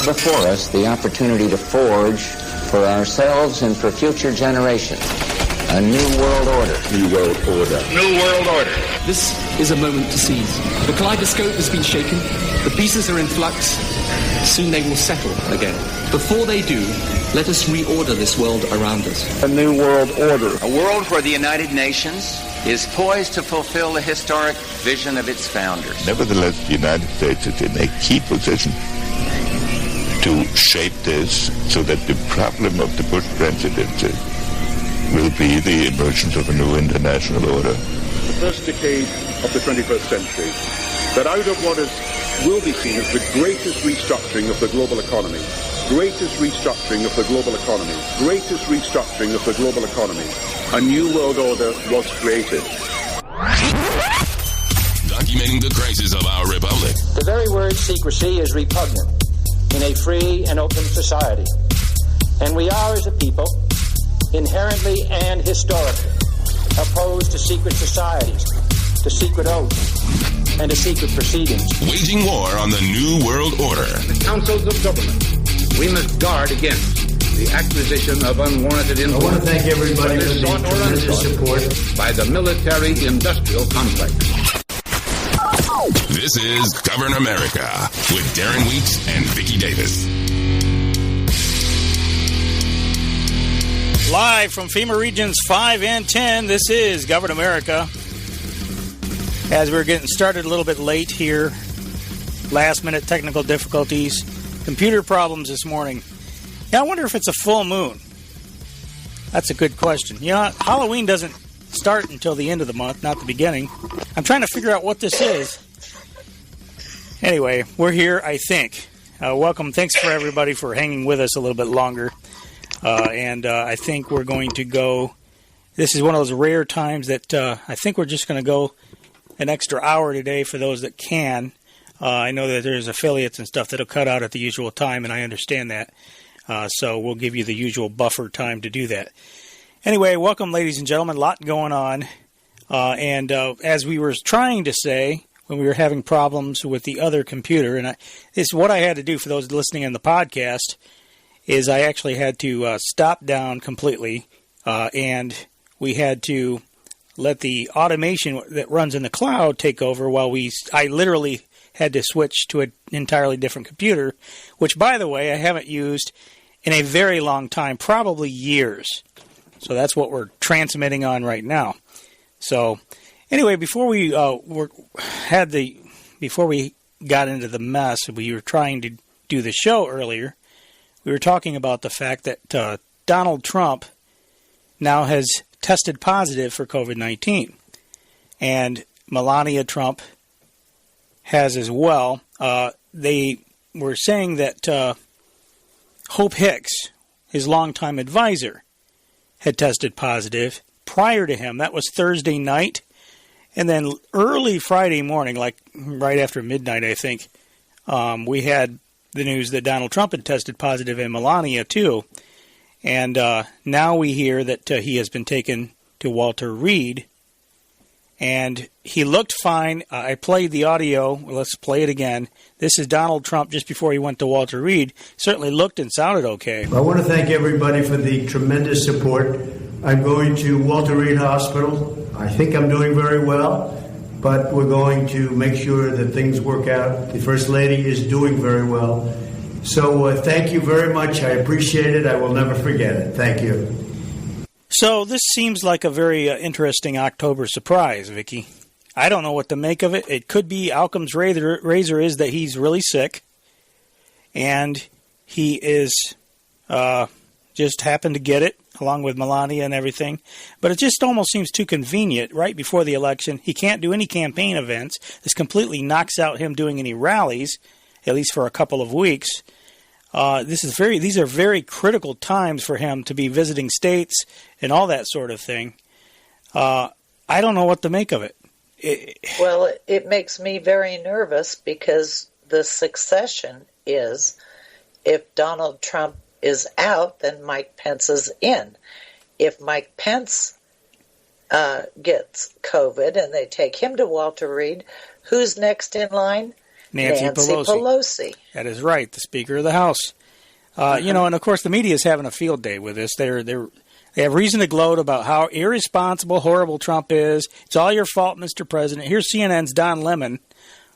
before us the opportunity to forge for ourselves and for future generations a new world order. New world order. New world order. This is a moment to seize. The kaleidoscope has been shaken. The pieces are in flux. Soon they will settle again. Before they do, let us reorder this world around us. A new world order. A world where the United Nations is poised to fulfill the historic vision of its founders. Nevertheless, the United States is in a key position to shape this so that the problem of the Bush presidency will be the emergence of a new international order. The first decade of the 21st century, that out of what will be seen as the greatest restructuring of the global economy, a new world order was created. Documenting the crisis of our republic. The very word secrecy is repugnant in a free and open society. And we are, as a people, inherently and historically opposed to secret societies, to secret oaths, and to secret proceedings. Waging war on the New World Order. The councils of government, we must guard against the acquisition of unwarranted influence. I want to thank everybody for the tremendous support by the military-industrial complex. This is Govern America with Darren Weeks and Vicky Davis. Live from FEMA Regions 5 and 10, this is Govern America. As we're getting started a little bit late here, last-minute technical difficulties, computer problems this morning. Yeah, I wonder if it's a full moon. That's a good question. You know, Halloween doesn't start until the end of the month, not the beginning. I'm trying to figure out what this is. Anyway, we're here, I think. Welcome. Thanks for everybody for hanging with us a little bit longer. And I think we're going to go. This is one of those rare times that I think we're just going to go an extra hour today for those that can. I know that there's affiliates and stuff that'll cut out at the usual time, and I understand that. So we'll give you the usual buffer time to do that. Anyway, welcome, ladies and gentlemen. A lot going on. And as we were trying to say when we were having problems with the other computer, and it's what I had to do for those listening in the podcast, is I actually had to stop down completely, and we had to let the automation that runs in the cloud take over while I literally had to switch to an entirely different computer, which, by the way, I haven't used in a very long time, probably years. So that's what we're transmitting on right now. So anyway, before we got into the mess, we were trying to do the show earlier. We were talking about the fact that Donald Trump now has tested positive for COVID-19. And Melania Trump has as well. They were saying that Hope Hicks, his longtime advisor, had tested positive prior to him. That was Thursday night. And then early Friday morning, like right after midnight, I think, we had the news that Donald Trump had tested positive and Melania too. And now we hear that he has been taken to Walter Reed. And he looked fine. I played the audio. Let's play it again. This is Donald Trump just before he went to Walter Reed. Certainly looked and sounded okay. I want to thank everybody for the tremendous support. I'm going to Walter Reed Hospital. I think I'm doing very well, but we're going to make sure that things work out. The First Lady is doing very well. So thank you very much. I appreciate it. I will never forget it. Thank you. So this seems like a very interesting October surprise, Vicky. I don't know what to make of it. It could be Occam's razor is that he's really sick, and he is just happened to get it, along with Melania and everything. But it just almost seems too convenient right before the election. He can't do any campaign events. This completely knocks out him doing any rallies, at least for a couple of weeks. These are very critical times for him to be visiting states and all that sort of thing. I don't know what to make of it. Well, it makes me very nervous because the succession is if Donald Trump is out, then Mike Pence is in. If Mike Pence gets COVID and they take him to Walter Reed, who's next in line? Nancy Pelosi. That is right, the Speaker of the House. And of course the media is having a field day with this. They have reason to gloat about how irresponsible, horrible Trump is. It's all your fault, Mr. President. Here's CNN's Don Lemon,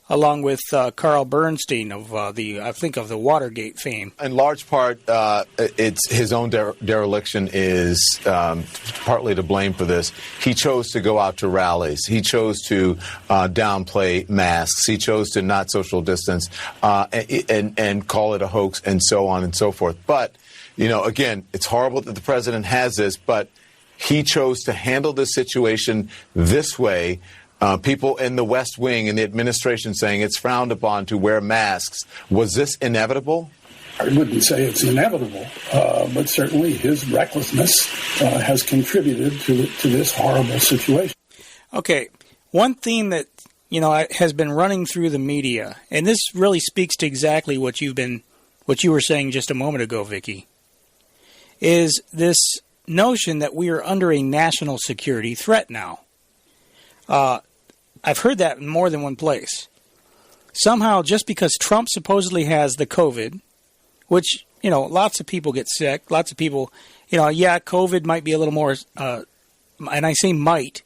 along with Carl Bernstein of the Watergate fame. In large part, it's his own dereliction is partly to blame for this. He chose to go out to rallies. He chose to downplay masks. He chose to not social distance and call it a hoax and so on and so forth. But, again, it's horrible that the president has this, but he chose to handle this situation this way. People in the West Wing and the administration saying it's frowned upon to wear masks. Was this inevitable? I wouldn't say it's inevitable, but certainly his recklessness has contributed to this horrible situation. Okay, one theme that has been running through the media, and this really speaks to exactly what you were saying just a moment ago, Vicky, is this notion that we are under a national security threat now. I've heard that in more than one place. Somehow, just because Trump supposedly has the COVID, which, lots of people get sick, lots of people, COVID might be a little more, and I say might,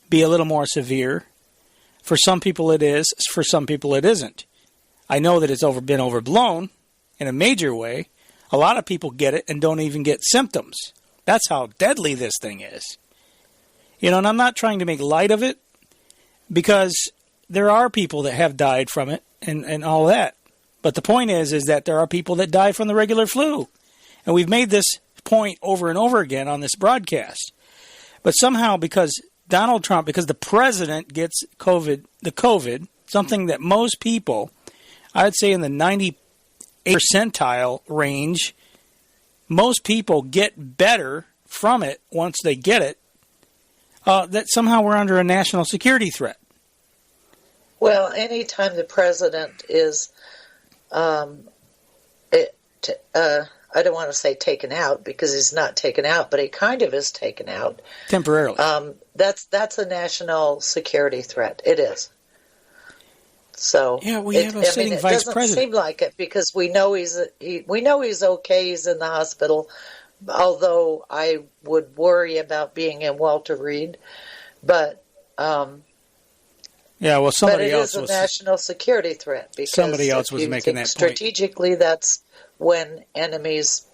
be a little more severe. For some people it is, for some people it isn't. I know that it's been overblown in a major way. A lot of people get it and don't even get symptoms. That's how deadly this thing is. And I'm not trying to make light of it, because there are people that have died from it and all that. But the point is that there are people that die from the regular flu. And we've made this point over and over again on this broadcast. But somehow, because Donald Trump, because the president gets COVID, something that most people, I would say in the 98th percentile range, most people get better from it once they get it, that somehow we're under a national security threat. Well, anytime the president is, I don't want to say taken out, because he's not taken out, but he kind of is taken out. Temporarily. That's a national security threat. It is. So yeah, we have a sitting vice president. It doesn't seem like it, because we know he's okay. He's in the hospital. Although I would worry about being in Walter Reed, but somebody else was a national security threat, because somebody else was making that point. Strategically, that's when enemies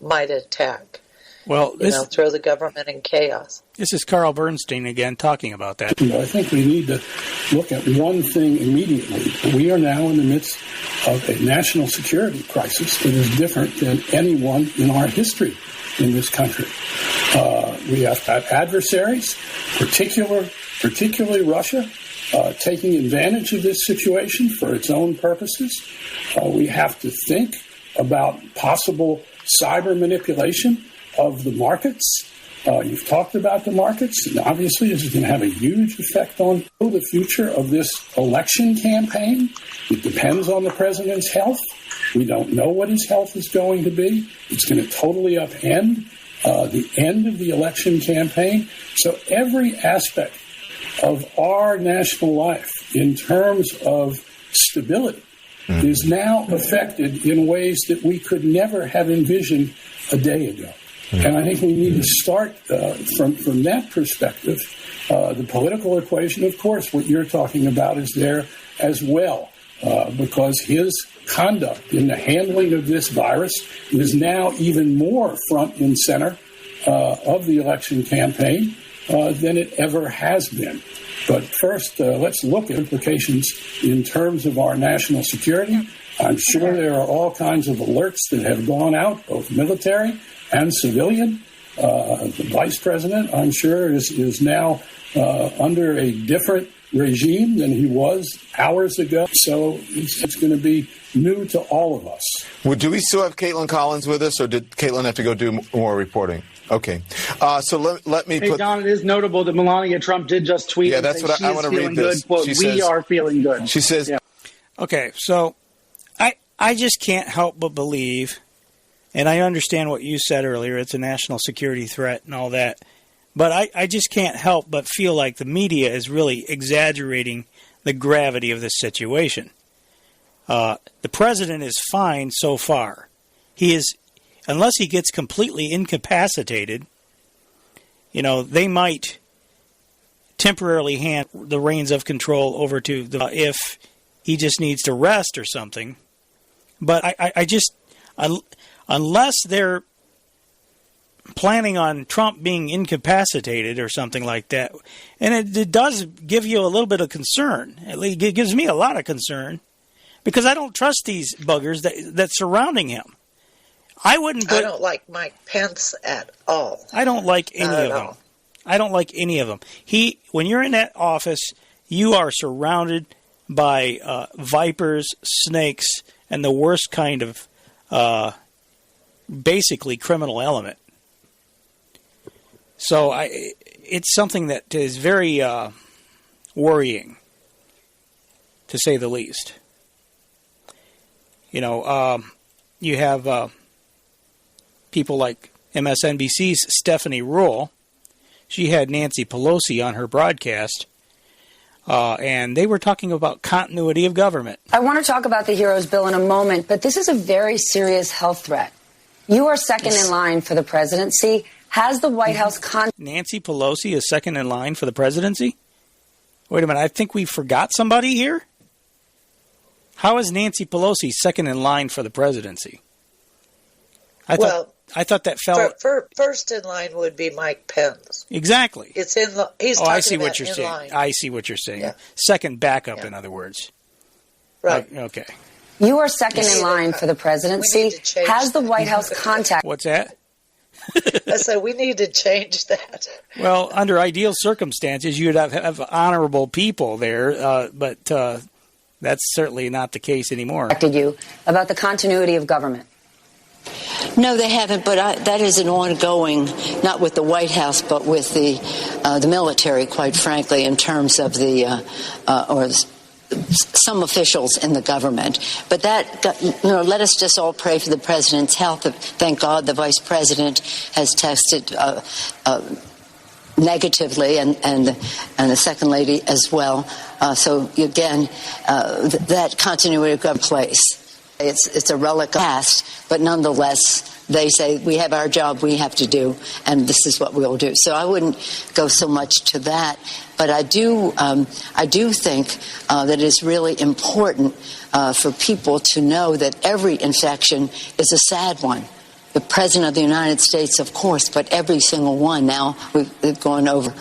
might attack. Well, throw the government in chaos. This is Carl Bernstein again talking about that. I think we need to look at one thing immediately. We are now in the midst of a national security crisis that is different than any one in our history in this country. We have adversaries, particularly Russia, taking advantage of this situation for its own purposes. We have to think about possible cyber manipulation of the markets. You've talked about the markets, and obviously this is going to have a huge effect on the future of this election campaign. It depends on the president's health. We don't know what his health is going to be. It's going to totally upend the end of the election campaign. So every aspect of our national life in terms of stability is now affected in ways that we could never have envisioned a day ago. And I think we need to start from that perspective. The political equation, of course, what you're talking about is there as well, because his conduct in the handling of this virus is now even more front and center of the election campaign than it ever has been. But first, let's look at implications in terms of our national security. I'm sure there are all kinds of alerts that have gone out, both military and civilian. The vice president, I'm sure, is now under a different regime than he was hours ago. So it's going to be new to all of us. Well, do we still have Caitlin Collins with us, or did Caitlin have to go do more reporting? Okay. So let me Hey, Don, it is notable that Melania Trump did just tweet. Yeah, that's what I want to read this. Quote, we are feeling good. She says. Yeah. Okay, so I just can't help but believe, and I understand what you said earlier, it's a national security threat and all that, but I just can't help but feel like the media is really exaggerating the gravity of this situation. The president is fine so far. He is, unless he gets completely incapacitated, they might temporarily hand the reins of control over to if he just needs to rest or something. But I just, unless they're planning on Trump being incapacitated or something like that, and it does give you a little bit of concern. It gives me a lot of concern because I don't trust these buggers that's surrounding him. I don't like Mike Pence at all. I don't like any of them. I don't like any of them. When you're in that office, you are surrounded by vipers, snakes, and the worst kind of basically criminal element. So it's something that is very worrying, to say the least. You have people like MSNBC's Stephanie Ruhle. She had Nancy Pelosi on her broadcast, and they were talking about continuity of government. I want to talk about the Heroes Bill in a moment, but this is a very serious health threat. You are second in line for the presidency. Has the White House Nancy Pelosi is second in line for the presidency? Wait a minute, I think we forgot somebody here? How is Nancy Pelosi second in line for the presidency? I thought that fell... First in line would be Mike Pence. Exactly. It's in the... He's I see about what you're saying. line. I see what you're saying. Yeah. Second backup, in other words. Right. Okay. You are second in line for the presidency. Has the White House contacted... What's that? I said we need to change that. Well, under ideal circumstances, you'd have honorable people there, but that's certainly not the case anymore. You about the continuity of government. No, they haven't, but that is an ongoing, not with the White House, but with the military, quite frankly, in terms of or some officials in the government. But let us just all pray for the president's health. Thank God the vice president has tested negatively, and the second lady as well. So again, that continuity of government place. It's a relic of the past, but nonetheless, they say we have our job we have to do, and this is what we'll do. So I wouldn't go so much to that, but I do think that it is really important for people to know that every infection is a sad one. The President of the United States, of course, but every single one. Now we've gone over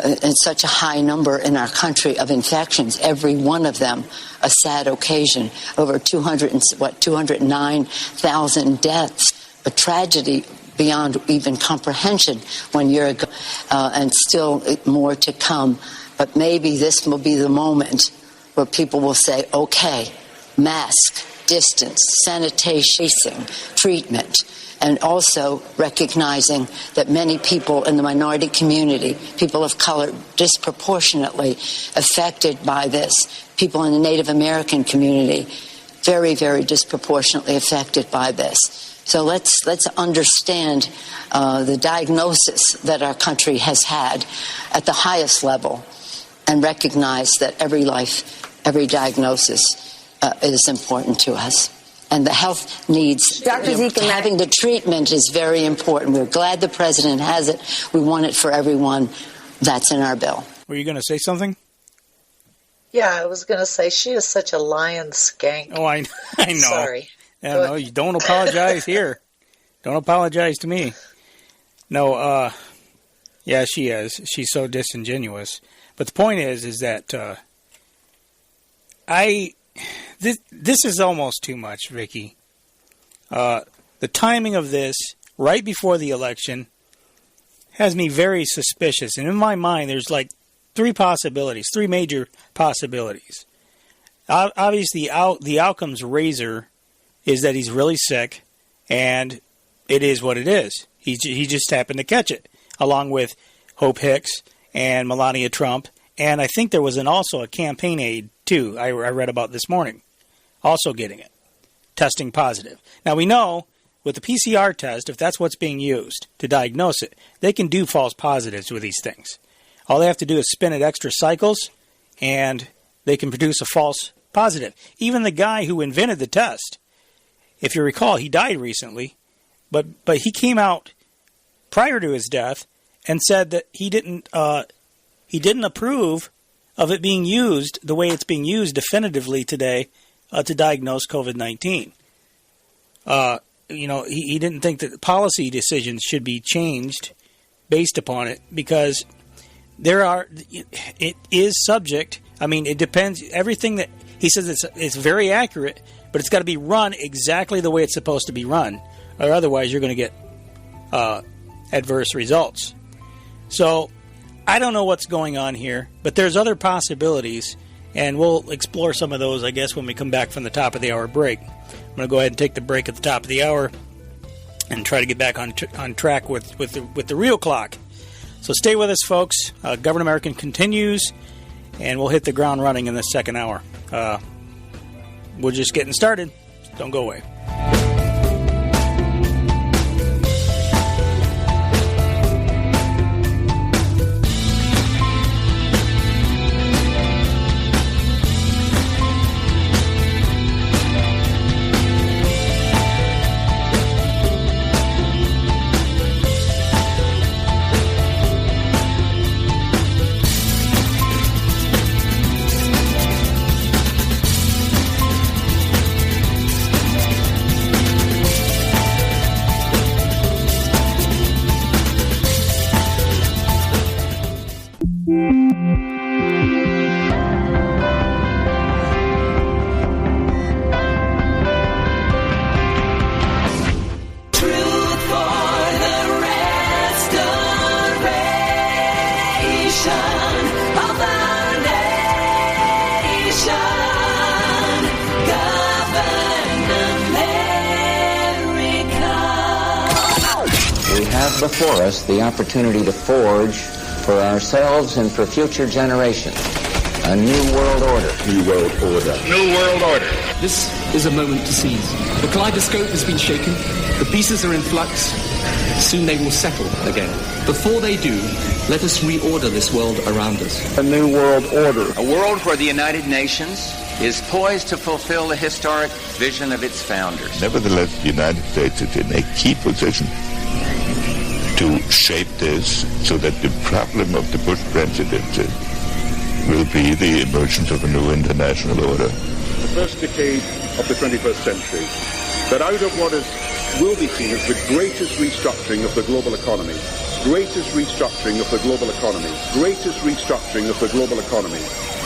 in such a high number in our country of infections, every one of them a sad occasion. Over 209,000 deaths, a tragedy beyond even comprehension 1 year ago, and still more to come. But maybe this will be the moment where people will say, okay, mask, distance, sanitation, treatment, and also recognizing that many people in the minority community, people of color, disproportionately affected by this, people in the Native American community, very, very disproportionately affected by this. So let's understand the diagnosis that our country has had at the highest level and recognize that every life, every diagnosis is important to us. And the health needs, having the treatment is very important. We're glad the president has it. We want it for everyone. That's in our bill. Were you going to say something? Yeah, I was going to say she is such a lion skank. Oh, I know. Sorry. No, you don't apologize here. Don't apologize to me. No, yeah, she is. She's so disingenuous. But the point is that this is almost too much, Vicky. The timing of this, right before the election, has me very suspicious. And in my mind, there's like three major possibilities. Obviously, the outcome's razor is that he's really sick, and it is what it is. He just happened to catch it, along with Hope Hicks and Melania Trump. And I think there was also a campaign aide, too, I read about this morning, also getting it, testing positive. Now, we know with the PCR test, if that's what's being used to diagnose it, they can do false positives with these things. All they have to do is spin it extra cycles, and they can produce a false positive. Even the guy who invented the test, if you recall, he died recently, but he came out prior to his death and said that he didn't approve of it being used the way it's being used definitively today to diagnose COVID-19. He didn't think that policy decisions should be changed based upon it because it is subject. I mean, it depends. Everything that he says it's very accurate, but it's got to be run exactly the way it's supposed to be run, or otherwise you're going to get adverse results. So I don't know what's going on here, but there's other possibilities, and we'll explore some of those, I guess, when we come back from the top of the hour break. I'm going to go ahead and take the break at the top of the hour and try to get back on track with the real clock. So stay with us, folks. Govern American continues, and we'll hit the ground running in the second hour. We're just getting started. Don't go away. Before us the opportunity to forge for ourselves and for future generations a new world order. New world order. New world order. This is a moment to seize. The kaleidoscope has been shaken. The pieces are in flux. Soon they will settle again. Before they do, let us reorder this world around us. A new world order. A world where the United Nations is poised to fulfill the historic vision of its founders. Nevertheless, the United States is in a key position to shape this so that the problem of the Bush presidency will be the emergence of a new international order. The first decade of the 21st century, that out of what will be seen as the greatest restructuring of the global economy,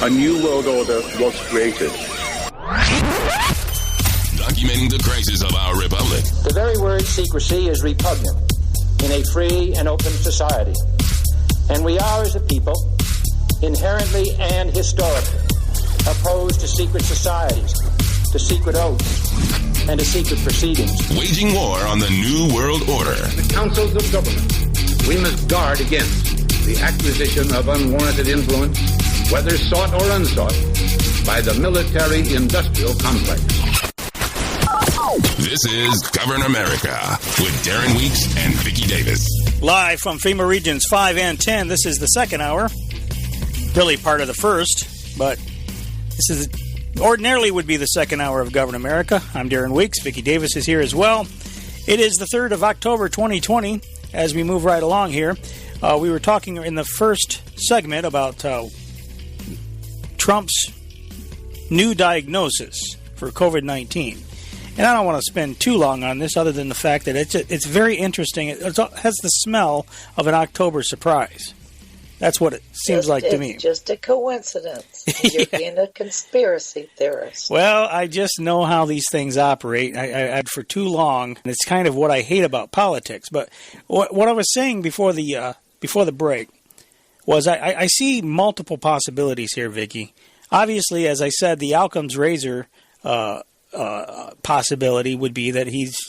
a new world order was created. Documenting the crisis of our republic. The very word secrecy is repugnant in a free and open society. And we are, as a people, inherently and historically opposed to secret societies, to secret oaths, and to secret proceedings. Waging war on the New World Order. In the councils of government, we must guard against the acquisition of unwarranted influence, whether sought or unsought, by the military-industrial complex. This is Govern America with Darren Weeks and Vicky Davis. Live from FEMA Regions 5 and 10, this is the second hour. Really part of the first, but this is ordinarily would be the second hour of Govern America. I'm Darren Weeks. Vicky Davis is here as well. It is the 3rd of October, 2020. As we move right along here, we were talking in the first segment about Trump's new diagnosis for COVID-19. And I don't want to spend too long on this other than the fact that it's very interesting. It has the smell of an October surprise. That's what it seems like to me. It's just a coincidence. You're being a conspiracy theorist. Well, I just know how these things operate. I for too long, and it's kind of what I hate about politics. But what I was saying before the break was I see multiple possibilities here, Vicky. Obviously, as I said, the Occam's razor possibility would be that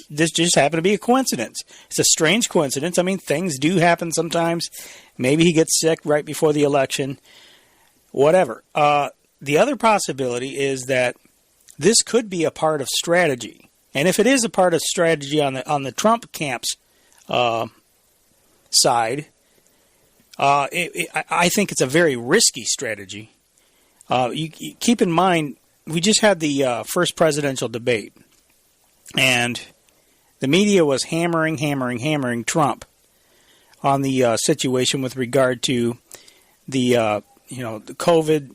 this just happened to be a coincidence. It's a strange coincidence. I mean, things do happen sometimes. Maybe he gets sick right before the election. Whatever. The other possibility is that this could be a part of strategy. And if it is a part of strategy on the Trump camp's side, I think it's a very risky strategy. You keep in mind, we just had the first presidential debate, and the media was hammering Trump on the situation with regard to the the COVID.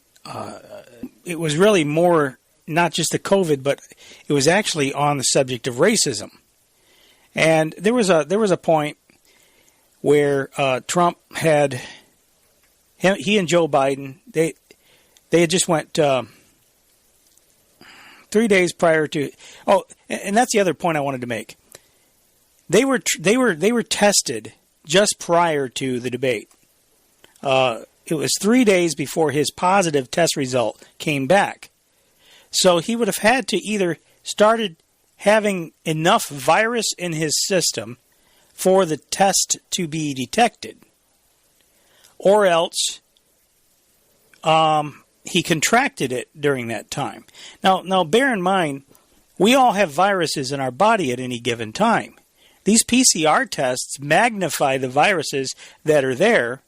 It was really more not just the COVID, but it was actually on the subject of racism. And there was a point where Trump had he and Joe Biden they had just went 3 days prior to. Oh, and that's the other point I wanted to make. They were tested just prior to the debate. It was 3 days before his positive test result came back. So he would have had to either started having enough virus in his system for the test to be detected, or else he contracted it during that time. Now, bear in mind, we all have viruses in our body at any given time. These PCR tests magnify the viruses that are there,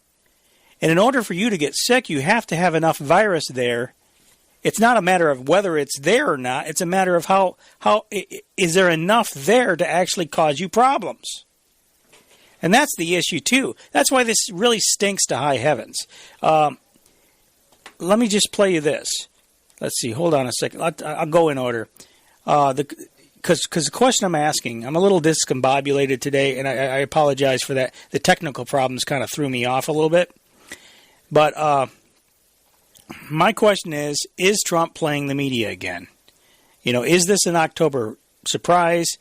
and in order for you to get sick, you have to have enough virus there. It's not a matter of whether it's there or not. It's a matter of how is there enough there to actually cause you problems. And that's the issue, too. That's why this really stinks to high heavens. Let me just play you this. Let's see. Hold on a second. I'll go in order. Because the question I'm asking, I'm a little discombobulated today, and I apologize for that. The technical problems kind of threw me off a little bit. But my question is Trump playing the media again? Is this an October surprise?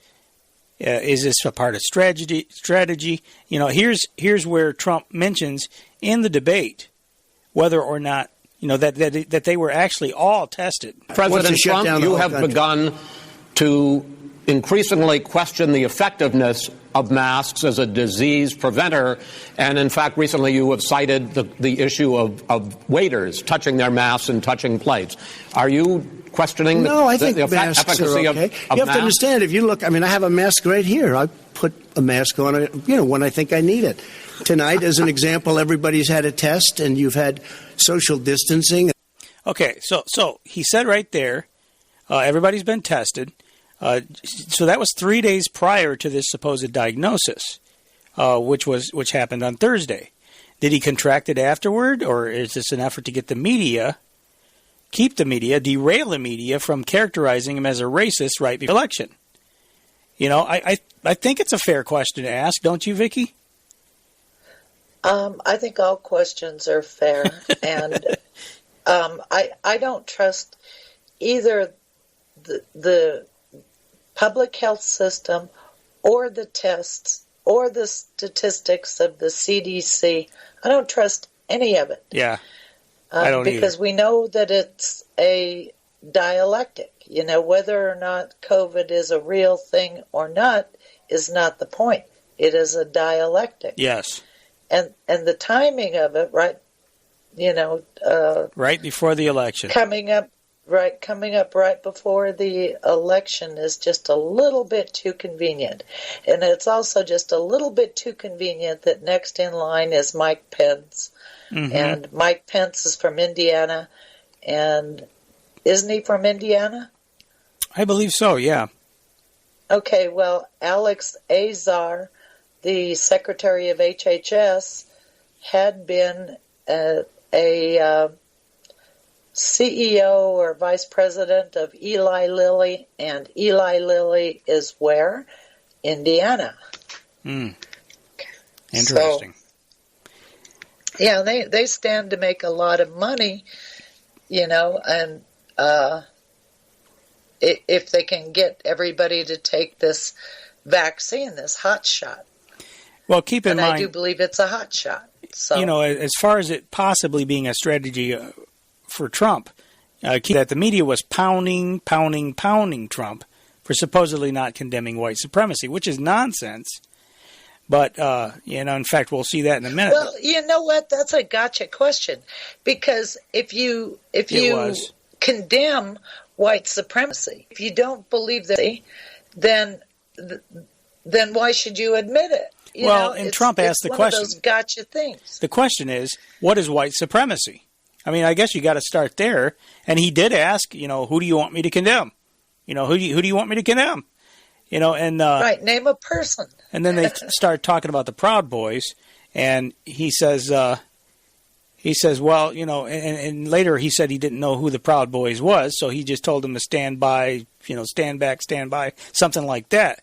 Is this a part of strategy? Here's where Trump mentions in the debate whether or not that they were actually all tested. President Trump, you have begun to increasingly question the effectiveness of masks as a disease preventer, and in fact, recently you have cited the issue of waiters touching their masks and touching plates. Are you questioning No, I think the masks efficacy are okay. of You have to understand, if you look, I have a mask right here. I put a mask on, when I think I need it. Tonight, as an example, everybody's had a test, and you've had social distancing. Okay, so he said right there, everybody's been tested. So that was 3 days prior to this supposed diagnosis, which happened on Thursday. Did he contract it afterward, or is this an effort to get the media, derail the media from characterizing him as a racist right before the election? I think it's a fair question to ask, don't you, Vicky? I think all questions are fair, and I don't trust either the public health system or the tests or the statistics of the CDC. I don't trust any of it. Yeah, I don't because either. We know that it's a dialectic. Whether or not COVID is a real thing or not is not the point. It is a dialectic. Yes. And the timing of it, right? Right before the election. Coming up right before the election is just a little bit too convenient. And it's also just a little bit too convenient that next in line is Mike Pence. Mm-hmm. And Mike Pence is from Indiana. And isn't he from Indiana? I believe so, yeah. Okay, well, Alex Azar, the Secretary of HHS, had been a CEO or Vice President of Eli Lilly, and Eli Lilly is where? Indiana. Interesting. So, yeah, they stand to make a lot of money, and if they can get everybody to take this vaccine, this hot shot. Well, keep in mind, I do believe it's a hot shot. So, as far as it possibly being a strategy for Trump, that the media was pounding Trump for supposedly not condemning white supremacy, which is nonsense. But, in fact, we'll see that in a minute. Well, you know what? That's a gotcha question. Because if you condemn white supremacy, if you don't believe that, then why should you admit it? And Trump asked the question. It's one of those gotcha things. The question is, what is white supremacy? I mean, I guess you got to start there. And he did ask, who do you want me to condemn? Who do you want me to condemn? And right, name a person. And then they start talking about the Proud Boys, and he says, well, and later he said he didn't know who the Proud Boys was, so he just told them to stand by, stand back, stand by, something like that.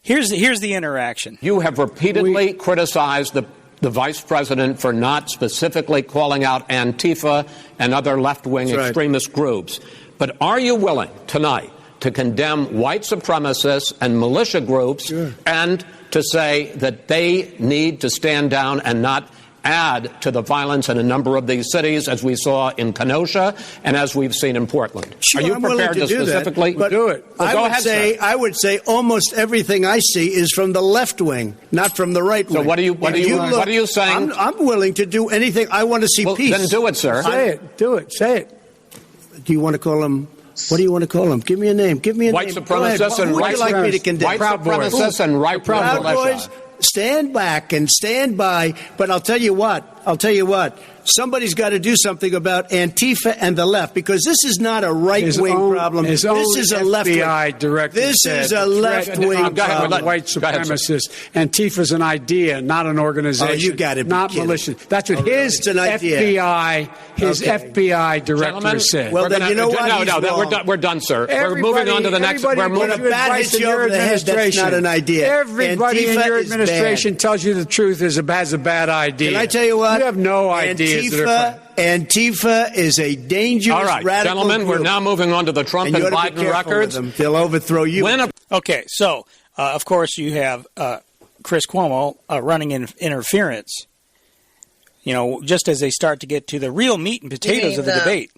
Here's the interaction. You have repeatedly criticized the vice president for not specifically calling out Antifa and other left-wing extremist groups. But are you willing tonight to condemn white supremacists and militia groups and to say that they need to stand down and not add to the violence in a number of these cities, as we saw in Kenosha and as we've seen in Portland? Sure, are you I'm prepared to specifically do it? Well, I would say almost everything I see is from the left wing, not from the right wing. So what are you saying? I'm willing to do anything. I want to see peace. Then do it, sir. Say it. Do it. Say it. Do you want to call them? What do you want to call them? Give me a name. Give me a white name. Supremacists and white supremacists. White supremacists and right Proud Boys. Stand back and stand by. But I'll tell you what. Somebody's got to do something about Antifa and the left, because this is not a right-wing problem. This is a left-wing. FBI director This is a left-wing problem. White supremacists. Antifa's an idea, not an organization. Oh, you got to be not kidding. militia. That's what his FBI director said. Well, then you know what? No, we're done, sir. We're moving on to the next. We're moving. When a bat hits you over the head, that's not an idea. Everybody in your administration tells you the truth has a bad idea. Can I tell you what? You have no idea. Antifa is a dangerous, all right, radical gentlemen, group. We're now moving on to the Trump and Biden records. They'll overthrow you. Okay, so, of course, you have Chris Cuomo running in interference, just as they start to get to the real meat and potatoes of the debate.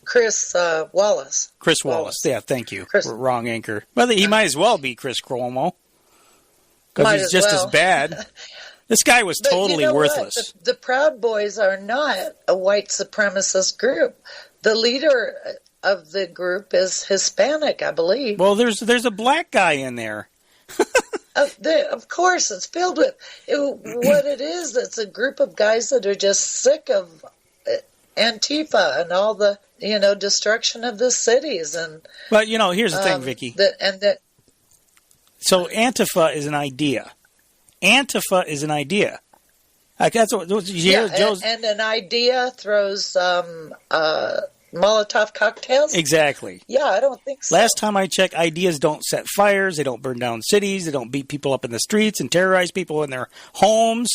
Chris Wallace. Chris Wallace, yeah, thank you. Wrong anchor. Well, he might as well be Chris Cuomo, because he's just as bad. This guy was totally worthless. The Proud Boys are not a white supremacist group. The leader of the group is Hispanic, I believe. Well, there's a black guy in there. Of course, it's filled with what it is. It's a group of guys that are just sick of Antifa and all the destruction of the cities. But here's the thing, Vicky. So Antifa is an idea. Antifa is an idea. That's what you hear. And an idea throws Molotov cocktails? Exactly. Yeah, I don't think so. Last time I checked, ideas don't set fires. They don't burn down cities. They don't beat people up in the streets and terrorize people in their homes.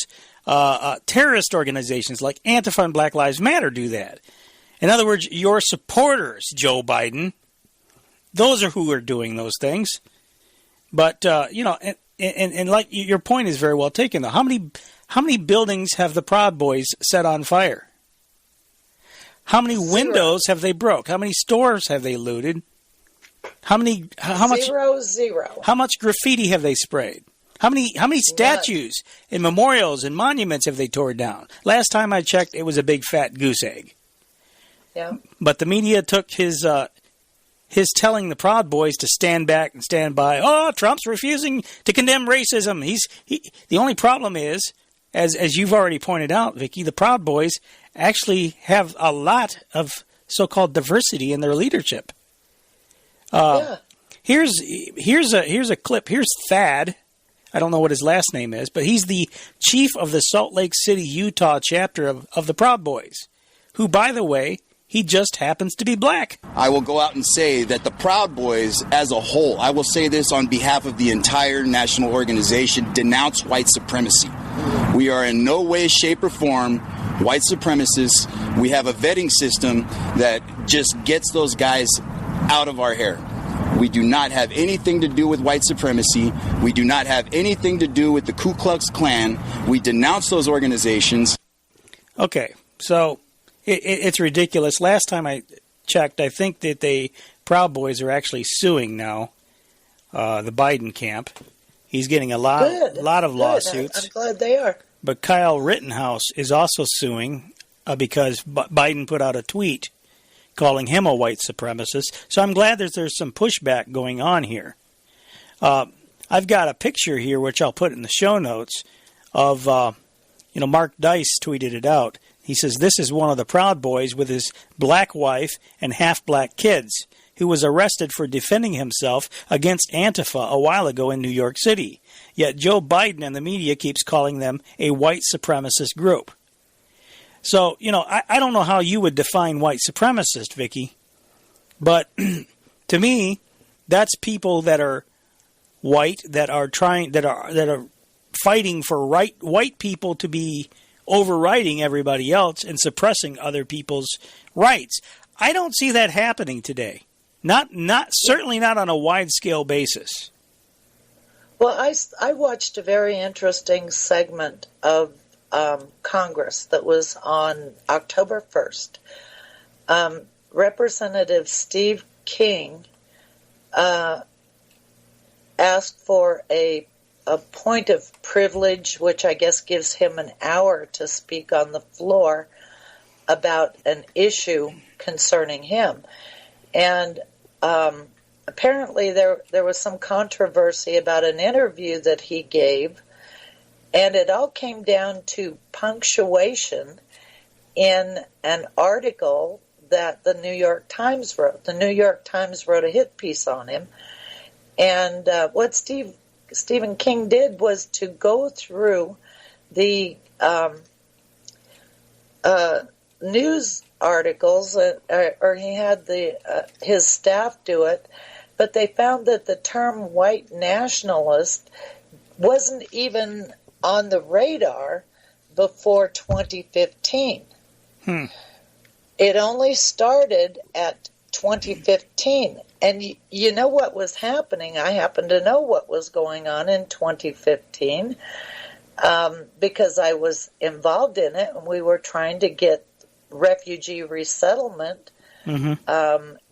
Terrorist organizations like Antifa and Black Lives Matter do that. In other words, your supporters, Joe Biden, those are who are doing those things. But, and like your point is very well taken, though. How many buildings have the Proud Boys set on fire? How many windows have they broke? How many stores have they looted? How much? Zero. How much graffiti have they sprayed? How many statues and memorials and monuments have they torn down? Last time I checked, it was a big fat goose egg. Yeah. But the media took his telling the Proud Boys to stand back and stand by. Oh, Trump's refusing to condemn racism. The only problem is, as you've already pointed out, Vicky, the Proud Boys actually have a lot of so-called diversity in their leadership. Here's a clip. Here's Thad. I don't know what his last name is, but he's the chief of the Salt Lake City, Utah chapter of the Proud Boys, who, by the way, he just happens to be black. I will go out and say that the Proud Boys as a whole, I will say this on behalf of the entire national organization, denounce white supremacy. We are in no way, shape, or form white supremacists. We have a vetting system that just gets those guys out of our hair. We do not have anything to do with white supremacy. We do not have anything to do with the Ku Klux Klan. We denounce those organizations. Okay, so it's ridiculous. Last time I checked, I think that the Proud Boys are actually suing now the Biden camp. He's getting a lot of lawsuits. I'm glad they are. But Kyle Rittenhouse is also suing because Biden put out a tweet calling him a white supremacist. So I'm glad that there's some pushback going on here. I've got a picture here, which I'll put in the show notes, of, Mark Dice tweeted it out. He says, this is one of the Proud Boys with his black wife and half-black kids, who was arrested for defending himself against Antifa a while ago in New York City. Yet Joe Biden and the media keeps calling them a white supremacist group. So, I don't know how you would define white supremacist, Vicky, but to me, that's people that are white, that are fighting for white people to be overriding everybody else and suppressing other people's rights. I don't see that happening today. Certainly not on a wide-scale basis. Well, I watched a very interesting segment of Congress that was on October 1st. Representative Steve King asked for a point of privilege, which I guess gives him an hour to speak on the floor about an issue concerning him. And apparently there was some controversy about an interview that he gave, and it all came down to punctuation in an article that the New York Times wrote. The New York Times wrote a hit piece on him, and what Stephen King did was to go through the news articles, or he had his staff do it, but they found that the term white nationalist wasn't even on the radar before 2015. It only started at 2015. And you know what was happening? I happen to know what was going on in 2015 because I was involved in it, and we were trying to get refugee resettlement,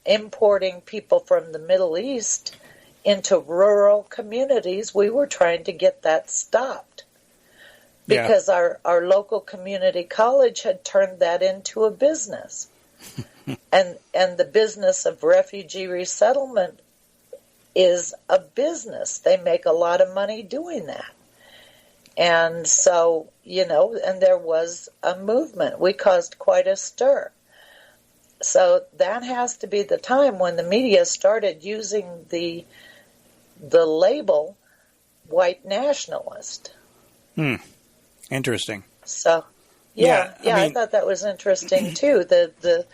importing people from the Middle East into rural communities. We were trying to get that stopped because our local community college had turned that into a business. And the business of refugee resettlement is a business. They make a lot of money doing that. And so, and there was a movement. We caused quite a stir. So that has to be the time when the media started using the label white nationalist. Interesting. So, I thought that was interesting too, the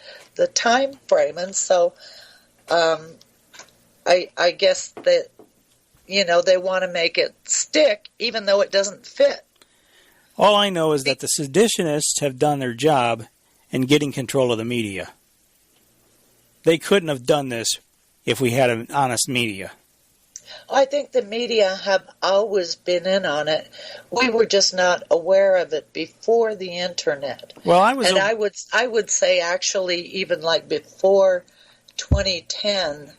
time frame. And so I guess that, they want to make it stick even though it doesn't fit. All I know is that the seditionists have done their job in getting control of the media. They couldn't have done this if we had an honest media. I think the media have always been in on it. We were just not aware of it before the internet. Well, I would say actually even like before 2010,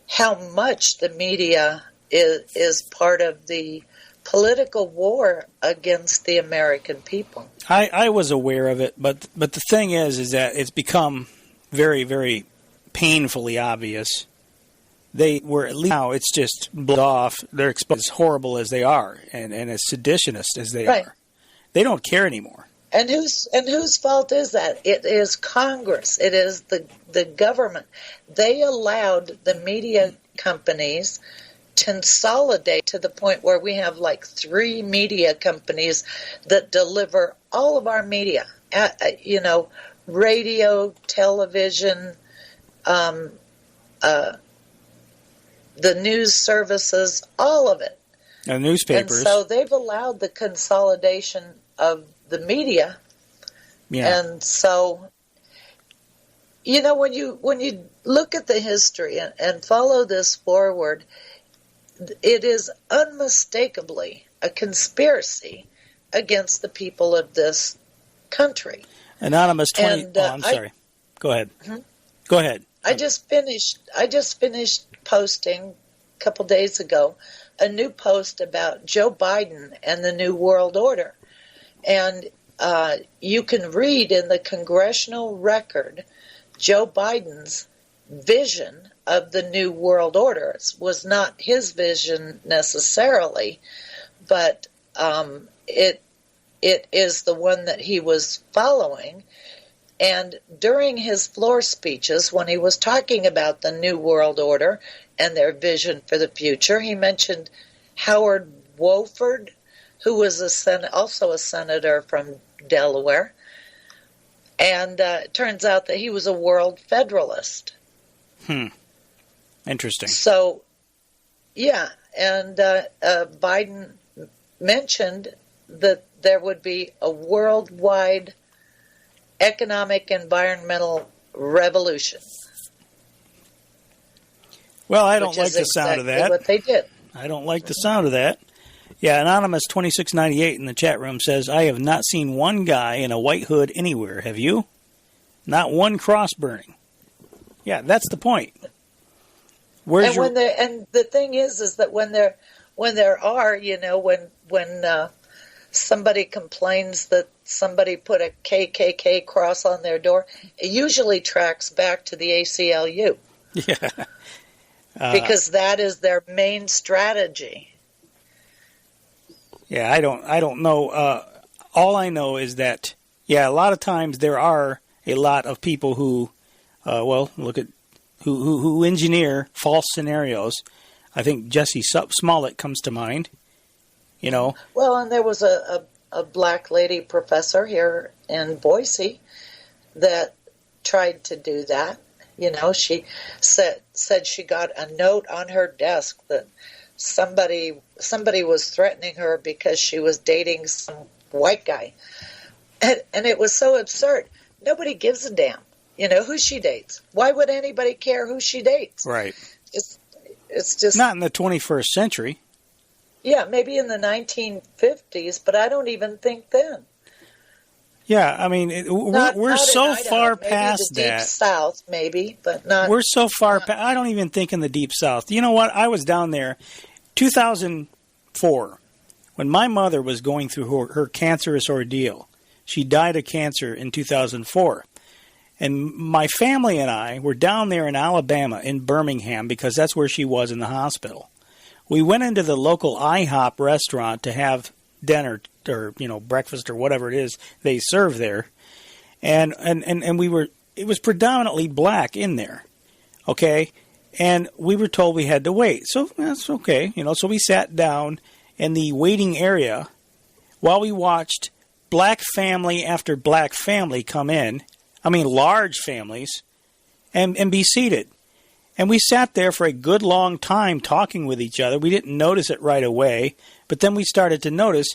how much the media is part of the political war against the American people. I was aware of it, but the thing is that it's become very, very painfully obvious. They were, at least now it's just blown off. They're exposed as horrible as they are and as seditionist as they are. They don't care anymore. And whose fault is that? It is Congress. It is the government. They allowed the media companies to consolidate to the point where we have like 3 media companies that deliver all of our media. Radio, television, the news services, all of it. And newspapers. And so they've allowed the consolidation of the media. Yeah. And so, when you look at the history and follow this forward, it is unmistakably a conspiracy against the people of this country. Anonymous 20. I'm sorry. Go ahead. Go ahead. I just finished posting a couple days ago a new post about Joe Biden and the New World Order. And you can read in the congressional record Joe Biden's vision of the New World Order. It was not his vision necessarily, but it it is the one that he was following. And during his floor speeches, when he was talking about the New World Order and their vision for the future, he mentioned Howard Wofford, who was also a senator from Delaware. And it turns out that he was a world federalist. Interesting. So, yeah, and Biden mentioned that there would be a worldwide economic environmental revolution. Well, I don't like the sound of that. What they did. I don't like the sound of that. Yeah, Anonymous 2698 in the chat room says, I have not seen one guy in a white hood anywhere. Have you? Not one cross burning. Yeah, that's the point. And the thing is that when there are, when somebody complains that somebody put a KKK cross on their door, it usually tracks back to the ACLU. Yeah. Because that is their main strategy. Yeah, I don't know. All I know is that, a lot of times there are a lot of people who, look at who engineer false scenarios. I think Jesse Smollett comes to mind. Well, and there was a black lady professor here in Boise that tried to do that. She said she got a note on her desk that somebody was threatening her because she was dating some white guy. And it was so absurd. Nobody gives a damn, who she dates. Why would anybody care who she dates? Right. It's just... Not in the 21st century. Yeah, maybe in the 1950s, but I don't even think then. Yeah, I mean, we're so far past the that. Deep South, maybe, but not. We're so far past. I don't even think in the Deep South. You know what? I was down there 2004 when my mother was going through her cancerous ordeal. She died of cancer in 2004. And my family and I were down there in Alabama, in Birmingham, because that's where she was in the hospital. We went into the local IHOP restaurant to have dinner or breakfast or whatever it is they serve there, and it was predominantly black in there, okay, and we were told we had to wait, so that's okay, so we sat down in the waiting area while we watched black family after black family come in, large families, and be seated. And we sat there for a good long time talking with each other. We didn't notice it right away, but then we started to notice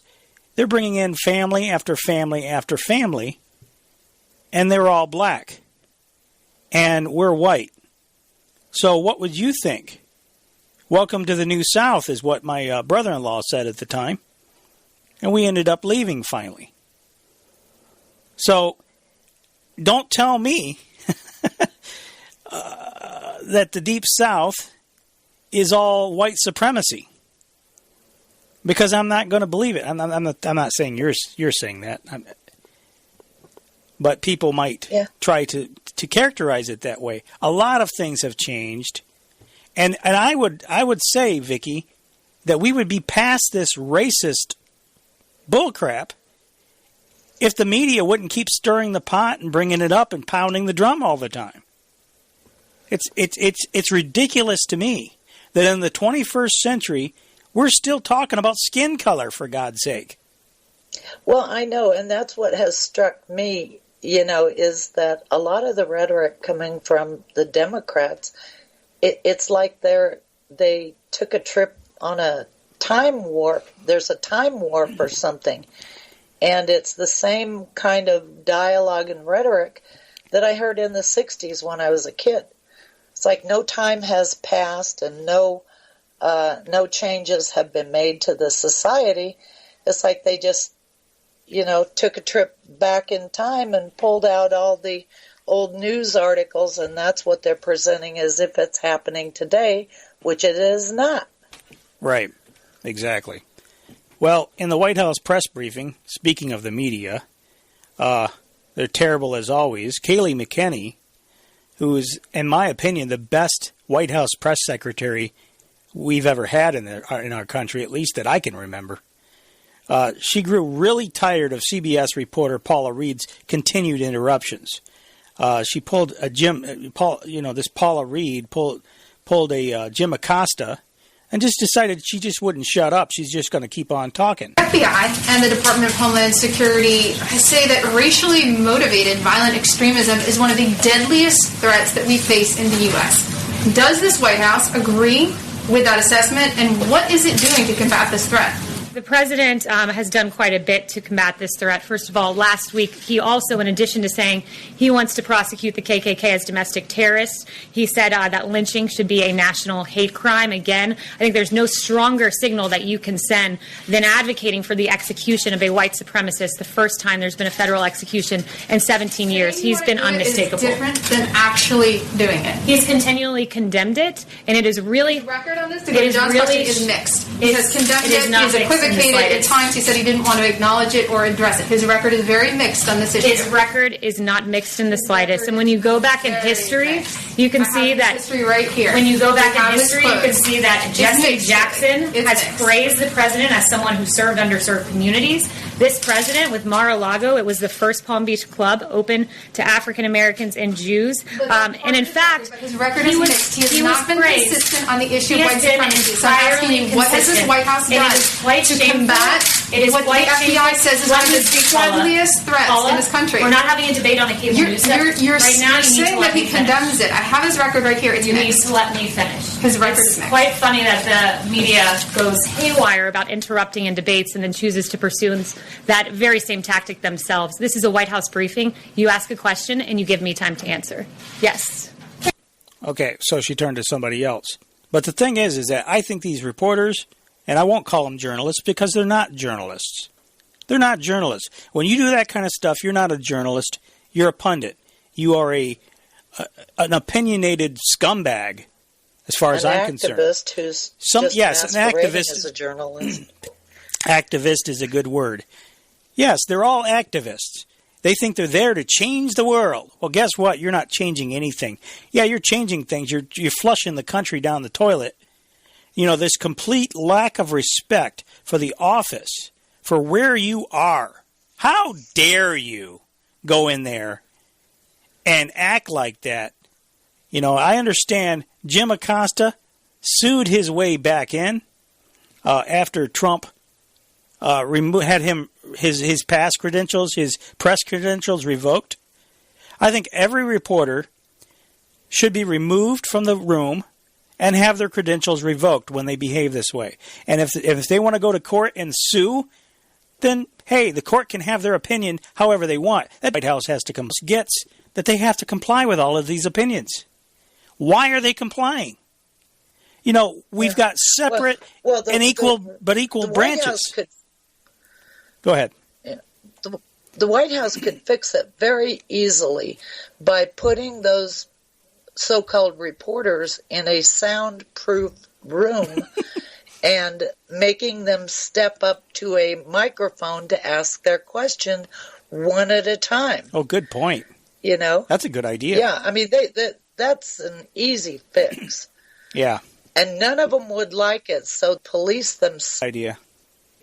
they're bringing in family after family after family, and they're all black. And we're white. So what would you think? Welcome to the New South is what my brother-in-law said at the time. And we ended up leaving finally. So don't tell me that the Deep South is all white supremacy, because I'm not going to believe it. I'm not saying you're saying that, but people might try to characterize it that way. A lot of things have changed, and I would say, Vicky, that we would be past this racist bullcrap if the media wouldn't keep stirring the pot and bringing it up and pounding the drum all the time. It's ridiculous to me that in the 21st century we're still talking about skin color, for God's sake. Well, I know, and that's what has struck me, is that a lot of the rhetoric coming from the Democrats, it's like they took a trip on a time warp. There's a time warp or something, and it's the same kind of dialogue and rhetoric that I heard in the 60s when I was a kid. It's like no time has passed and no changes have been made to the society. It's like they just, took a trip back in time and pulled out all the old news articles, and that's what they're presenting as if it's happening today, which it is not. Right. Exactly. Well, in the White House press briefing, speaking of the media, they're terrible as always. Kayleigh McEnany, who is, in my opinion, the best White House press secretary we've ever had in our country, at least that I can remember. She grew really tired of CBS reporter Paula Reed's continued interruptions. She pulled a this Paula Reed pulled a Jim Acosta and just decided she just wouldn't shut up. She's just going to keep on talking. FBI and the Department of Homeland Security say that racially motivated violent extremism is one of the deadliest threats that we face in the U.S. Does this White House agree with that assessment, and what is it doing to combat this threat? The president has done quite a bit to combat this threat. First of all, last week, he also, in addition to saying he wants to prosecute the KKK as domestic terrorists, he said that lynching should be a national hate crime. Again, I think there's no stronger signal that you can send than advocating for the execution of a white supremacist the first time there's been a federal execution in 17 years. He's been unmistakable. It's different than actually doing it. He's continually condemned it, and it is really... His record on this, to go to John's question, is mixed. He has condemned it, he's equivocated. At times he said he didn't want to acknowledge it or address it. His record is very mixed on this issue. His record is not mixed in the slightest. And when you go back in history, you can see that history right here. When you go back in history, you can see that Jesse Jackson has praised the president as someone who served underserved communities. This president, with Mar-a-Lago, it was the first Palm Beach club open to African Americans and Jews. And in fact, his record is mixed. He has not been consistent on the issue of white supremacy. So I'm asking you, what has this White House done to combat what the FBI says is one of the deadliest threats in this country? We're not having a debate on the cable news. You're saying that he condemns it. I have his record right here. It's you need to let me finish. His record is mixed. It's quite funny that the media goes haywire about interrupting in debates and then chooses to pursue that very same tactic themselves. This is a White House briefing. You ask a question and you give me time to answer. Yes. Okay, so she turned to somebody else. But the thing is that I think these reporters, and I won't call them journalists because they're not journalists. They're not journalists. When you do that kind of stuff, you're not a journalist. You're a pundit. You are an opinionated scumbag, as far as I'm concerned. An activist who's just masquerading as a journalist. Activist is a good word. Yes, they're all activists. They think they're there to change the world. Well, guess what? You're not changing anything. Yeah, you're changing things. You're flushing the country down the toilet. You know, this complete lack of respect for the office, for where you are. How dare you go in there and act like that? You know, I understand Jim Acosta sued his way back in after Trump had his past credentials, his press credentials revoked. I think every reporter should be removed from the room and have their credentials revoked when they behave this way. And if they want to go to court and sue, then, hey, the court can have their opinion however they want. That White House has to gets that they have to comply with all of these opinions. Why are they complying? You know, we've got separate and equal branches. Go ahead. Yeah. The White House could fix it very easily by putting those so-called reporters in a soundproof room and making them step up to a microphone to ask their question one at a time. Oh, good point. You know? That's a good idea. Yeah, I mean, that's an easy fix. Yeah. And none of them would like it, so police them. Idea.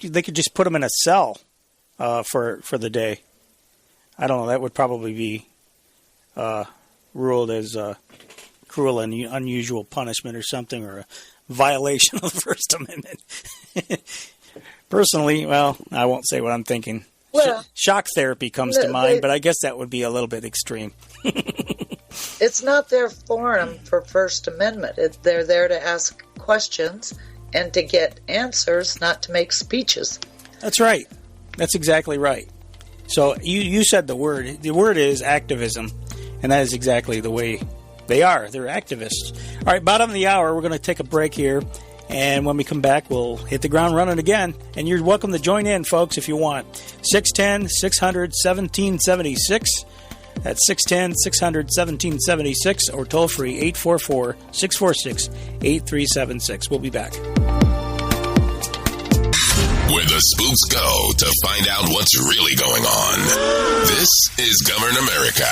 They could just put them in a cell for the day. I don't know. That would probably be ruled as cruel and unusual punishment or something, or a violation of the First Amendment. Personally, well, I won't say what I'm thinking. Well, shock therapy comes to mind, but I guess that would be a little bit extreme. It's not their forum for First Amendment. They're there to ask questions and to get answers, not to make speeches. That's right. That's exactly right. So you said the word. The word is activism, and that is exactly the way they are. They're activists. All right, bottom of the hour, we're going to take a break here, and when we come back, we'll hit the ground running again. And you're welcome to join in, folks, if you want. 610-600-1776. That's 610-600-1776, or toll free 844-646-8376. We'll be back. Where the spooks go to find out what's really going on. This is Govern America.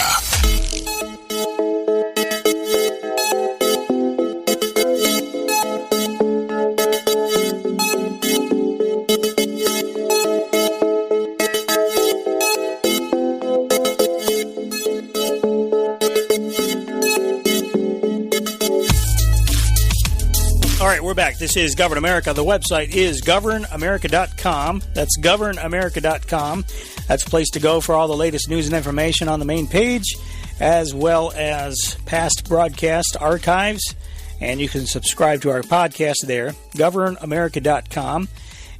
This is Govern America. The website is governamerica.com. That's governamerica.com. That's a place to go for all the latest news and information on the main page, as well as past broadcast archives. And you can subscribe to our podcast there, governamerica.com.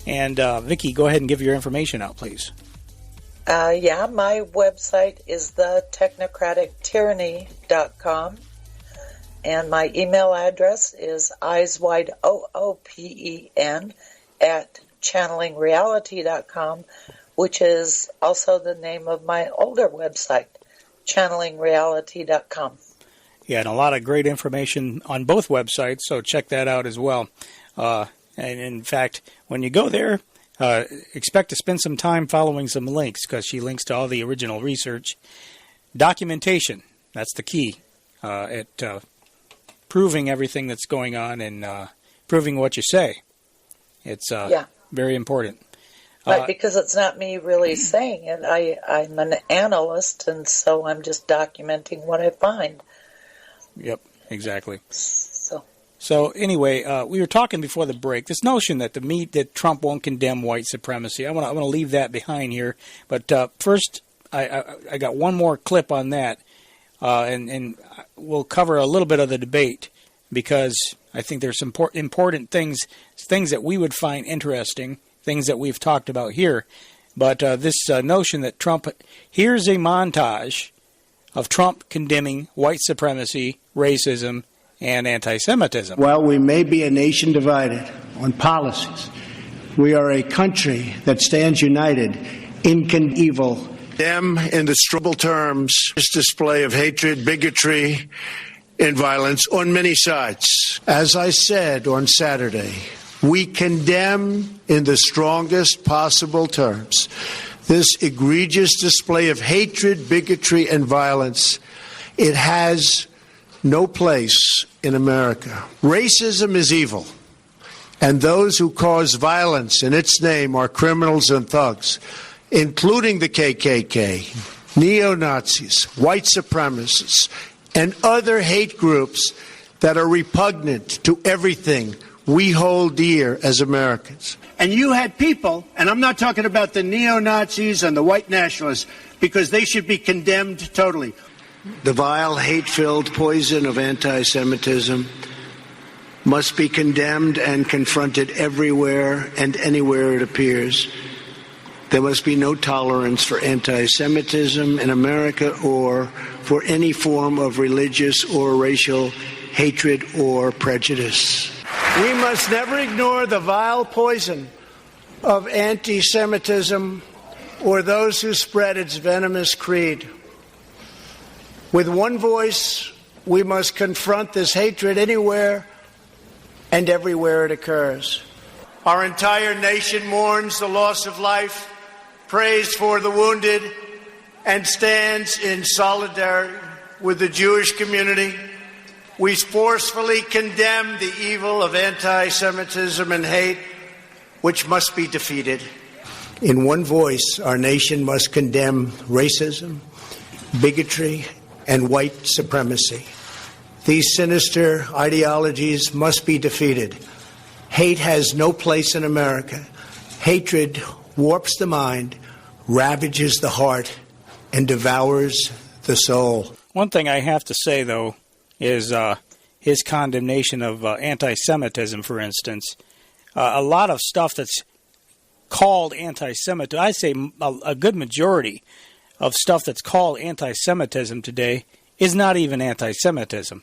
And Vicky, go ahead and give your information out, please. My website is thetechnocratictyranny.com. And my email address is eyeswideoopen at channelingreality.com, which is also the name of my older website, channelingreality.com. Yeah, and a lot of great information on both websites, so check that out as well. And in fact, when you go there, expect to spend some time following some links, because she links to all the original research. Documentation, that's the key at proving everything that's going on and proving what you say. It's very important. Right, because it's not me really saying it. I'm an analyst, and so I'm just documenting what I find. Yep, exactly. So anyway, we were talking before the break. This notion that that Trump won't condemn white supremacy. I want to leave that behind here. But first, I got one more clip on that, and we'll cover a little bit of the debate, because I think there's some important things that we would find interesting, things that we've talked about here. But this notion that Trump, here's a montage of Trump condemning white supremacy, racism, and anti-Semitism. While we may be a nation divided on policies, we are a country that stands united in evil. Condemn in the struggle terms this display of hatred, bigotry, and violence on many sides. As I said on Saturday, we condemn in the strongest possible terms this egregious display of hatred, bigotry, and violence. It has no place in America. Racism is evil, and those who cause violence in its name are criminals and thugs, including the KKK, neo-Nazis, white supremacists, and other hate groups that are repugnant to everything we hold dear as Americans. And you had people, and I'm not talking about the neo-Nazis and the white nationalists, because they should be condemned totally. The vile, hate-filled poison of anti-Semitism must be condemned and confronted everywhere and anywhere it appears. There must be no tolerance for anti-Semitism in America or for any form of religious or racial hatred or prejudice. We must never ignore the vile poison of anti-Semitism or those who spread its venomous creed. With one voice, we must confront this hatred anywhere and everywhere it occurs. Our entire nation mourns the loss of life, prays for the wounded, and stands in solidarity with the Jewish community. We forcefully condemn the evil of anti-Semitism and hate, which must be defeated. In one voice, our nation must condemn racism, bigotry, and white supremacy. These sinister ideologies must be defeated. Hate has no place in America. Hatred warps the mind, ravages the heart, and devours the soul. One thing I have to say, though, is his condemnation of anti-Semitism, for instance. A lot of stuff that's called anti-Semitism, I'd say a good majority of stuff that's called anti-Semitism today is not even anti-Semitism.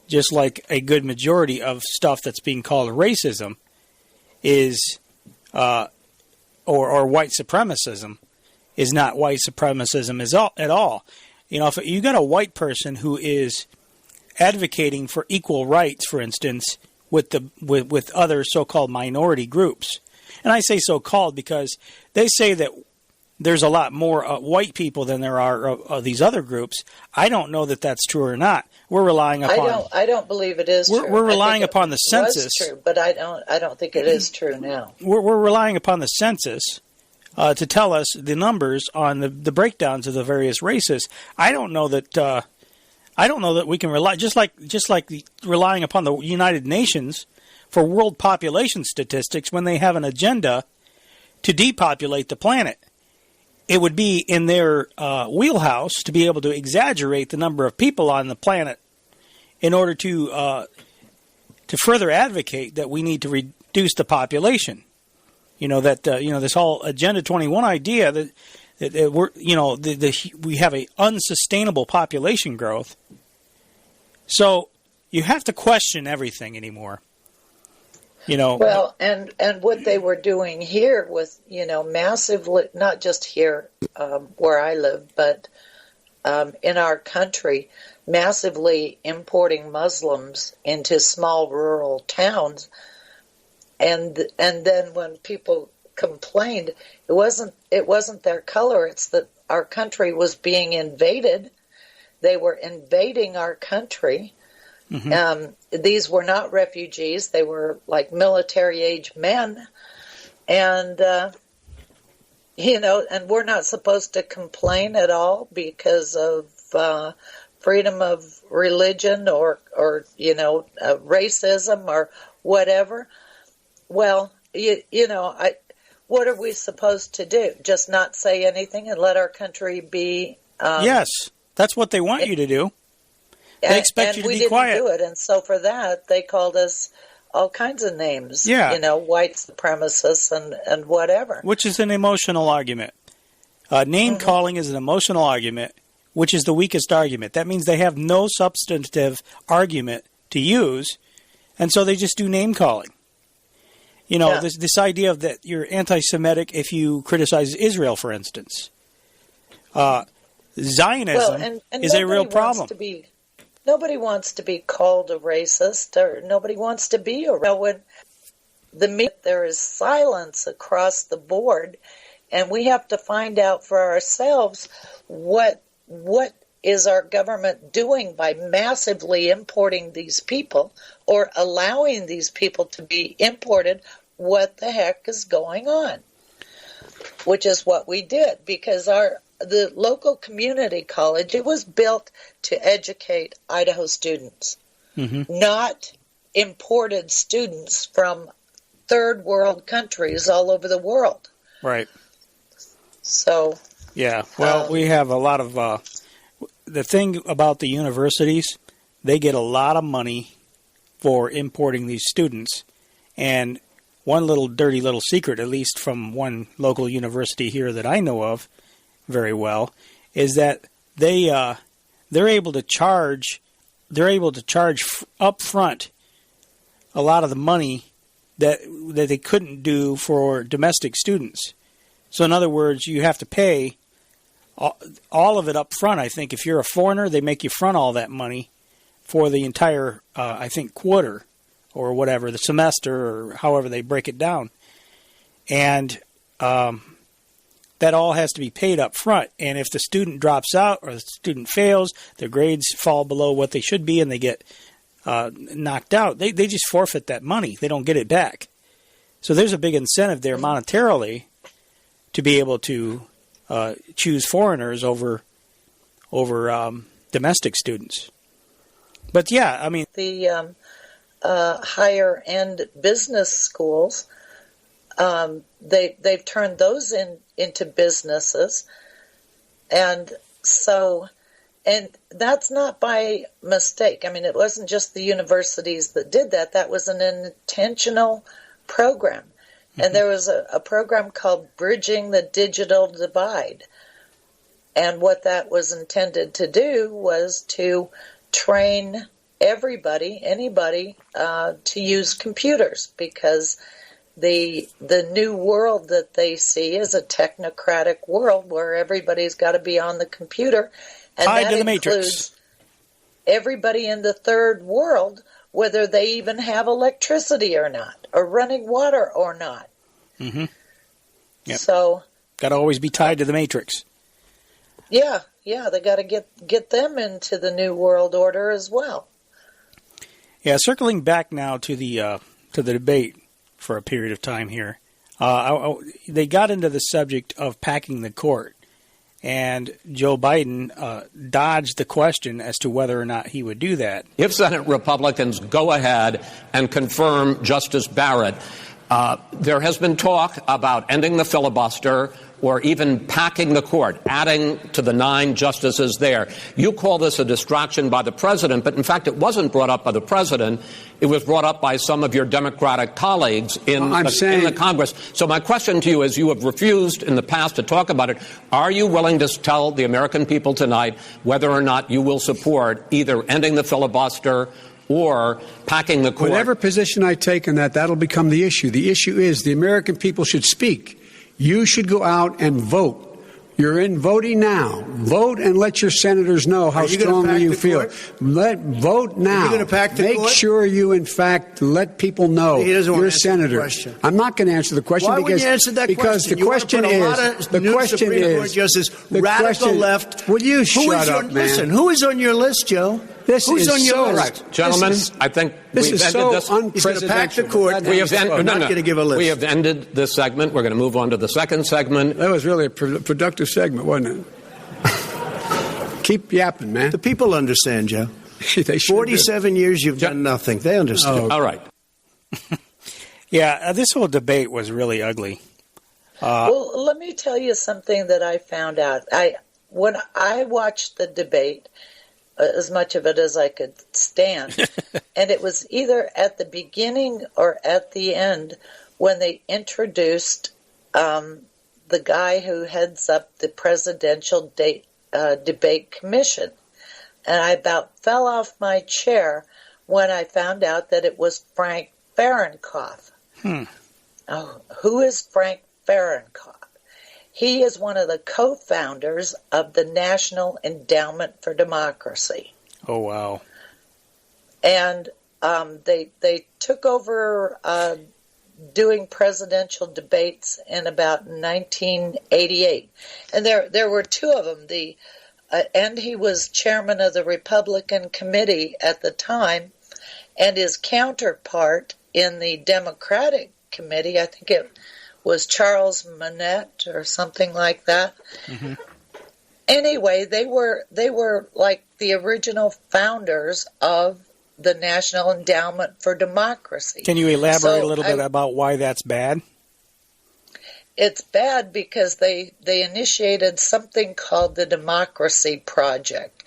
Just like a good majority of stuff that's being called racism is, or white supremacism, is not white supremacism at all. You know, if you got a white person who is advocating for equal rights, for instance, with other so-called minority groups, and I say so-called because they say that there's a lot more white people than there are of these other groups. I don't know that that's true or not. We're relying upon. I don't believe it is true. We're relying upon the census. Was true, but I don't think it is true now. We're relying upon the census to tell us the numbers on the breakdowns of the various races. I don't know that we can rely just like relying upon the United Nations for world population statistics when they have an agenda to depopulate the planet. It would be in their wheelhouse to be able to exaggerate the number of people on the planet in order to further advocate that we need to reduce the population. This whole Agenda 21 idea that we have a unsustainable population growth. So you have to question everything anymore. Well, and what they were doing here was, massively, not just here where I live, but in our country, massively importing Muslims into small rural towns. And then when people complained, it wasn't their color, it's that our country was being invaded. They were invading our country. Mm-hmm. These were not refugees. They were like military-age men. And, and we're not supposed to complain at all because of freedom of religion or racism or whatever. Well, what are we supposed to do? Just not say anything and let our country be... yes, that's what they want you to do. They expect you to be quiet. And we didn't do it, and so for that, they called us all kinds of names. Yeah. White supremacists and whatever. Which is an emotional argument. Name-calling is an emotional argument, which is the weakest argument. That means they have no substantive argument to use, and so they just do name-calling. This idea of that you're anti-Semitic if you criticize Israel, for instance. Zionism is a real problem. Nobody wants to be called a racist, or nobody wants to be a racist. There is silence across the board, and we have to find out for ourselves what is our government doing by massively importing these people or allowing these people to be imported. What the heck is going on? Which is what we did, because the local community college, it was built to educate Idaho students, not imported students from third world countries all over the world. Right. So. Yeah. Well, we have a lot of the thing about the universities, they get a lot of money for importing these students. And one little dirty little secret, at least from one local university here that I know of very well, is that they're able to charge up front a lot of the money that they couldn't do for domestic students. So in other words, you have to pay all of it up front. I think if you're a foreigner, they make you front all that money for the entire quarter or whatever, the semester, or however they break it down. And that all has to be paid up front. And if the student drops out or the student fails, their grades fall below what they should be and they get knocked out, they just forfeit that money. They don't get it back. So there's a big incentive there monetarily to be able to choose foreigners over domestic students. But yeah, I mean... The higher end business schools, they've turned those into businesses, and that's not by mistake. I mean, it wasn't just the universities that did that. That was an intentional program. Mm-hmm. And there was a program called Bridging the Digital Divide. And what that was intended to do was to train anybody to use computers, because the new world that they see is a technocratic world where everybody's got to be on the computer, and that includes everybody in the third world, whether they even have electricity or not, or running water or not. Mm-hmm. Yep. So got to always be tied to the matrix. Yeah, they got to get them into the new world order as well. Yeah, circling back now to the debate for a period of time here, they got into the subject of packing the court, And Joe Biden dodged the question as to whether or not he would do that. If Senate Republicans go ahead and confirm Justice Barrett, there has been talk about ending the filibuster or even packing the court, adding to the 9 justices there. You call this a distraction by the president, but in fact it wasn't brought up by the president. It was brought up by some of your Democratic colleagues in the Congress. So my question to you is, you have refused in the past to talk about it. Are you willing to tell the American people tonight whether or not you will support either ending the filibuster or packing the court? Whatever position I take on that, that'll become the issue. The issue is the American people should speak. You should go out and vote. You're in voting now. Vote and let your senators know how strongly you feel. Vote now. Are you going to pack the court? Make sure you, in fact, let people know you're a senator. I'm not going to answer the question. Why wouldn't you answer that because question? the question is the question is Justice, radical left. Will you shut up, man? Listen, who is on your list, Joe? Who's on your list? Right. Gentlemen, I think we've ended this. He's going to pack the court. We have not going to give a list. We have ended this segment. We're going to move on to the second segment. That was really a productive segment, wasn't it? Keep yapping, man. The people understand, Joe. 47 years you've done nothing. They understand. Oh. All right. Yeah, this whole debate was really ugly. Well, let me tell you something that I found out. When I watched the debate, as much of it as I could stand, and it was either at the beginning or at the end when they introduced the guy who heads up the Presidential Debate Commission. And I about fell off my chair when I found out that it was Frank Farrencott. Oh, who is Frank Farrencott? He is one of the co-founders of the National Endowment for Democracy. Oh, wow. And they took over doing presidential debates in about 1988. And there were 2 of them. And he was chairman of the Republican committee at the time, and his counterpart in the Democratic committee, I think it was Charles Manette or something like that. Mm-hmm. Anyway, they were like the original founders of the National Endowment for Democracy. Can you elaborate a little bit about why that's bad? It's bad because they initiated something called the Democracy Project,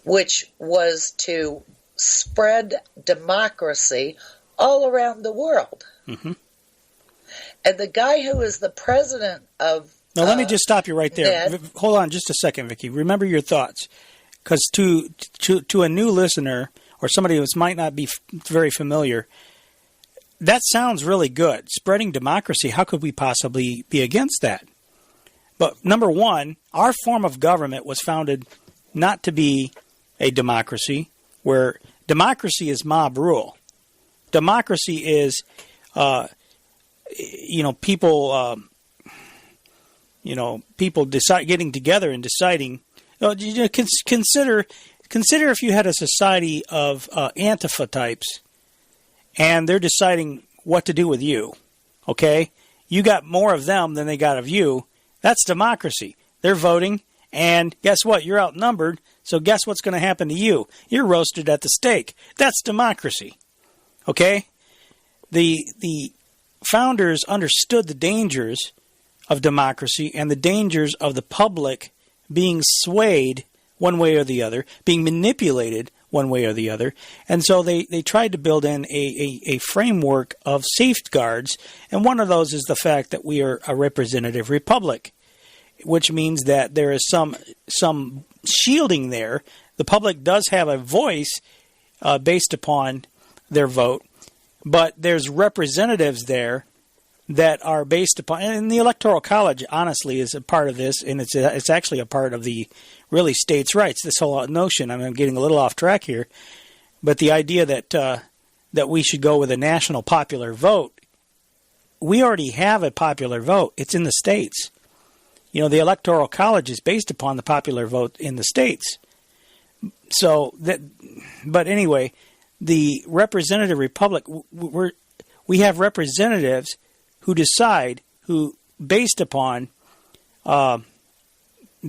which was to spread democracy all around the world. Mm-hmm. And the guy who is the president of... Now, let me just stop you right there. Hold on just a second, Vicky. Remember your thoughts. Because to a new listener or somebody who might not be very familiar, that sounds really good. Spreading democracy, how could we possibly be against that? But number one, our form of government was founded not to be a democracy, where democracy is mob rule. Democracy is... people getting together and deciding. Consider if you had a society of Antifa types, and they're deciding what to do with you. Okay, you got more of them than they got of you. That's democracy. They're voting, and guess what? You're outnumbered. So guess what's going to happen to you? You're roasted at the stake. That's democracy. Okay, the founders understood the dangers of democracy and the dangers of the public being swayed one way or the other, being manipulated one way or the other. And so they tried to build in a framework of safeguards, and one of those is the fact that we are a representative republic, which means that there is some shielding there. The public does have a voice based upon their vote, but there's representatives there that are based upon, and the Electoral College, honestly, is a part of this, and it's actually a part of the really states' rights. This whole notion, I'm getting a little off track here, but the idea that we should go with a national popular vote, we already have a popular vote. It's in the states. The Electoral College is based upon the popular vote in the states. But anyway, the representative republic, we have representatives who decide, who based upon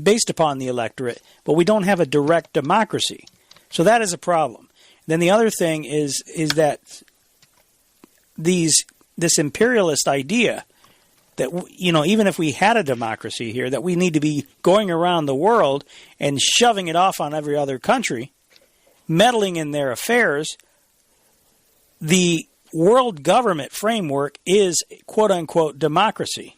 based upon the electorate, but we don't have a direct democracy. So that is a problem. Then the other thing is that this imperialist idea that, even if we had a democracy here, that we need to be going around the world and shoving it off on every other country, meddling in their affairs. The world government framework is quote-unquote democracy.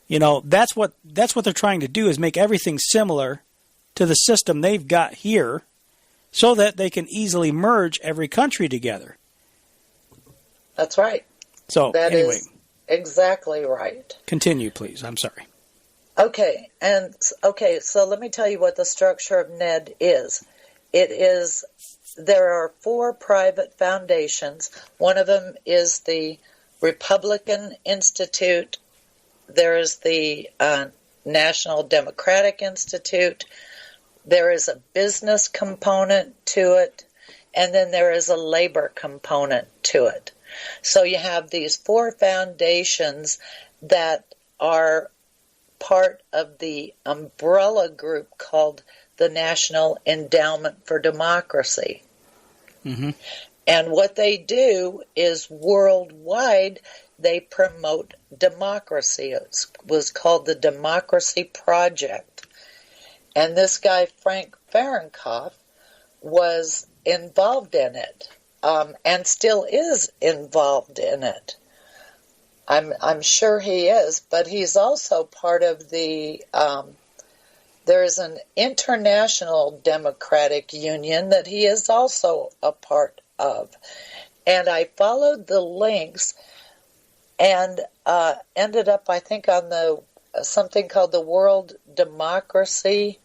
That's what they're trying to do, is make everything similar to the system they've got here so that they can easily merge every country together. That's right. So, that anyway. Is exactly right. Continue, please. I'm sorry. Okay, so let me tell you what the structure of NED is. There are 4 private foundations. One of them is the Republican Institute. There is the National Democratic Institute. There is a business component to it. And then there is a labor component to it. So you have these 4 foundations that are part of the umbrella group called the National Endowment for Democracy. Mm-hmm. And what they do is worldwide, they promote democracy. It was called the Democracy Project. And this guy, Farrencott, was involved in it, and still is involved in it. I'm sure he is, but he's also part of the... there is an international democratic union that he is also a part of. And I followed the links and ended up, I think, on the something called the World Democracy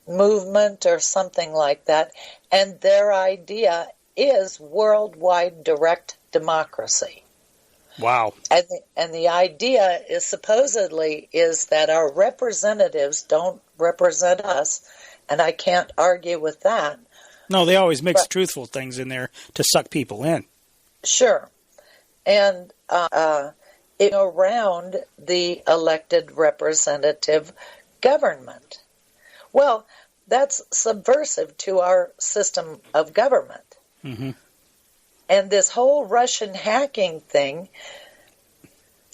Movement or something like that. And their idea is worldwide direct democracy. Wow. And the idea is supposedly is that our representatives don't represent us, and I can't argue with that. No, they always mix truthful things in there to suck people in. Sure. And around the elected representative government. Well, that's subversive to our system of government. Mm-hmm. And this whole Russian hacking thing,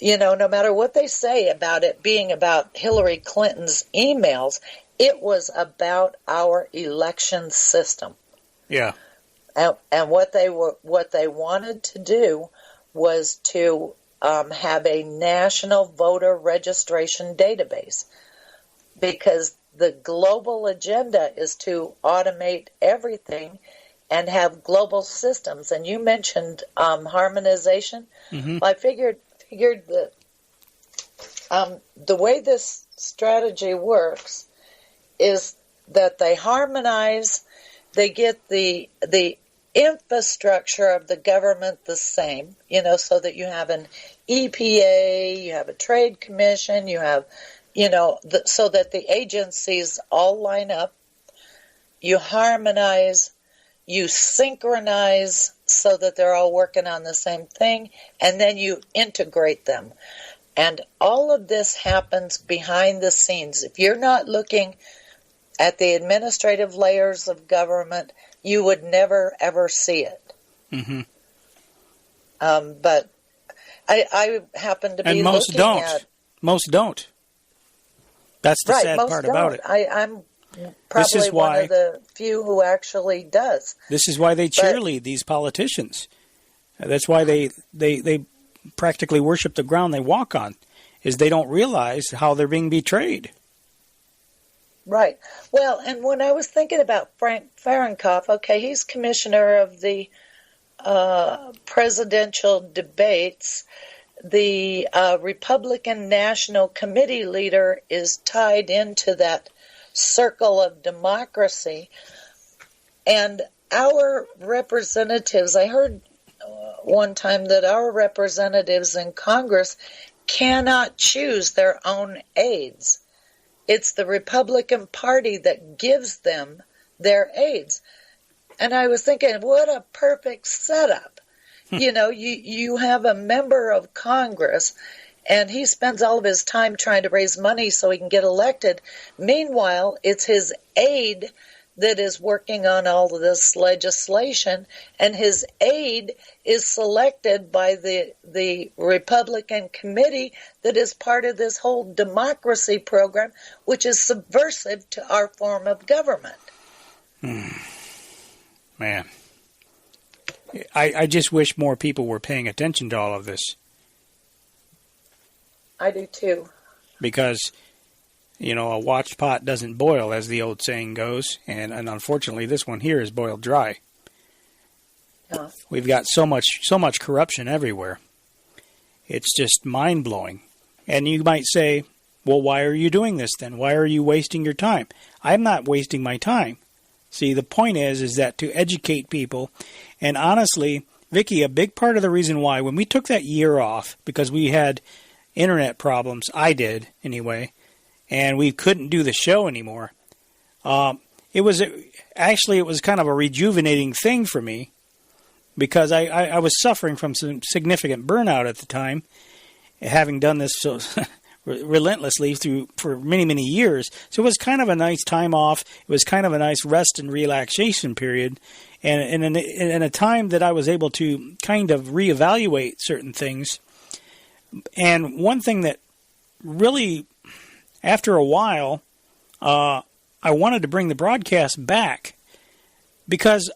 no matter what they say about it being about Hillary Clinton's emails, it was about our election system. Yeah. And what they wanted to do was to have a national voter registration database, because the global agenda is to automate everything and have global systems. And you mentioned harmonization. Mm-hmm. Well, I figured that the way this strategy works is that they harmonize, they get the infrastructure of the government the same, so that you have an EPA, you have a trade commission, you have, so that the agencies all line up. You harmonize, you synchronize so that they're all working on the same thing, and then you integrate them. And all of this happens behind the scenes. If you're not looking at the administrative layers of government, you would never, ever see it. Mm-hmm. But I happen to be and most looking don't. at... Most don't. That's the sad part about it. I'm probably one of the few who actually does. This is why they cheerlead these politicians. That's why they practically worship the ground they walk on, is they don't realize how they're being betrayed. Right. Well, and when I was thinking about Farrencott, okay, he's commissioner of the presidential debates. The Republican National Committee leader is tied into that circle of democracy. And our representatives, I heard one time that our representatives in Congress cannot choose their own aides. It's the Republican Party that gives them their aides. And I was thinking, what a perfect setup. You have a member of Congress, And he spends all of his time trying to raise money so he can get elected. Meanwhile, it's his aide that is working on all of this legislation, and his aide is selected by the Republican committee that is part of this whole democracy program, which is subversive to our form of government. Man. I just wish more people were paying attention to all of this. I do too. Because, you know, a watched pot doesn't boil, as the old saying goes, and unfortunately this one here is boiled dry. Yeah. We've got so much corruption everywhere. It's just mind-blowing. And you might say, well, why are you doing this then? Why are you wasting your time? I'm not wasting my time. See, the point is that to educate people, and honestly, Vicky, a big part of the reason why, when we took that year off, because we had internet problems, I did anyway, and we couldn't do the show anymore, it was kind of a rejuvenating thing for me, because I was suffering from some significant burnout at the time, having done this so relentlessly for many, many years. So it was kind of a nice time off. It was kind of a nice rest and relaxation period, and in a time that I was able to kind of reevaluate certain things. And one thing that really, after a while, I wanted to bring the broadcast back, because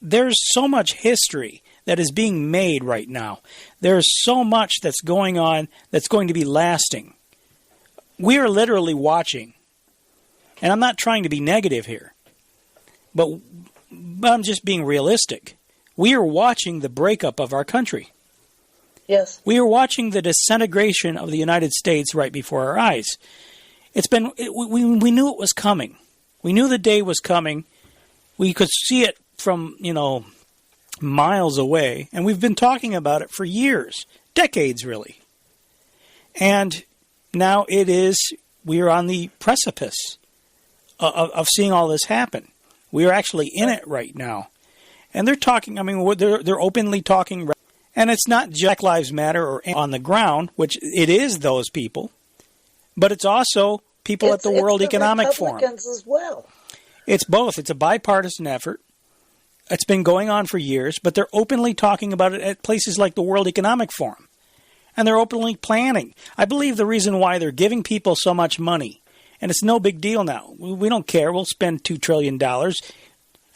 there's so much history that is being made right now. There's so much that's going on that's going to be lasting. We are literally watching, and I'm not trying to be negative here, but I'm just being realistic. We are watching the breakup of our country. Yes. We are watching the disintegration of the United States right before our eyes. We knew it was coming. We knew the day was coming. We could see it from, miles away, and we've been talking about it for years, decades really. And now we are on the precipice of seeing all this happen. We are actually in it right now. And they're talking, they're openly talking, and it's not just Black Lives Matter or on the ground, which it is those people, but it's also people at the World Economic Forum. Republicans as well. It's both. It's a bipartisan effort. It's been going on for years, but they're openly talking about it at places like the World Economic Forum. And they're openly planning. I believe the reason why they're giving people so much money, and it's no big deal now. We don't care. We'll spend $2 trillion.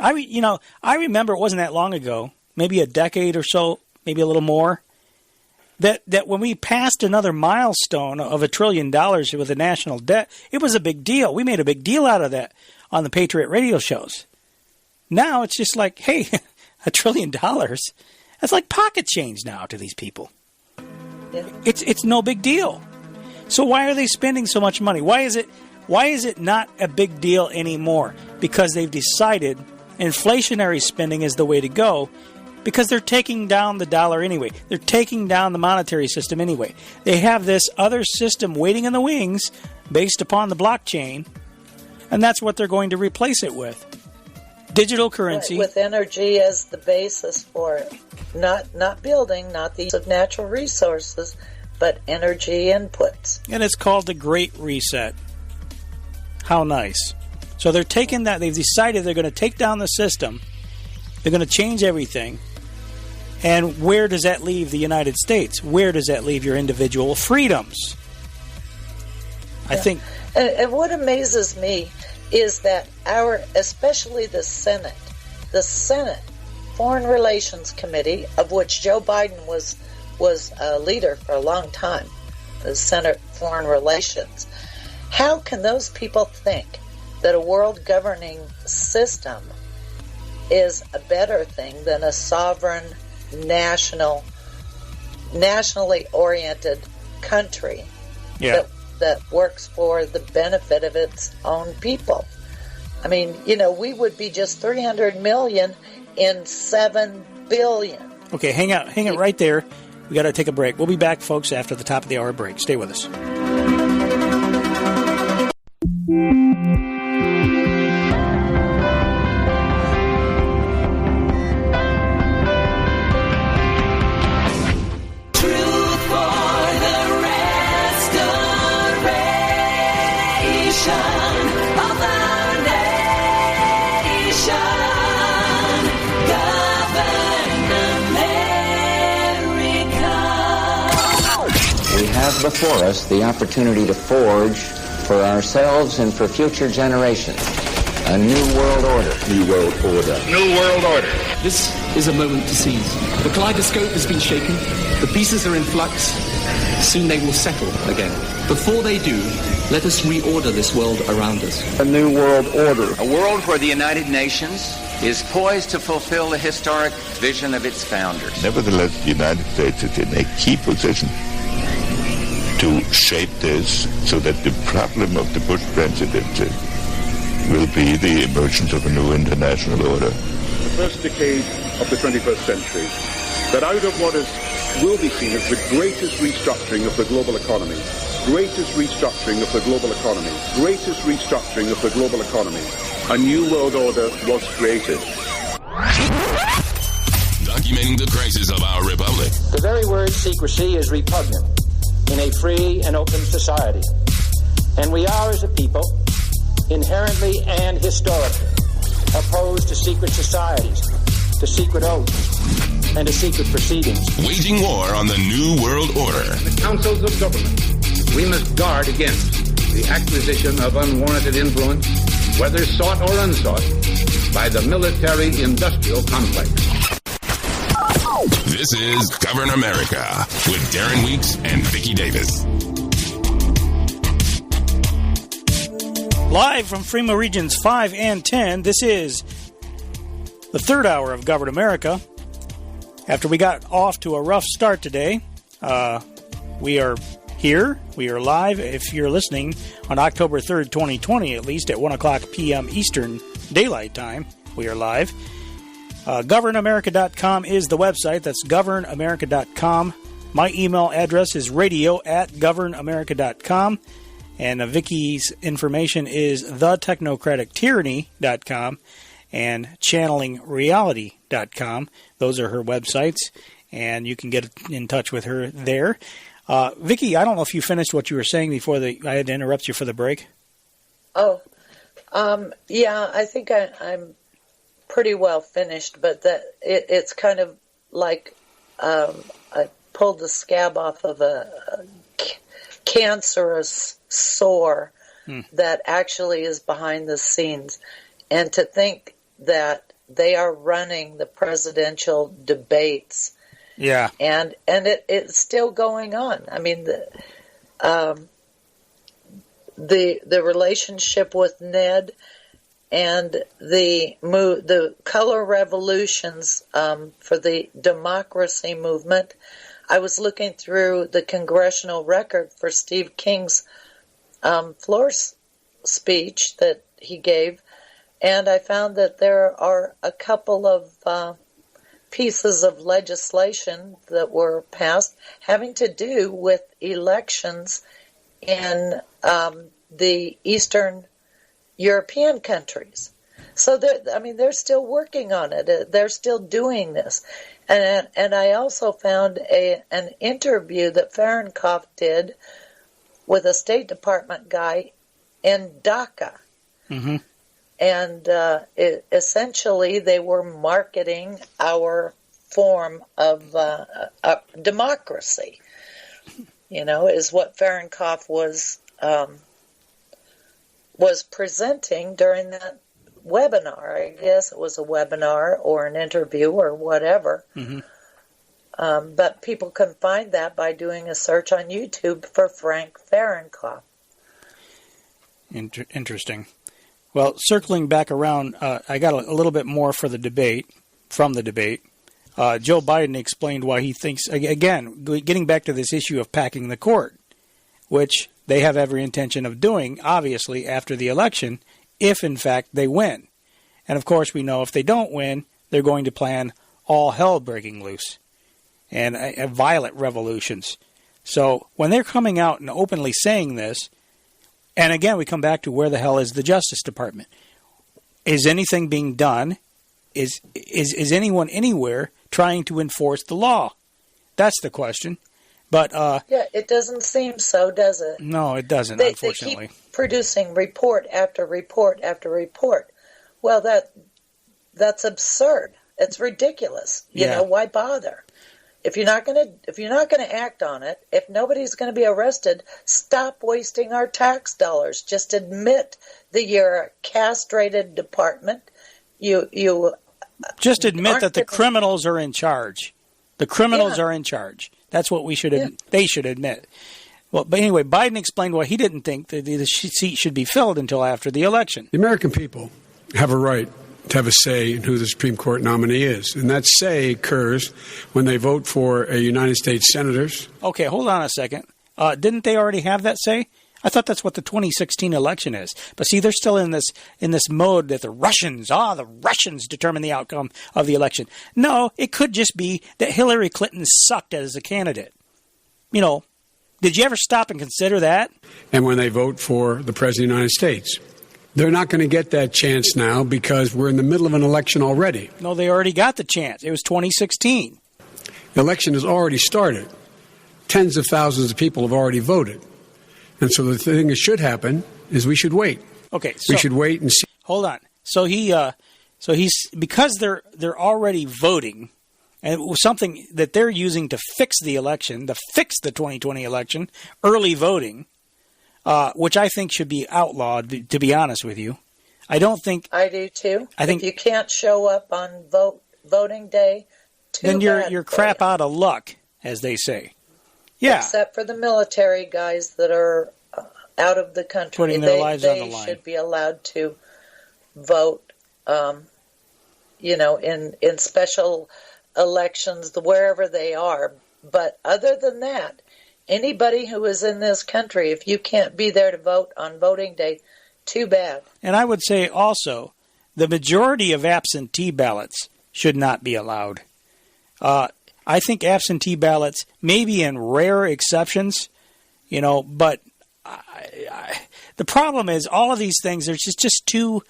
I remember it wasn't that long ago, maybe a decade or so, maybe a little more, that when we passed another milestone of $1 trillion with the national debt, it was a big deal. We made a big deal out of that on the Patriot radio shows. Now it's just like, hey, $1 trillion, that's like pocket change now to these people. Yeah. It's no big deal. So why are they spending so much money? Why is it not a big deal anymore? Because they've decided inflationary spending is the way to go, because they're taking down the dollar anyway. They're taking down the monetary system anyway. They have this other system waiting in the wings based upon the blockchain, and that's what they're going to replace it with. Digital currency. Right, with energy as the basis for it. Not building, not the use of natural resources, but energy inputs. And it's called the Great Reset. How nice. So they're taking that, they've decided they're going to take down the system, they're going to change everything, and where does that leave the United States? Where does that leave your individual freedoms? I think... And what amazes me is that especially the Senate Foreign Relations Committee, of which Joe Biden was a leader for a long time, the Senate Foreign Relations, how can those people think that a world governing system is a better thing than a sovereign, nationally oriented country that works for the benefit of its own people? I mean, we would be just 300 million in 7 billion. Okay, hang it right there. We got to take a break. We'll be back, folks, after the top of the hour break. Stay with us. Truth for the of our nation. Govern America. We have before us the opportunity to forge for ourselves and for future generations a new world order. New world order. New world order. This is a moment to seize. The kaleidoscope has been shaken. The pieces are in flux. Soon they will settle again. Before they do, let us reorder this world around us. A new world order. A world where the United Nations is poised to fulfill the historic vision of its founders. Nevertheless, the United States is in a key position to shape this so that the problem of the Bush presidency will be the emergence of a new international order. The first decade of the 21st century, that out of what will be seen as the greatest restructuring of the global economy, a new world order was created. Documenting the crisis of our republic. The very word secrecy is repugnant in a free and open society. And we are, as a people, inherently and historically opposed to secret societies, to secret oaths, and to secret proceedings. Waging war on the New World Order. The councils of government, we must guard against the acquisition of unwarranted influence, whether sought or unsought, by the military-industrial complex. This is Govern America with Darren Weeks and Vicky Davis. Live from Fremont Regions 5 and 10, this is the third hour of Govern America. After we got off to a rough start today, we are here. We are live. If you're listening on October 3rd, 2020, at least at 1 o'clock p.m. Eastern Daylight Time, we are live. GovernAmerica.com is the website. That's GovernAmerica.com. My email address is radio@GovernAmerica.com. And Vicky's information is thetechnocratictyranny.com and channelingreality.com. Those are her websites, and you can get in touch with her there. Vicky, I don't know if you finished what you were saying before I had to interrupt you for the break. Yeah, I think I'm pretty well finished, but it's kind of like I pulled the scab off of a cancerous sore that actually is behind the scenes. And to think that they are running the presidential debates. Yeah. And it's still going on. I mean, the relationship with Ned and the color revolutions for the democracy movement. I was looking through the congressional record for Steve King's floor speech that he gave, and I found that there are a couple of pieces of legislation that were passed having to do with elections in the Eastern European countries. So they're still working on it. They're still doing this. And I also found an interview that Farrencott did with a State Department guy in Dhaka. Mm-hmm. And essentially they were marketing our form of democracy, is what Farrencott was presenting during that webinar. I guess it was a webinar or an interview or whatever. Mm-hmm. But people can find that by doing a search on YouTube for Frank Farrencott. Interesting. Well, circling back around, I got a little bit more from the debate. Joe Biden explained why he thinks, again, getting back to this issue of packing the court, which they have every intention of doing, obviously, after the election, if, in fact, they win. And, of course, we know if they don't win, they're going to plan all hell breaking loose and violent revolutions. So when they're coming out and openly saying this, and, again, we come back to where the hell is the Justice Department? Is anything being done? Is anyone anywhere trying to enforce the law? That's the question. But yeah, it doesn't seem so, does it? No, it doesn't, unfortunately. They keep producing report after report after report. Well, that's absurd. It's ridiculous. You know, why bother? If you're not going to act on it, if nobody's going to be arrested, stop wasting our tax dollars. Just admit that you're a castrated department. You just admit that the criminals are in charge. The criminals are in charge. That's what they should admit. Well, but anyway, Biden explained why he didn't think that the seat should be filled until after the election. The American people have a right to have a say in who the Supreme Court nominee is. And that say occurs when they vote for a United States senators. Okay, hold on a second. Didn't they already have that say? I thought that's what the 2016 election is. But see, they're still in this mode that the Russians determine the outcome of the election. No, it could just be that Hillary Clinton sucked as a candidate. You know, did you ever stop and consider that? And when they vote for the President of the United States. They're not going to get that chance now because we're in the middle of an election already. No, they already got the chance. It was 2016. The election has already started. Tens of thousands of people have already voted. And so the thing that should happen is we should wait. Okay, so we should wait and see. Hold on. So he's because they're already voting, and it was something that they're using to fix the election, to fix the 2020 election, early voting. Which I think should be outlawed, to be honest with you. I don't think... I do, too. I think if you can't show up on voting day, then you're crap out of luck, as they say. Yeah. Except for the military guys that are out of the country. Putting their lives on the line. They should be allowed to vote, in special elections, wherever they are. But other than that, anybody who is in this country, if you can't be there to vote on voting day, too bad. And I would say also, the majority of absentee ballots should not be allowed. I think absentee ballots, maybe in rare exceptions, but the problem is all of these things are just too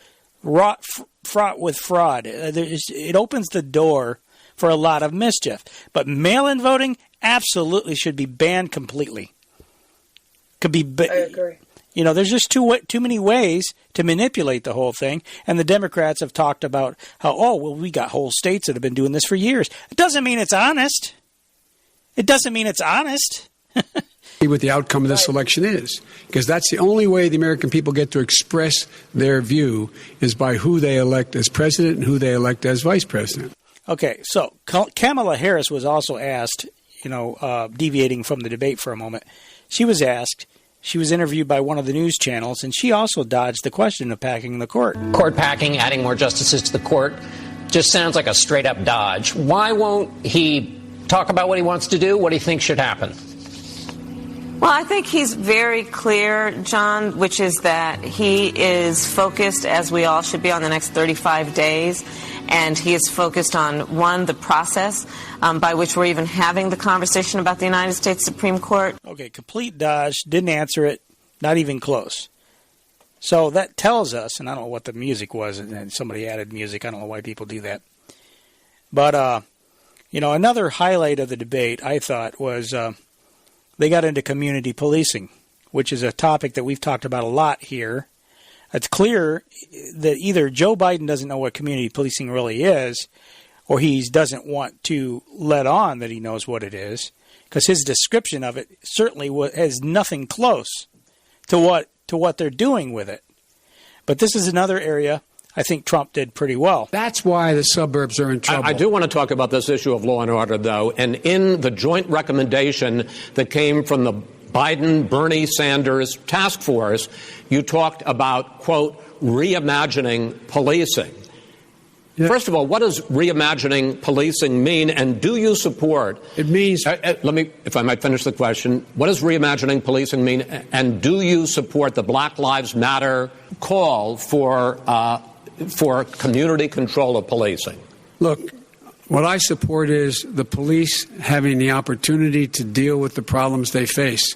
fraught with fraud. It opens the door for a lot of mischief. But mail-in voting absolutely should be banned completely. I agree. There's just too many ways to manipulate the whole thing. And the Democrats have talked about how, we got whole states that have been doing this for years. It doesn't mean it's honest. It doesn't mean it's honest. See what the outcome of this election is. Because that's the only way the American people get to express their view is by who they elect as president and who they elect as vice president. Okay, so Kamala Harris was also asked, deviating from the debate for a moment, she was interviewed by one of the news channels, and she also dodged the question of packing the court. Court packing, adding more justices to the court, just sounds like a straight-up dodge. Why won't he talk about what he wants to do, what he thinks should happen? Well, I think he's very clear, John, which is that he is focused, as we all should be, on the next 35 days. And he is focused on, one, the process by which we're even having the conversation about the United States Supreme Court. Okay, complete dodge, didn't answer it, not even close. So that tells us, and I don't know what the music was, and somebody added music, I don't know why people do that. But, another highlight of the debate, I thought, was they got into community policing, which is a topic that we've talked about a lot here. It's clear that either Joe Biden doesn't know what community policing really is, or he doesn't want to let on that he knows what it is, because his description of it certainly has nothing close to what they're doing with it. But this is another area I think Trump did pretty well. That's why the suburbs are in trouble. I do want to talk about this issue of law and order, though. And in the joint recommendation that came from the Biden-Bernie Sanders task force, you talked about, quote, reimagining policing. Yeah. First of all, what does reimagining policing mean, and do you support... It means... let me, if I might finish the question. What does reimagining policing mean, and do you support the Black Lives Matter call for community control of policing? Look, What I support is the police having the opportunity to deal with the problems they face.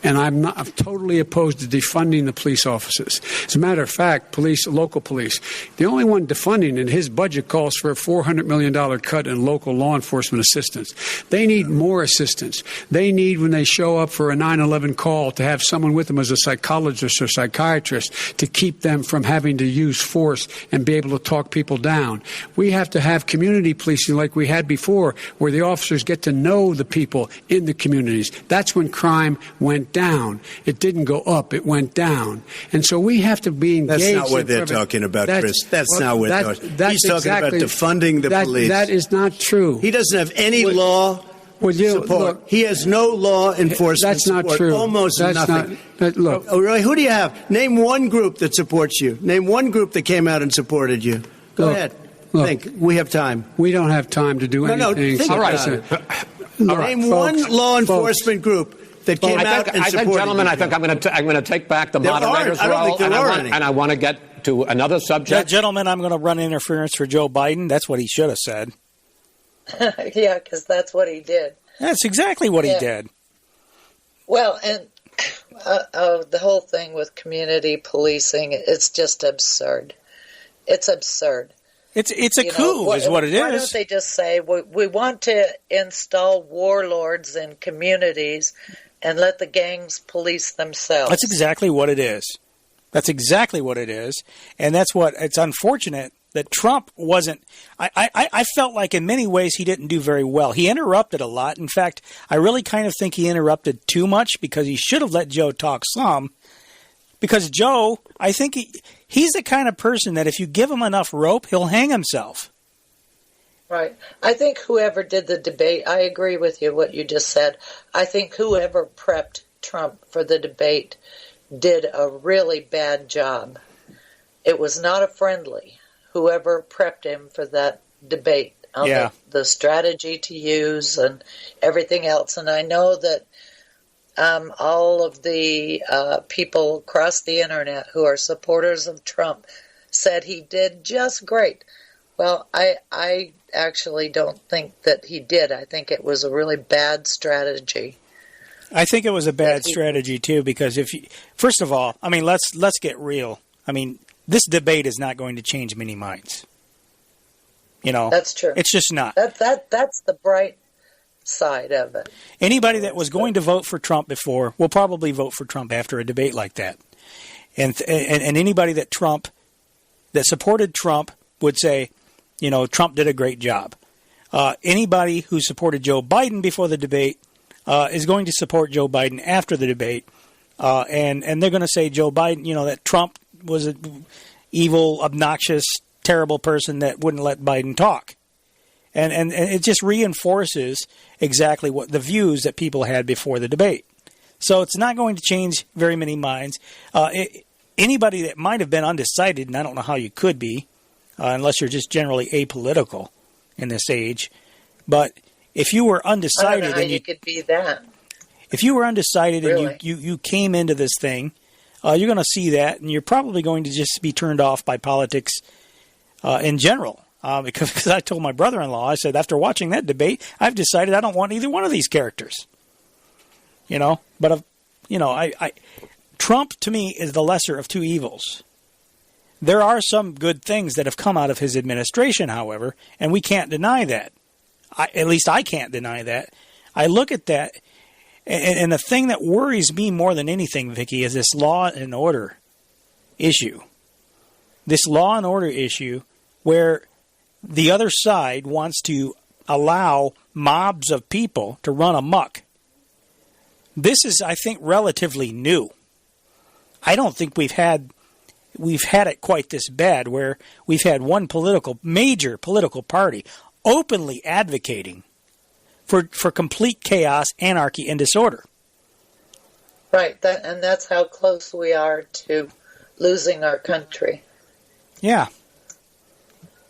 And I'm totally opposed to defunding the police officers. As a matter of fact, local police, the only one defunding in his budget calls for a $400 million cut in local law enforcement assistance. They need more assistance. They need, when they show up for a 9/11 call, to have someone with them as a psychologist or psychiatrist to keep them from having to use force and be able to talk people down. We have to have community policing like we had before, where the officers get to know the people in the communities. That's when crime went down. It didn't go up, it went down. And so we have to be engaged. That's not what they're talking about, Chris. That's not what they're talking about. He's talking about defunding the police. That is not true. He doesn't have any law support. He has no law enforcement That's support. not true. Almost that's nothing. Look. Oh, really? Who do you have? Name one group that supports you. Name one group that came out and supported you. Go ahead. Look, think. We have time. We don't have time to do anything. No, think about it. Name one law enforcement group that came out and supported. Gentlemen, I think I'm going to take back the moderator's role, and I want to get to another subject. Yeah, gentlemen, I'm going to run interference for Joe Biden. That's what he should have said. Yeah, because that's what he did. That's exactly what he did. Well, and the whole thing with community policing, it's just absurd. It's absurd. It's a coup, is what it is. Why don't they just say, we want to install warlords in communities and let the gangs police themselves? That's exactly what it is. That's exactly what it is. And that's what, it's unfortunate that Trump wasn't, I felt like in many ways he didn't do very well. He interrupted a lot. In fact, I really kind of think he interrupted too much, because he should have let Joe talk some. Because Joe, I think he's the kind of person that if you give him enough rope, he'll hang himself. Right. I think whoever did the debate, I agree with you what you just said. I think whoever prepped Trump for the debate did a really bad job. It was not a friendly. Whoever prepped him for that debate on the strategy to use and everything else. And I know that all of the people across the internet who are supporters of Trump said he did just great. Well, I actually don't think that he did. I think it was a really bad strategy. I think it was a bad strategy too, because first of all, I mean, let's get real. I mean, this debate is not going to change many minds. You know, that's true. It's just not. That's the bright side of it. Anybody that was going to vote for Trump before will probably vote for Trump after a debate like that. And anybody that supported Trump would say, you know, Trump did a great job. Anybody who supported Joe Biden before the debate is going to support Joe Biden after the debate. And they're going to say Joe Biden, you know, that Trump was an evil, obnoxious, terrible person that wouldn't let Biden talk. And it just reinforces exactly what the views that people had before the debate. So it's not going to change very many minds. Anybody that might have been undecided, and I don't know how you could be, unless you're just generally apolitical in this age. But if you were undecided, I don't know how you could be that. If you were undecided really? And you came into this thing, you're going to see that, and you're probably going to just be turned off by politics in general. Because I told my brother-in-law, I said, after watching that debate, I've decided I don't want either one of these characters. You know, but Trump to me is the lesser of two evils. There are some good things that have come out of his administration, however, and we can't deny that. At least I can't deny that. I look at that, and the thing that worries me more than anything, Vicky, is this law and order issue. This law and order issue where the other side wants to allow mobs of people to run amok. This is, I think, relatively new. I don't think we've had it quite this bad, where we've had one major political party openly advocating for complete chaos, anarchy, and disorder. Right, and that's how close we are to losing our country. Yeah.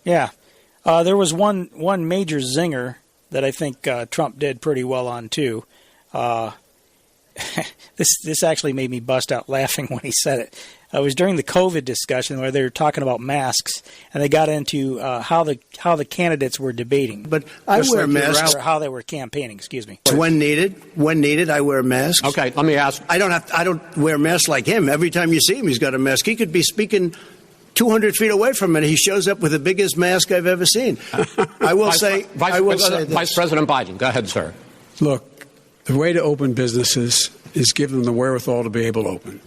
There was one major zinger that I think Trump did pretty well on too. this actually made me bust out laughing when he said it. It was during the COVID discussion where they were talking about masks, and they got into how the candidates were debating. But I wear masks. Or how they were campaigning. Excuse me. When needed, I wear masks. Okay, let me ask. I don't wear masks like him. Every time you see him, he's got a mask. He could be speaking 200 feet away from it. He shows up with the biggest mask I've ever seen. I will say this. Vice President Biden. Go ahead, sir. Look, the way to open businesses is give them the wherewithal to be able to open.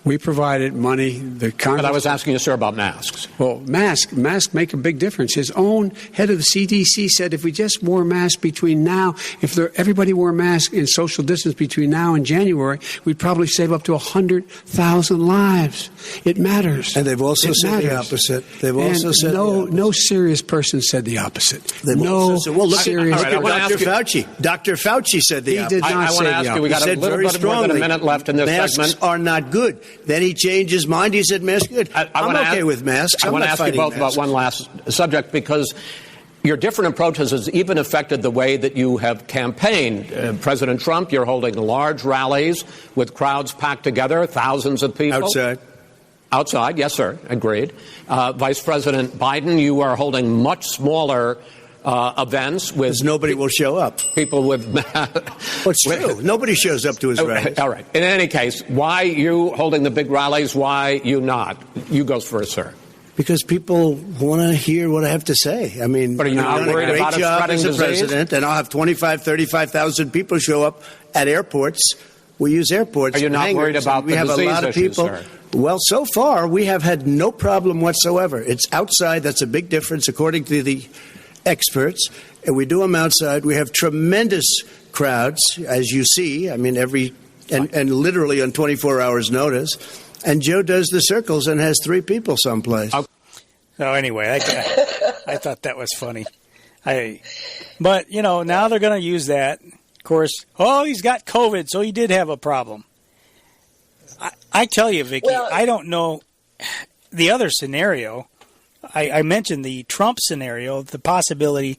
We provided money. But I was asking you, sir, about masks. Well, masks make a big difference. His own head of the CDC said if we just wore masks between now, everybody wore masks in social distance between now and January, we'd probably save up to 100,000 lives. It matters. And they've also said the opposite. They've also said no serious person said the opposite. Look at Dr. Fauci. Dr. Fauci said the opposite. He did not say the opposite. We got a little bit more than a minute left in this segment. Masks are not good. Then he changed his mind. He said masks good. I'm okay with masks. I want to ask you both about one last subject, because your different approaches has even affected the way that you have campaigned. President Trump, you're holding large rallies with crowds packed together, thousands of people. Outside, yes, sir. Agreed. Vice President Biden, you are holding much smaller events with nobody will show up. People with what's true? Nobody shows up to his rallies. All right. In any case, why you holding the big rallies? Why you not? You go first, sir. Because people want to hear what I have to say. I mean, but are you not worried about it spreading as a president, and I'll have 35,000 people show up at airports. We use airports. Are you not worried about the disease issues, sir? We have a lot of people. Well, so far we have had no problem whatsoever. It's outside. That's a big difference, according to the experts, and we do them outside. We have tremendous crowds, as you see. I mean, and literally on 24 hours notice. And Joe does the circles and has 3 people someplace. So anyway, I thought that was funny. But now they're going to use that. Of course, he's got COVID, so he did have a problem. I tell you, Vicky, I don't know the other scenario. I mentioned the Trump scenario, the possibility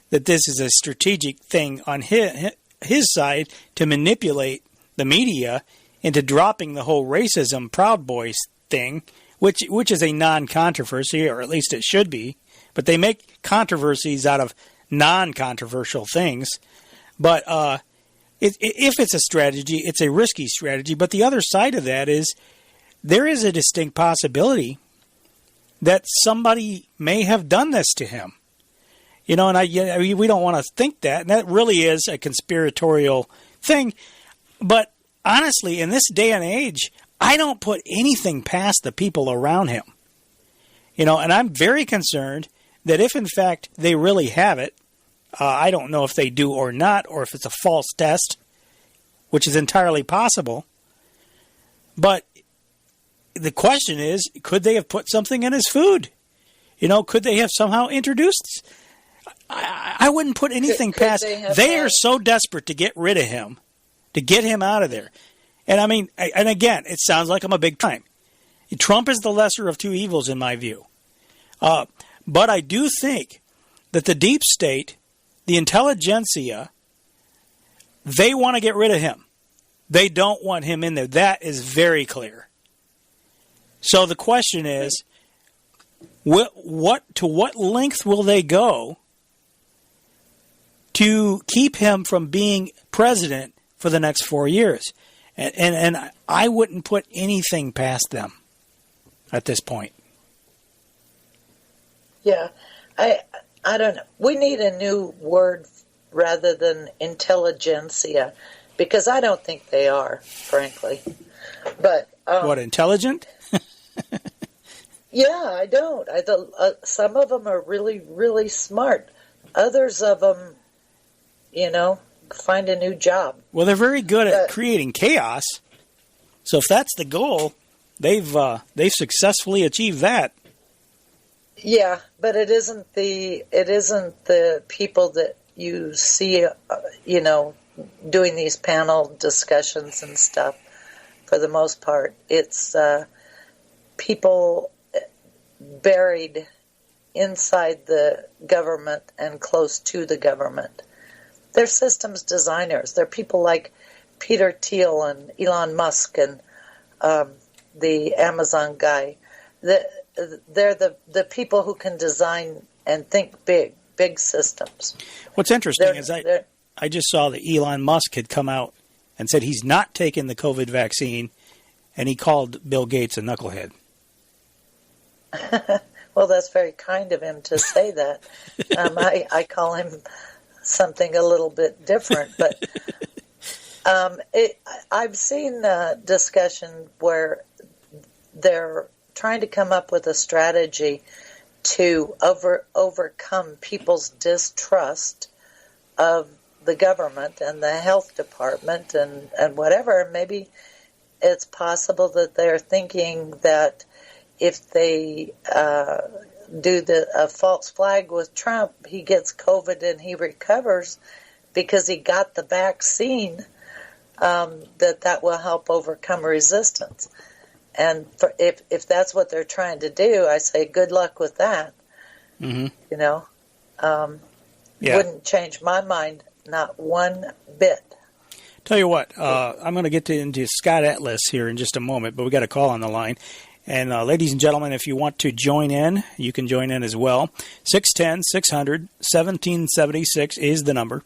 that this is a strategic thing on his side to manipulate the media into dropping the whole racism Proud Boys thing, which is a non-controversy, or at least it should be. But they make controversies out of non-controversial things. But if it's a strategy, it's a risky strategy. But the other side of that is there is a distinct possibility that somebody may have done this to him. And we don't want to think that. And that really is a conspiratorial thing. But honestly, in this day and age, I don't put anything past the people around him. And I'm very concerned that if, in fact, they really have it, I don't know if they do or not, or if it's a false test, which is entirely possible. But the question is, could they have put something in his food? Could they have somehow introduced? I wouldn't put anything past. They are so desperate to get rid of him, to get him out of there. And I mean, and again, it sounds like I'm a big time. Trump is the lesser of two evils in my view. But I do think that the deep state, the intelligentsia, they want to get rid of him. They don't want him in there. That is very clear. So the question is, to what length will they go to keep him from being president for the next 4 years? And I wouldn't put anything past them at this point. Yeah, I don't know. We need a new word rather than intelligentsia, because I don't think they are, frankly. But what, intelligent? Yeah, I don't. Some of them are really, really smart. Others of them, find a new job. Well, they're very good at creating chaos. So if that's the goal, they've successfully achieved that. Yeah, but it isn't the people that you see, doing these panel discussions and stuff. For the most part, it's people buried inside the government and close to the government. They're systems designers. They're people like Peter Thiel and Elon Musk and the Amazon guy. They're the people who can design and think big systems. What's interesting is I just saw that Elon Musk had come out and said he's not taking the COVID vaccine, and he called Bill Gates a knucklehead. Well, that's very kind of him to say that. I call him something a little bit different, but I've seen a discussion where they're trying to come up with a strategy to overcome people's distrust of the government and the health department and whatever. Maybe it's possible that they're thinking that if they do a false flag with Trump, he gets COVID and he recovers because he got the vaccine, that will help overcome resistance. And if that's what they're trying to do, I say good luck with that. Mm-hmm. You know, wouldn't change my mind, not one bit. Tell you what, I'm going to get into Scott Atlas here in just a moment, but we got a call on the line. And ladies and gentlemen, if you want to join in, you can join in as well. 610-600-1776 is the number.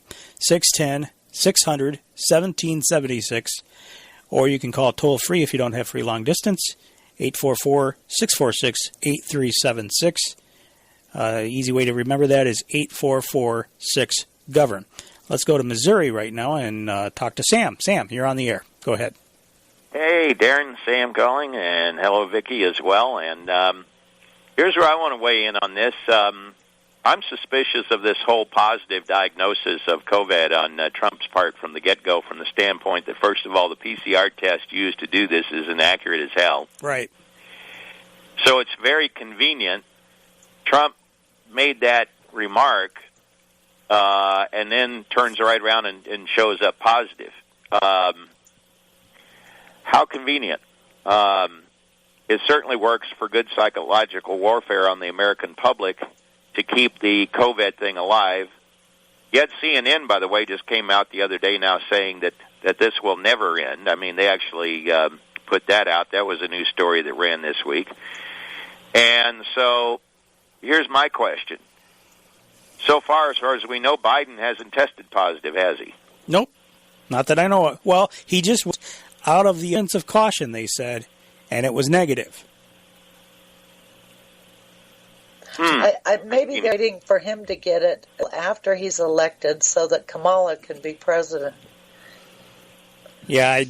610-600-1776. Or you can call toll-free if you don't have free long distance, 844-646-8376. Easy way to remember that is 8446-GOVERN. Let's go to Missouri right now and talk to Sam. Sam, you're on the air. Go ahead. Hey, Darren, Sam calling, and hello, Vicky, as well. And here's where I want to weigh in on this. I'm suspicious of this whole positive diagnosis of COVID on Trump's part from the get-go, from the standpoint that, first of all, the PCR test used to do this is inaccurate as hell. Right. So it's very convenient. Trump made that remark and then turns right around and shows up positive. How convenient. It certainly works for good psychological warfare on the American public to keep the COVID thing alive. Yet CNN, by the way, just came out the other day now saying that this will never end. I mean, they actually put that out. That was a news story that ran this week. And so here's my question. So far as we know, Biden hasn't tested positive, has he? Nope. Not that I know of. Well, he just was out of the sense of caution, they said, and it was negative. Maybe they're waiting for him to get it after he's elected so that Kamala can be president. Yeah,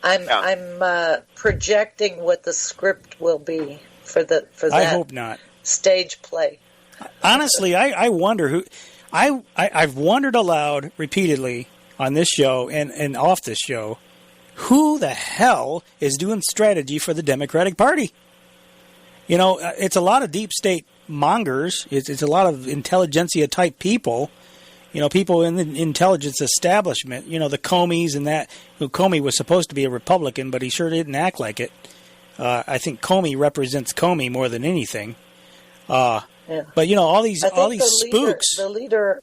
I'm projecting what the script will be for that. I hope not. Stage play. Honestly, I wonder who. I've wondered aloud repeatedly on this show and off this show, who the hell is doing strategy for the Democratic Party? You know, it's a lot of deep state mongers. It's a lot of intelligentsia type people. You know, people in the intelligence establishment. You know, the Comeys and that. Comey was supposed to be a Republican, but he sure didn't act like it. I think Comey represents Comey more than anything. Yeah. But you know, all these spooks. The leader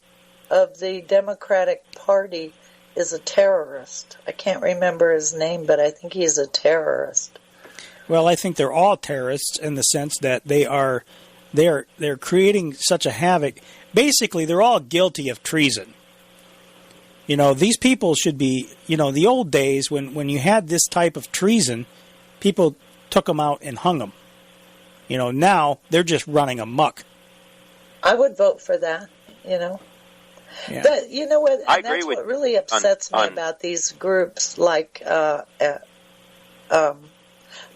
of the Democratic Party is a terrorist. I can't remember his name, but I think he's a terrorist. Well, I think they're all terrorists in the sense that they're creating such a havoc. Basically, they're all guilty of treason. You know, these people should be, you know, the old days when you had this type of treason, people took them out and hung them. You know, now they're just running amok. I would vote for that, you know. Yeah. But you know what? I agree that's with what really upsets me about these groups like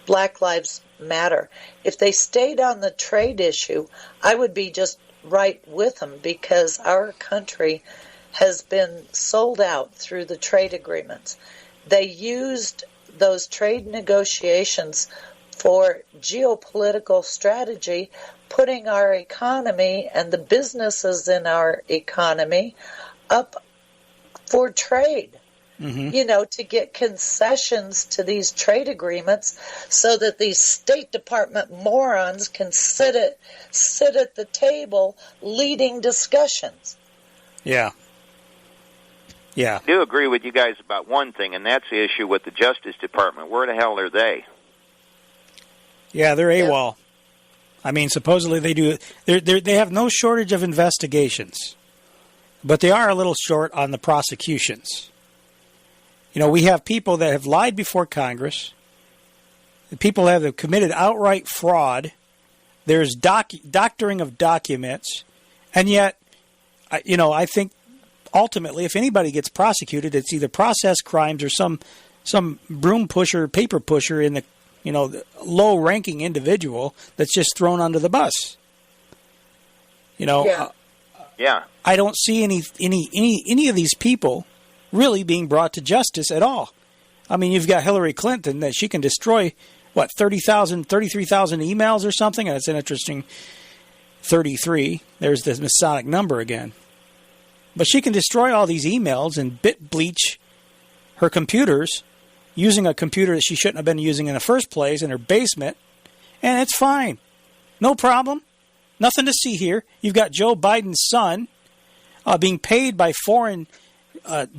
Black Lives Matter. If they stayed on the trade issue, I would be just right with them because our country has been sold out through the trade agreements. They used those trade negotiations for geopolitical strategy, putting our economy and the businesses in our economy up for trade. Mm-hmm. You know, to get concessions to these trade agreements so that these State Department morons can sit at the table leading discussions. Yeah. Yeah. I do agree with you guys about one thing, and that's the issue with the Justice Department. Where the hell are they? Yeah, they're AWOL. I mean, supposedly they do. They have no shortage of investigations, but they are a little short on the prosecutions. You know, we have people that have lied before Congress. People that have committed outright fraud. There's doctoring of documents, and yet, you know, I think ultimately, if anybody gets prosecuted, it's either process crimes or some broom pusher, paper pusher in the, you know, the low-ranking individual that's just thrown under the bus. You know, yeah. I don't see any of these people really being brought to justice at all. I mean, you've got Hillary Clinton that she can destroy, 33,000 emails or something? That's an interesting 33. There's the Masonic number again. But she can destroy all these emails and bit bleach her computers using a computer that she shouldn't have been using in the first place in her basement, and it's fine. No problem. Nothing to see here. You've got Joe Biden's son being paid by foreign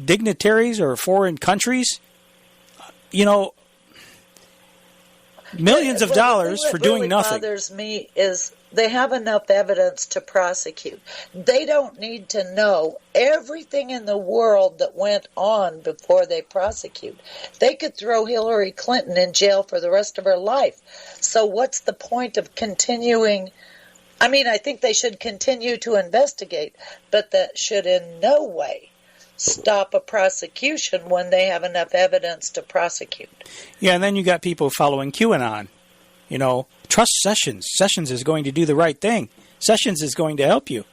dignitaries or foreign countries, you know, millions of dollars for doing nothing. What bothers me is they have enough evidence to prosecute. They don't need to know everything in the world that went on before they prosecute. They could throw Hillary Clinton in jail for the rest of her life. So what's the point of continuing? I mean, I think they should continue to investigate, but that should in no way stop a prosecution when they have enough evidence to prosecute. Yeah, and then you got people following QAnon. You know, trust Sessions. Sessions is going to do the right thing. Sessions is going to help you.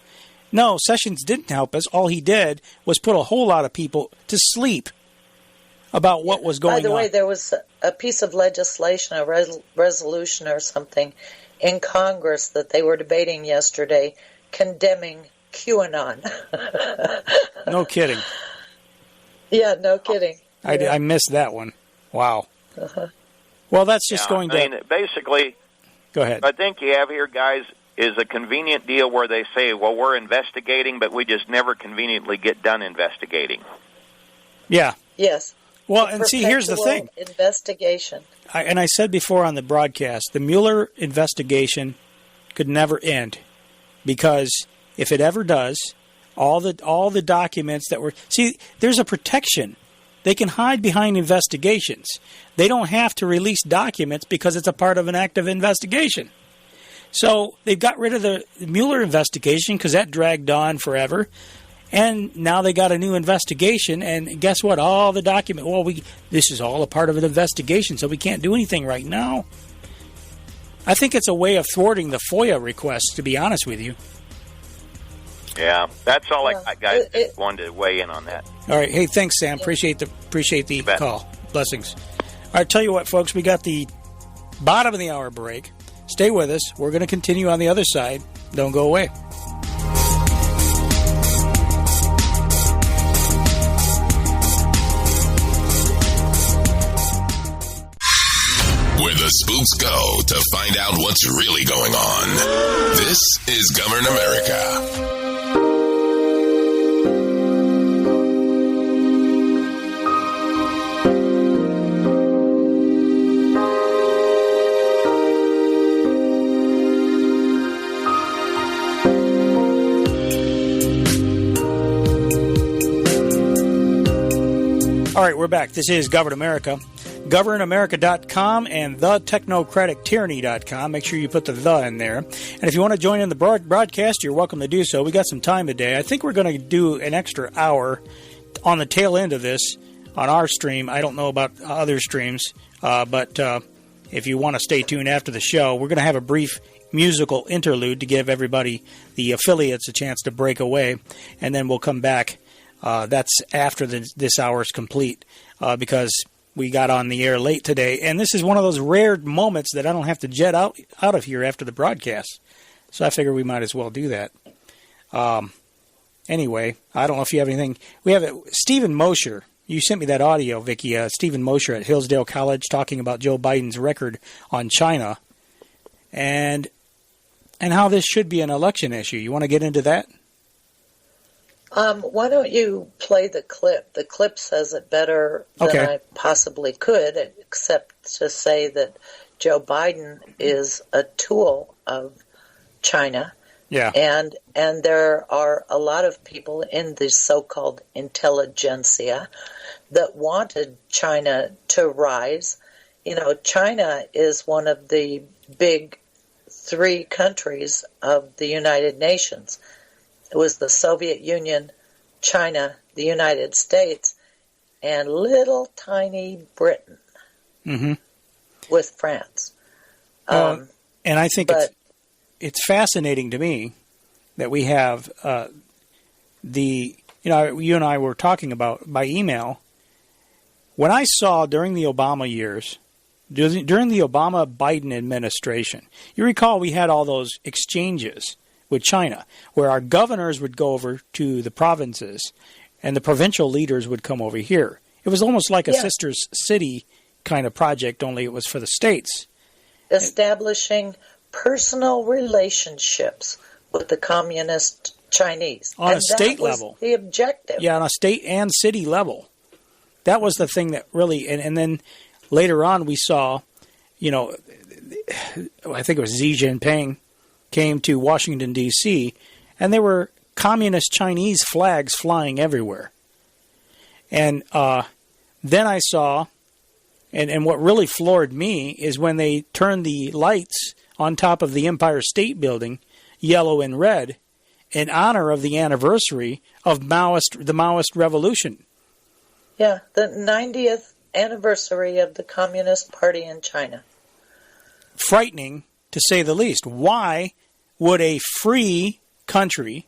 No, Sessions didn't help us. All he did was put a whole lot of people to sleep about what was going on. By the way, there was a piece of legislation, a resolution or something in Congress that they were debating yesterday condemning QAnon. No kidding. Yeah, no kidding. I missed that one. Wow. Uh-huh. Well, that's just going to... I mean, basically, go ahead. I think you have here, guys, is a convenient deal where they say, well, we're investigating, but we just never conveniently get done investigating. Yeah. Yes. Well, and see, here's the thing. Investigation. I said before on the broadcast, the Mueller investigation could never end because if it ever does, all the documents that were... See, there's a protection. They can hide behind investigations. They don't have to release documents because it's a part of an active investigation. So they've got rid of the Mueller investigation because that dragged on forever. And now they got a new investigation, and guess what? All the documents... Well, this is all a part of an investigation, so we can't do anything right now. I think it's a way of thwarting the FOIA requests, to be honest with you. Yeah, that's all I got. Just wanted to weigh in on that. All right. Hey, thanks, Sam. Appreciate the call. Blessings. All right, tell you what, folks, we got the bottom of the hour break. Stay with us. We're going to continue on the other side. Don't go away. Where the spooks go to find out what's really going on. This is Govern America. All right, we're back. This is Govern America. GovernAmerica.com and thetechnocratictyranny.com. Make sure you put the in there. And if you want to join in the broadcast, you're welcome to do so. We got some time today. I think we're going to do an extra hour on the tail end of this on our stream. I don't know about other streams, but if you want to stay tuned after the show, we're going to have a brief musical interlude to give everybody, the affiliates, a chance to break away, and then we'll come back. That's after this hour is complete because we got on the air late today, and this is one of those rare moments that I don't have to jet out of here after the broadcast. So I figure we might as well do that. Anyway, I don't know if you have anything. We have Stephen Mosher. You sent me that audio, Vicky. Stephen Mosher at Hillsdale College talking about Joe Biden's record on China and how this should be an election issue. You want to get into that? Why don't you play the clip? The clip says it better than I possibly could, except to say that Joe Biden is a tool of China. Yeah. And there are a lot of people in the so-called intelligentsia that wanted China to rise. You know, China is one of the big 3 countries of the United Nations. It was the Soviet Union, China, the United States, and little tiny Britain with France. And I think it's fascinating to me that we have you and I were talking about by email. When I saw during the Obama years, during the Obama-Biden administration, you recall we had all those exchanges with China, where our governors would go over to the provinces and the provincial leaders would come over here. It was almost like a sister city kind of project, only it was for the states. Establishing personal relationships with the communist Chinese. On a state level. The objective. Yeah, on a state and city level. That was the thing that really, and then later on we saw, I think it was Xi Jinping came to Washington, D.C., and there were communist Chinese flags flying everywhere. And then I saw, and what really floored me is when they turned the lights on top of the Empire State Building, yellow and red, in honor of the anniversary of the Maoist Revolution. Yeah, the 90th anniversary of the Communist Party in China. Frightening, to say the least. Why would a free country,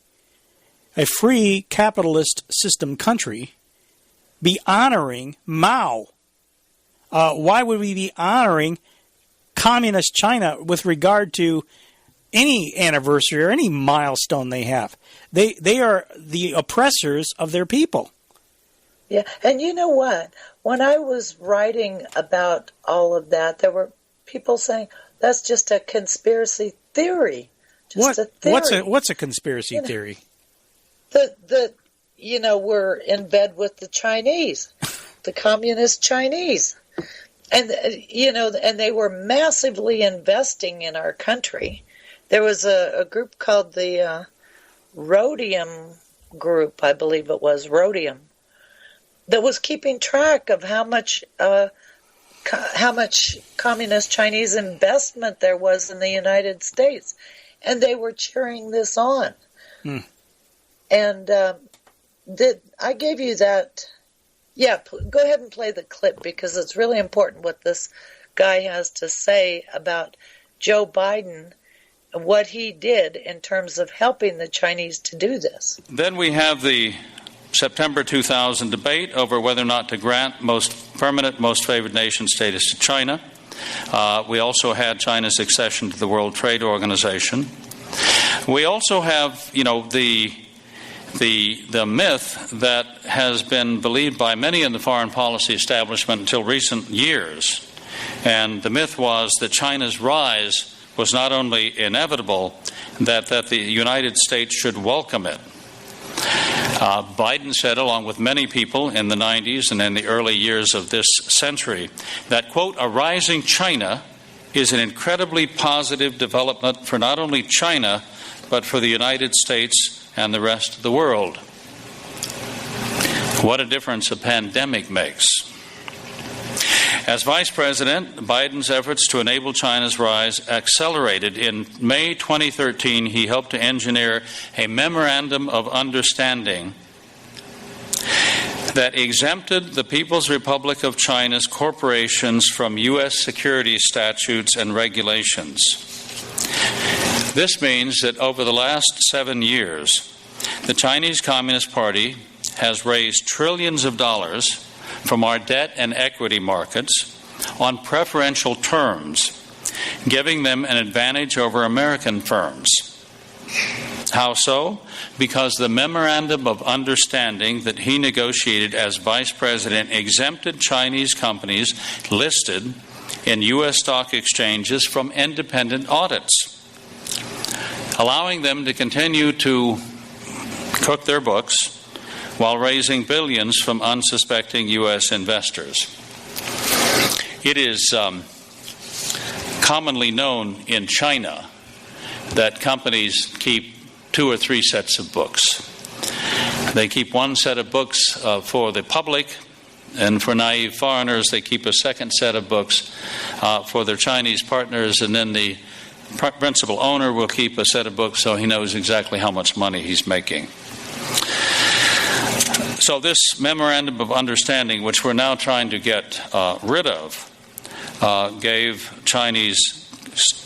a free capitalist system country, be honoring Mao? Why would we be honoring communist China with regard to any anniversary or any milestone they have? They are the oppressors of their people. Yeah, and you know what? When I was writing about all of that, there were people saying, that's just a conspiracy theory. Just a theory. What's a conspiracy theory? That we're in bed with the Chinese, the communist Chinese. And, and they were massively investing in our country. There was a group called the Rhodium Group, I believe it was, Rhodium, that was keeping track of how much communist Chinese investment there was in the United States. And they were cheering this on. And I gave you that. Yeah, go ahead and play the clip because it's really important what this guy has to say about Joe Biden and what he did in terms of helping the Chinese to do this. Then we have the September 2000 debate over whether or not to grant most permanent, most favored nation status to China. We also had China's accession to the World Trade Organization. We also have, the myth that has been believed by many in the foreign policy establishment until recent years. And the myth was that China's rise was not only inevitable, that the United States should welcome it. Biden said, along with many people in the 90s and in the early years of this century, that, quote, a rising China is an incredibly positive development for not only China, but for the United States and the rest of the world. What a difference a pandemic makes. As Vice President, Biden's efforts to enable China's rise accelerated. In May 2013, he helped to engineer a memorandum of understanding that exempted the People's Republic of China's corporations from U.S. security statutes and regulations. This means that over the last 7 years, the Chinese Communist Party has raised trillions of dollars from our debt and equity markets on preferential terms, giving them an advantage over American firms. How so? Because the memorandum of understanding that he negotiated as vice president exempted Chinese companies listed in U.S. stock exchanges from independent audits, allowing them to continue to cook their books while raising billions from unsuspecting U.S. investors. It is commonly known in China that companies keep 2 or 3 sets of books. They keep one set of books for the public, and for naive foreigners, they keep a second set of books for their Chinese partners, and then the principal owner will keep a set of books so he knows exactly how much money he's making. So this memorandum of understanding, which we're now trying to get rid of, gave Chinese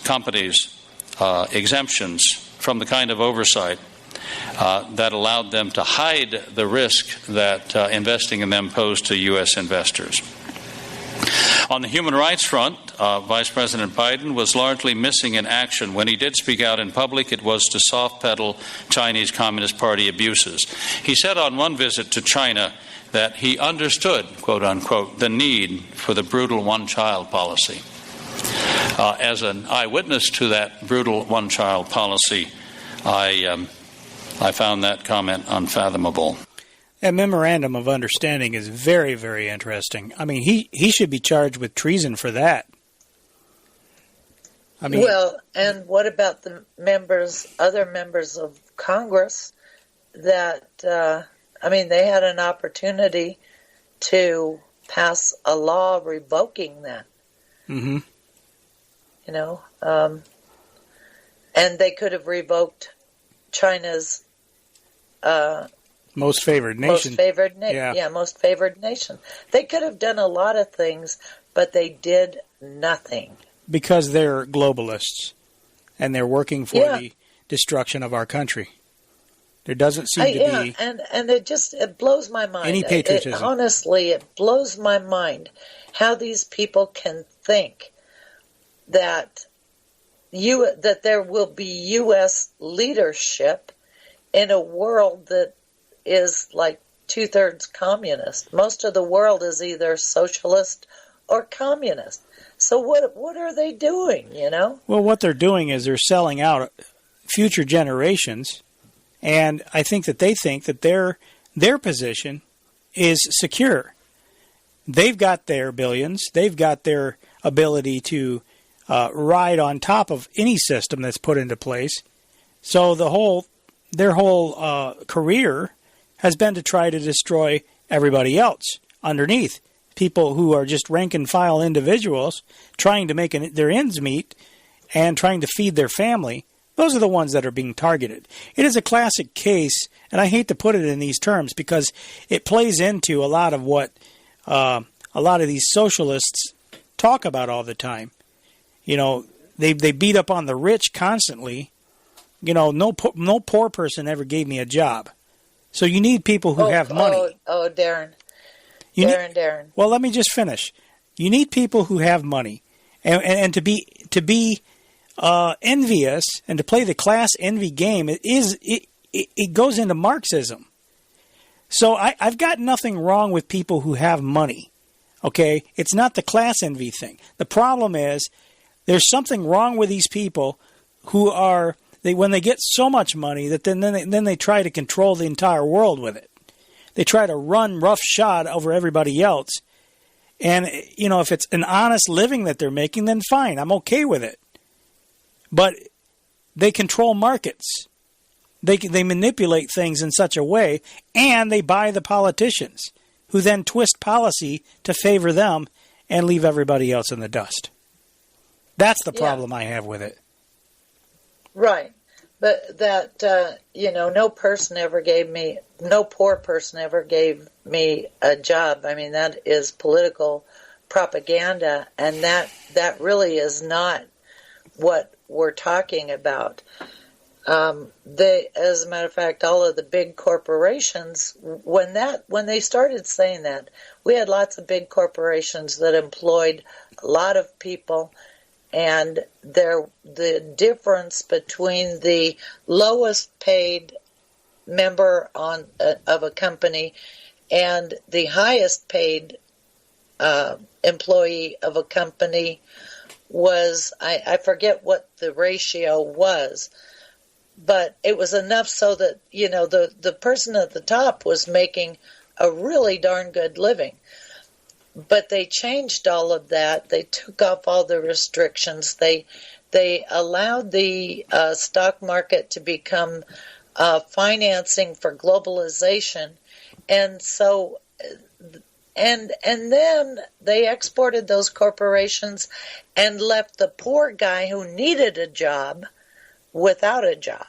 companies exemptions from the kind of oversight that allowed them to hide the risk that investing in them posed to U.S. investors. On the human rights front, Vice President Biden was largely missing in action. When he did speak out in public, it was to soft-pedal Chinese Communist Party abuses. He said on one visit to China that he understood, quote unquote, the need for the brutal one-child policy. As an eyewitness to that brutal one-child policy, I found that comment unfathomable. That memorandum of understanding is very, very interesting. I mean, he should be charged with treason for that. I mean, well, and what about the other members of Congress that, they had an opportunity to pass a law revoking that. Mm-hmm. And they could have revoked China's most favored nation. Most favored nation. They could have done a lot of things, but they did nothing. Because they're globalists, and they're working for the destruction of our country. There doesn't seem to be... And it blows my mind. Any patriotism. Honestly, it blows my mind how these people can think that there will be U.S. leadership in a world that is like 2/3 communist. Most of the world is either socialist or communist. So what are they doing, Well, what they're doing is they're selling out future generations, and I think that they think that their position is secure. They've got their billions. They've got their ability to ride on top of any system that's put into place. So their whole career has been to try to destroy everybody else underneath. People who are just rank and file individuals trying to make their ends meet and trying to feed their family. Those are the ones that are being targeted. It is a classic case, and I hate to put it in these terms because it plays into a lot of what a lot of these socialists talk about all the time. They beat up on the rich constantly. No poor person ever gave me a job. So you need people who have money. Darren. Darren. Well, let me just finish. You need people who have money, and to be envious and to play the class envy game. It goes into Marxism. So I've got nothing wrong with people who have money. Okay, it's not the class envy thing. The problem is there's something wrong with these people who are when they get so much money that then they try to control the entire world with it. They try to run roughshod over everybody else. And, if it's an honest living that they're making, then fine. I'm okay with it. But they control markets. They manipulate things in such a way, and they buy the politicians, who then twist policy to favor them and leave everybody else in the dust. That's the problem I have with it. Right. But that, no poor person ever gave me a job. I mean, that is political propaganda, and that really is not what we're talking about. As a matter of fact, all of the big corporations, when they started saying that, we had lots of big corporations that employed a lot of people. And the difference between the lowest paid member of a company and the highest paid employee of a company was, I forget what the ratio was, but it was enough so that, the person at the top was making a really darn good living. But they changed all of that. They took off all the restrictions. They allowed the stock market to become financing for globalization. And so, and then they exported those corporations and left the poor guy who needed a job without a job.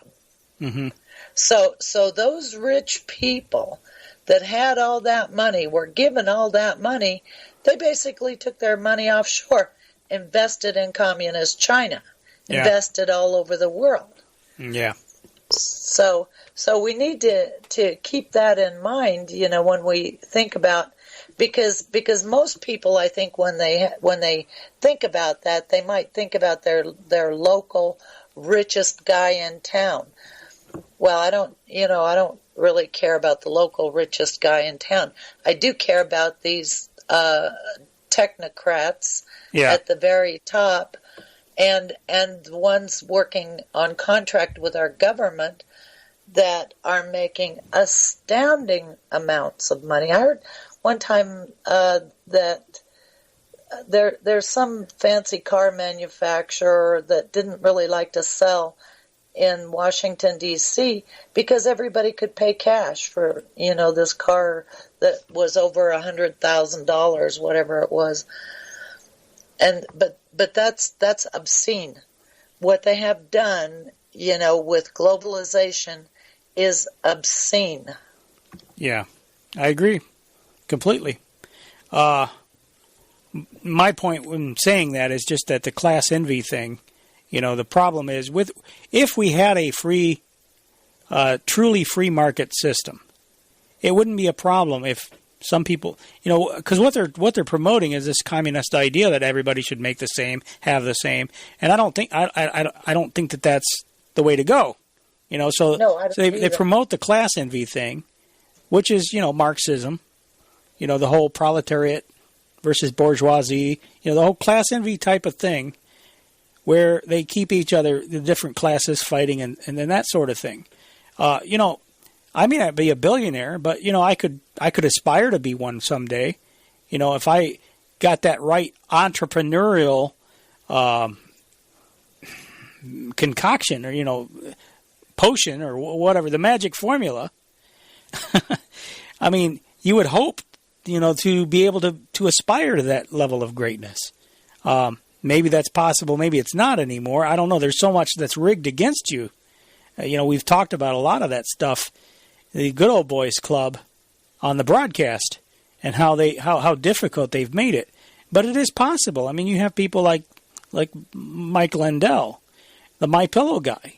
Mm-hmm. So those rich people that had all that money, were given all that money, they basically took their money offshore, invested in communist China, invested all over the world. Yeah. So we need to keep that in mind, when we think about, because most people, I think, when they think about that, they might think about their local richest guy in town. Well, I don't really care about the local richest guy in town. I do care about these technocrats at the very top, and the ones working on contract with our government that are making astounding amounts of money. I heard one time that there's some fancy car manufacturer that didn't really like to sell in Washington, D.C., because everybody could pay cash for, this car that was over $100,000, whatever it was. But that's obscene. What they have done, with globalization is obscene. Yeah, I agree completely. My point when saying that is just that the class envy thing, the problem is if we had a free, truly free market system, it wouldn't be a problem if some people, because what they're promoting is this communist idea that everybody should make the same, have the same, and I don't think that that's the way to go. So they promote the class envy thing, which is Marxism, the whole proletariat versus bourgeoisie, the whole class envy type of thing, where they keep each other, the different classes fighting and then that sort of thing. I may not be a billionaire, but I could aspire to be one someday. If I got that right entrepreneurial concoction or potion or whatever, the magic formula. I mean, you would hope to be able to aspire to that level of greatness. Maybe that's possible. Maybe it's not anymore. I don't know. There's so much that's rigged against you. We've talked about a lot of that stuff, the Good Old Boys Club on the broadcast, and how difficult they've made it. But it is possible. I mean, you have people like Mike Lindell, the My Pillow guy.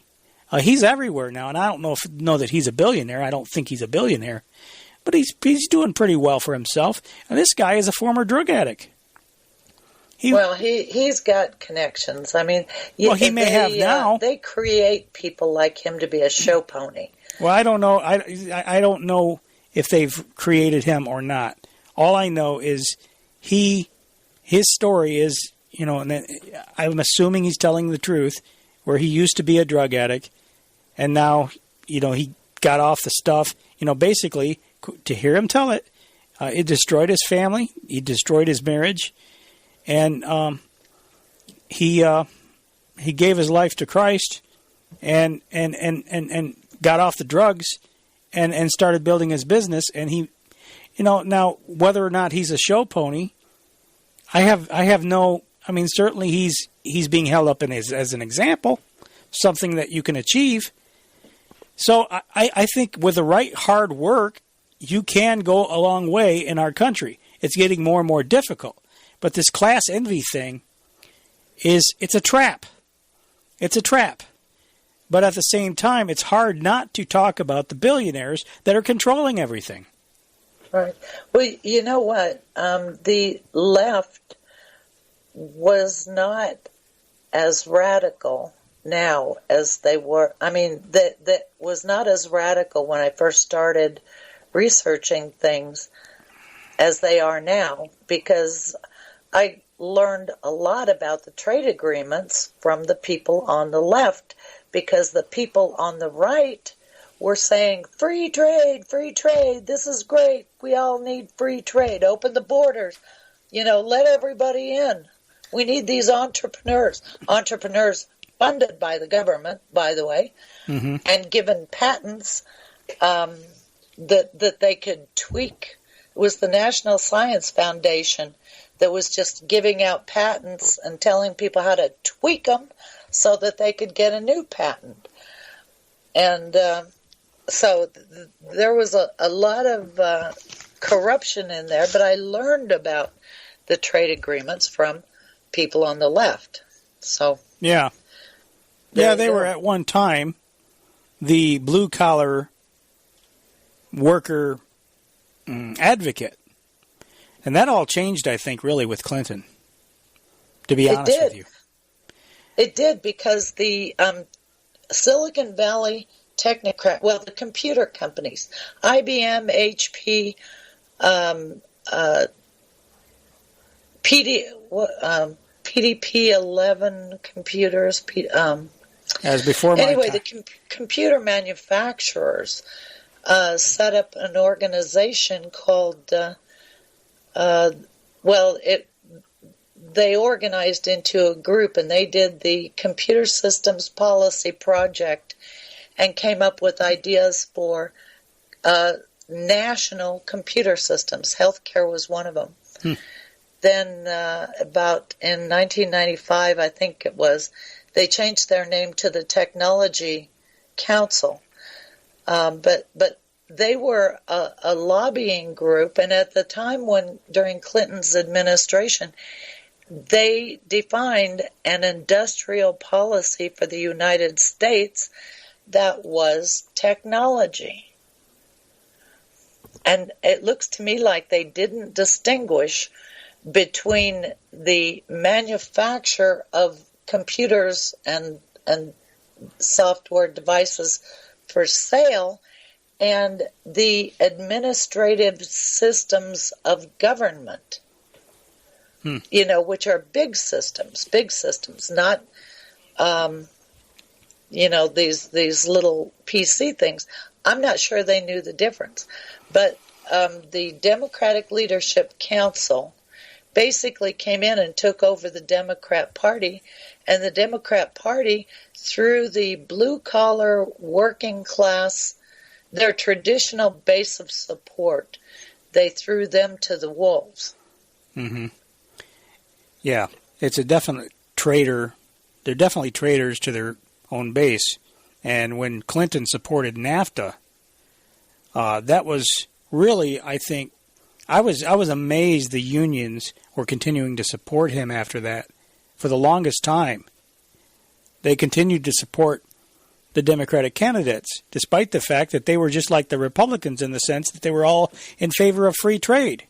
He's everywhere now, and I don't know that he's a billionaire. I don't think he's a billionaire, but he's doing pretty well for himself. And this guy is a former drug addict. He's got connections. I mean, he may have now. They create people like him to be a show pony. Well, I don't know. I don't know if they've created him or not. All I know is his story is, and I'm assuming he's telling the truth, where he used to be a drug addict, and now, he got off the stuff. Basically, to hear him tell it, it destroyed his family. He destroyed his marriage. And he gave his life to Christ and got off the drugs and started building his business. And he, now whether or not he's a show pony, I have no. I mean, certainly he's being held up as an example, something that you can achieve. So I think with the right hard work, you can go a long way in our country. It's getting more and more difficult. But this class envy thing it's a trap. It's a trap. But at the same time, it's hard not to talk about the billionaires that are controlling everything. Right. Well, you know what? The left was not as radical now as they were. I mean, that was not as radical when I first started researching things as they are now, because I learned a lot about the trade agreements from the people on the left because the people on the right were saying, free trade, this is great. We all need free trade. Open the borders. Let everybody in. We need these entrepreneurs. Entrepreneurs funded by the government, by the way, and given patents that they could tweak. It was the National Science Foundation that was just giving out patents and telling people how to tweak them so that they could get a new patent. And so there was a lot of corruption in there, but I learned about the trade agreements from people on the left. So yeah, they were at one time the blue-collar worker advocate. And that all changed, I think, really with Clinton, to be honest with you. It did, because the Silicon Valley the computer companies, IBM, HP, PDP-11 computers. As before my anyway, time. The computer manufacturers set up an organization called, they organized into a group, and they did the Computer Systems Policy Project and came up with ideas for national computer systems. Healthcare was one of them. Then about in 1995, I think it was, they changed their name to the Technology Council. But they were a lobbying group, and at the time during Clinton's administration, they defined an industrial policy for the United States that was technology. And it looks to me like they didn't distinguish between the manufacture of computers and software devices for sale and the administrative systems of government, which are big systems, not, these little PC things. I'm not sure they knew the difference. But the Democratic Leadership Council basically came in and took over the Democrat Party, and the Democrat Party, through the blue-collar working class, their traditional base of support, they threw them to the wolves. Yeah, it's a definite traitor. They're definitely traitors to their own base. And when Clinton supported NAFTA, that was really, I think, I was amazed the unions were continuing to support him after that. For the longest time, they continued to support the Democratic candidates, despite the fact that they were just like the Republicans in the sense that they were all in favor of free trade.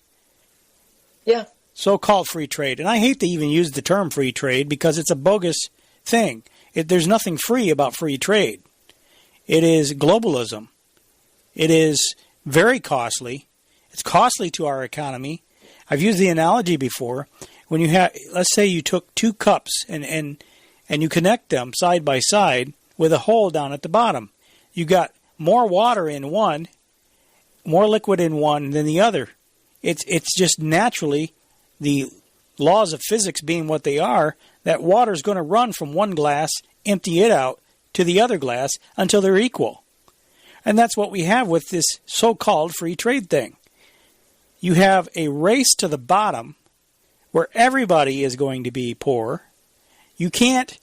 Yeah. So-called free trade. And I hate to even use the term free trade because it's a bogus thing. There's nothing free about free trade. It is globalism. It is very costly. It's costly to our economy. I've used the analogy before. When you have, let's say you took two cups and you connect them side by side with a hole down at the bottom. You got more water in one, more liquid in one than the other. It's just naturally, the laws of physics being what they are, that water's going to run from one glass, empty it out, to the other glass until they're equal. And that's what we have with this so-called free trade thing. You have a race to the bottom where everybody is going to be poor. You can't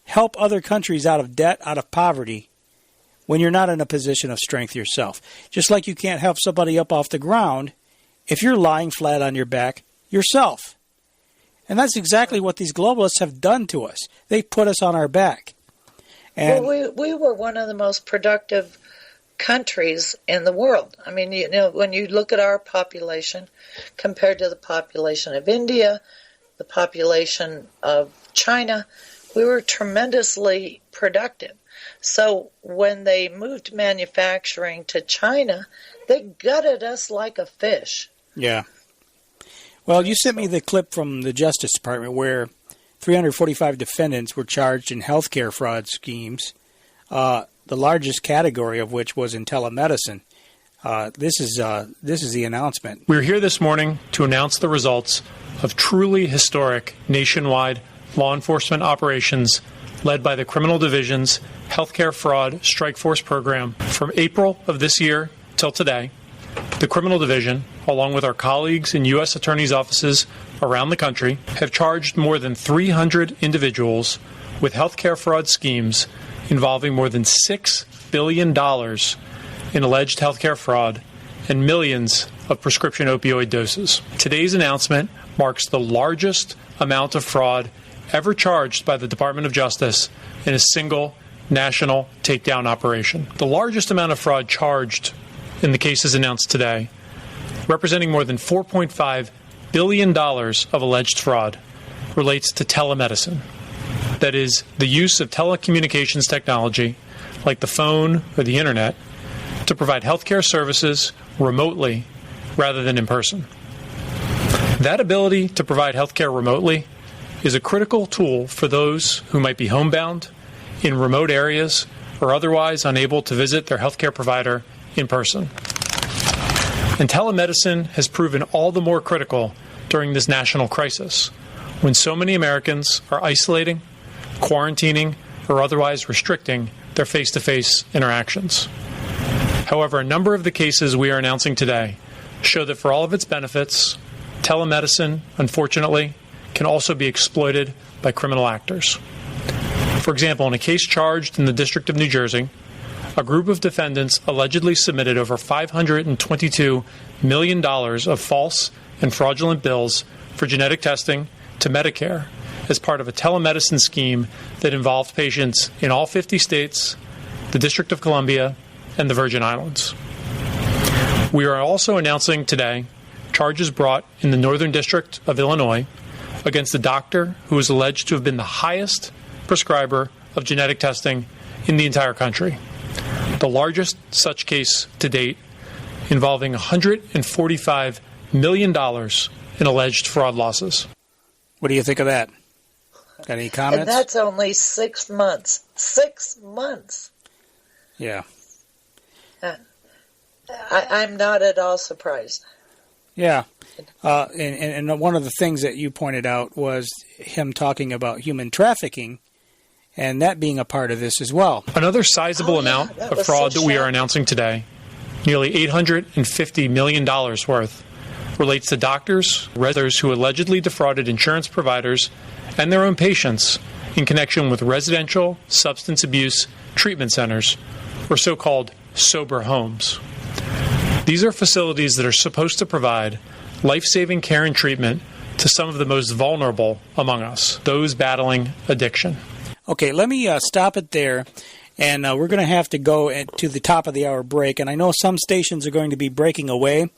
help other countries out of debt, out of poverty, when you're not in a position of strength yourself. Just like you can't help somebody up off the ground if you're lying flat on your back yourself. And that's exactly what these globalists have done to us. They put us on our back. And we were one of the most productive countries in the world. I mean, when you look at our population compared to the population of India, the population of China, we were tremendously productive. So when they moved manufacturing to China, they gutted us like a fish. Yeah. Well, you sent me the clip from the Justice Department where 345 defendants were charged in healthcare fraud schemes the largest category of which was in telemedicine. This is the announcement. We're here this morning to announce the results of truly historic nationwide law enforcement operations led by the Criminal Division's Healthcare Fraud Strike Force program. From April of this year till today, the Criminal Division, along with our colleagues in U.S. attorneys' offices around the country, have charged more than 300 individuals with healthcare fraud schemes involving more than $6 billion in alleged healthcare fraud and millions of prescription opioid doses. Today's announcement marks the largest amount of fraud ever charged by the Department of Justice in a single national takedown operation. The largest amount of fraud charged in the cases announced today, representing more than $4.5 billion of alleged fraud, relates to telemedicine. That is, the use of telecommunications technology, like the phone or the internet, to provide healthcare services remotely rather than in person. That ability to provide healthcare remotely is a critical tool for those who might be homebound, in remote areas, or otherwise unable to visit their healthcare provider in person. And telemedicine has proven all the more critical during this national crisis, when so many Americans are isolating, quarantining, or otherwise restricting their face-to-face interactions. However, a number of the cases we are announcing today show that for all of its benefits, telemedicine, unfortunately, can also be exploited by criminal actors. For example, in a case charged in the District of New Jersey, a group of defendants allegedly submitted over $522 million of false and fraudulent bills for genetic testing to Medicare as part of a telemedicine scheme that involved patients in all 50 states, the District of Columbia, and the Virgin Islands. We are also announcing today charges brought in the Northern District of Illinois against a doctor who is alleged to have been the highest prescriber of genetic testing in the entire country. The largest such case to date, involving $145 million in alleged fraud losses. What do you think of that? Got any comments? And that's only 6 months. 6 months. Yeah. I'm not at all surprised. Yeah. And one of the things that you pointed out was him talking about human trafficking, and that being a part of this as well. Another sizable amount of fraud that we are announcing today, nearly $850 million worth, relates to doctors, others who allegedly defrauded insurance providers and their own patients in connection with residential substance abuse treatment centers, or so-called sober homes. These are facilities that are supposed to provide life-saving care and treatment to some of the most vulnerable among us, those battling addiction. Okay, let me stop it there, and we're going to have to go to the top of the hour break, and I know some stations are going to be breaking away.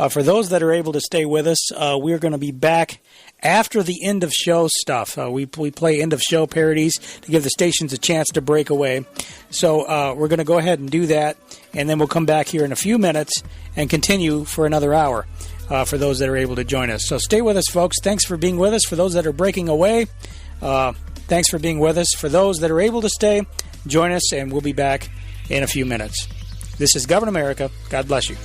For those that are able to stay with us, we're going to be back after the end of show stuff. We play end of show parodies to give the stations a chance to break away. So we're going to go ahead and do that, and then we'll come back here in a few minutes and continue for another hour for those that are able to join us. So stay with us, folks. Thanks for being with us. For those that are breaking away, thanks for being with us. For those that are able to stay, join us, and we'll be back in a few minutes. This is Govern America. God bless you.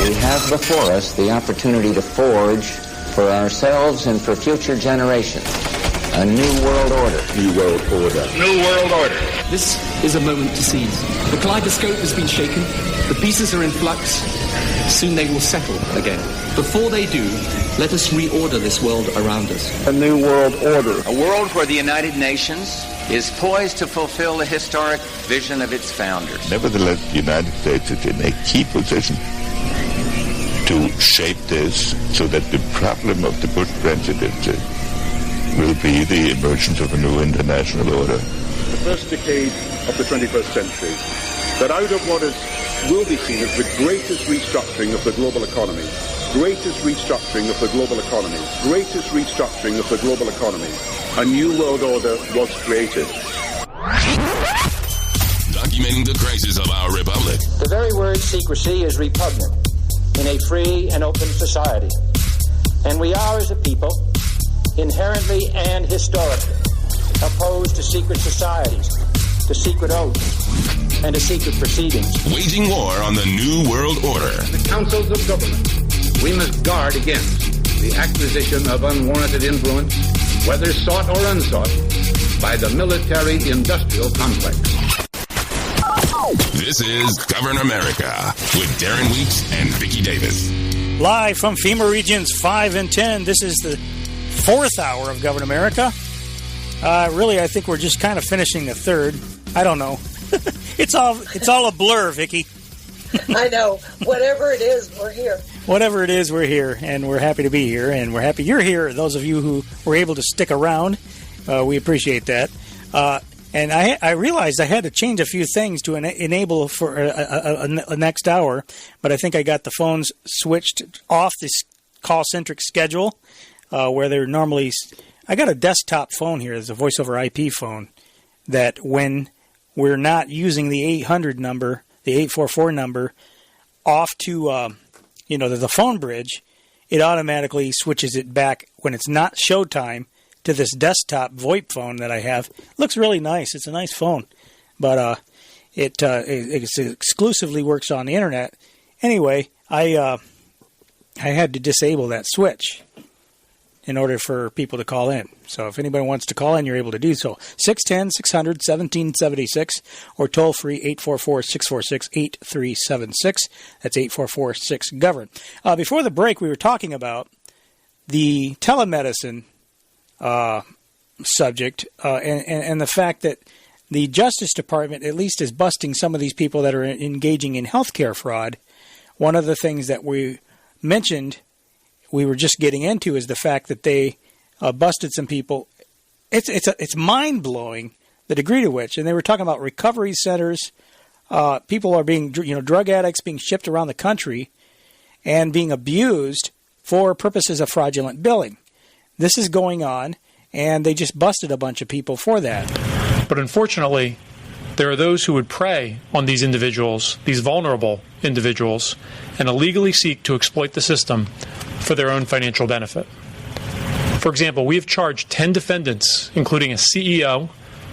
We have before us the opportunity to forge for ourselves and for future generations a new world order. New world order. New world order. This is a moment to seize. The kaleidoscope has been shaken. The pieces are in flux. Soon they will settle again. Before they do, let us reorder this world around us. A new world order. A world where the United Nations is poised to fulfill the historic vision of its founders. Nevertheless, the United States is in a key position to shape this so that the problem of the Bush presidency will be the emergence of a new international order. The first decade of the 21st century, that out of what is will be seen as the greatest restructuring of the global economy. Greatest restructuring of the global economy. Greatest restructuring of the global economy. A new world order was created. Documenting the crisis of our republic. The very word secrecy is repugnant in a free and open society. And we are, as a people, inherently and historically opposed to secret societies, to secret oaths, and to secret proceedings. Waging war on the New World Order. The councils of government. We must guard against the acquisition of unwarranted influence, whether sought or unsought, by the military-industrial complex. This is Govern America with Darren Weeks and Vicky Davis. Live from FEMA Regions 5 and 10, this is the fourth hour of Govern America. Really, I think we're just kind of finishing the third. I don't know. It's all a blur, Vicky. I know. Whatever it is, we're here. Whatever it is, we're here, and we're happy to be here, and we're happy you're here. Those of you who were able to stick around, we appreciate that. And I realized I had to change a few things to enable for a next hour, but I think I got the phones switched off this call-centric schedule, where they're normally... I got a desktop phone here. It's a voice-over IP phone that when we're not using the 800 number, the 844 number, off to the phone bridge, it automatically switches it back when it's not showtime to this desktop VoIP phone that I have. Looks really nice. It's a nice phone, but it exclusively works on the internet. Anyway, I had to disable that switch in order for people to call in. So if anybody wants to call in, you're able to do so. 610-600-1776 or toll-free 844-646-8376. That's 844-6-GOVERN. Before the break, we were talking about the telemedicine subject and the fact that the Justice Department at least is busting some of these people that are engaging in healthcare fraud. One of the things that we mentioned we were just getting into is the fact that they busted some people. It's mind-blowing the degree to which, and they were talking about recovery centers. People are being, drug addicts being shipped around the country and being abused for purposes of fraudulent billing. This is going on, and they just busted a bunch of people for that. But unfortunately, there are those who would prey on these individuals, these vulnerable individuals, and illegally seek to exploit the system for their own financial benefit. For example, we have charged 10 defendants, including a CEO,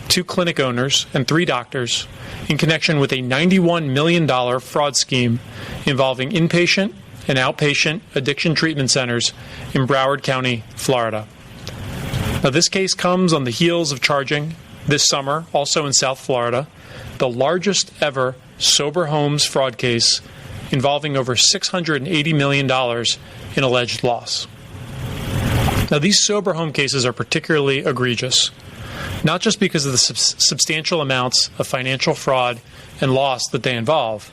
2 clinic owners, and 3 doctors, in connection with a $91 million fraud scheme involving inpatient and outpatient addiction treatment centers in Broward County, Florida. Now, this case comes on the heels of charging this summer, also in South Florida, the largest ever sober homes fraud case involving over $680 million in alleged loss. Now, these sober home cases are particularly egregious, not just because of the substantial amounts of financial fraud and loss that they involve,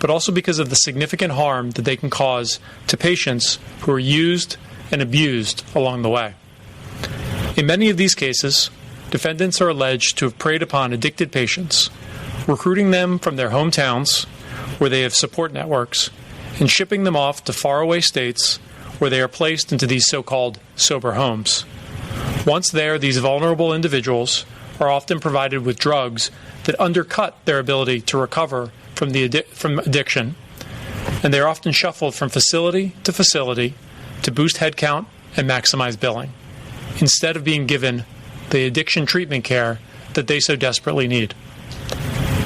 but also because of the significant harm that they can cause to patients who are used and abused along the way. In many of these cases, defendants are alleged to have preyed upon addicted patients, recruiting them from their hometowns, where they have support networks, and shipping them off to faraway states where they are placed into these so-called sober homes. Once there, these vulnerable individuals are often provided with drugs that undercut their ability to recover from addiction, and they are often shuffled from facility to facility to boost headcount and maximize billing, instead of being given the addiction treatment care that they so desperately need.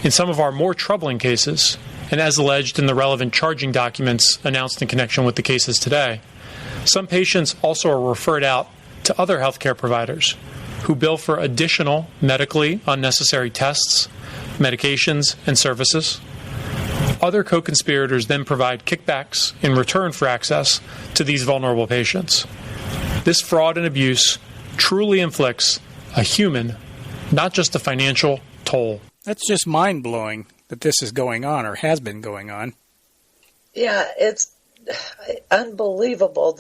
In some of our more troubling cases, and as alleged in the relevant charging documents announced in connection with the cases today, some patients also are referred out to other healthcare providers who bill for additional medically unnecessary tests, medications, and services. Other co-conspirators then provide kickbacks in return for access to these vulnerable patients. This fraud and abuse truly inflicts a human, not just a financial, toll. That's just mind-blowing that this is going on or has been going on. Yeah, it's unbelievable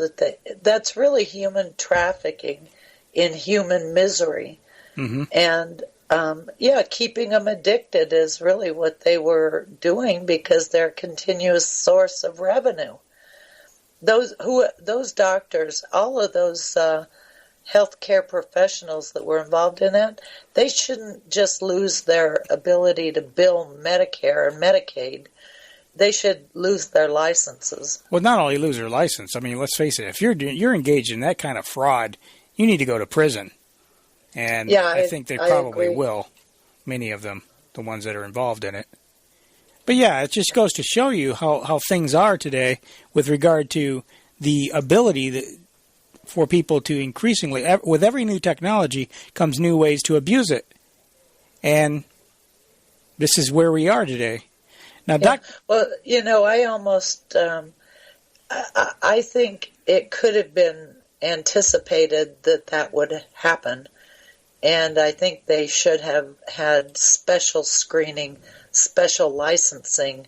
that's really human trafficking in human misery. Mm-hmm. And keeping them addicted is really what they were doing because they're a continuous source of revenue. Those doctors, all of those healthcare professionals that were involved in that, they shouldn't just lose their ability to bill Medicare and Medicaid. They should lose their licenses. Well, not only lose their license. I mean, let's face it. If you're engaged in that kind of fraud, you need to go to prison. And I think they probably will. Many of them, the ones that are involved in it. But yeah, it just goes to show you how things are today with regard to the ability for people to increasingly, with every new technology comes new ways to abuse it. And this is where we are today. Now, well, I almost, I think it could have been anticipated that would happen. And I think they should have had special screening, special licensing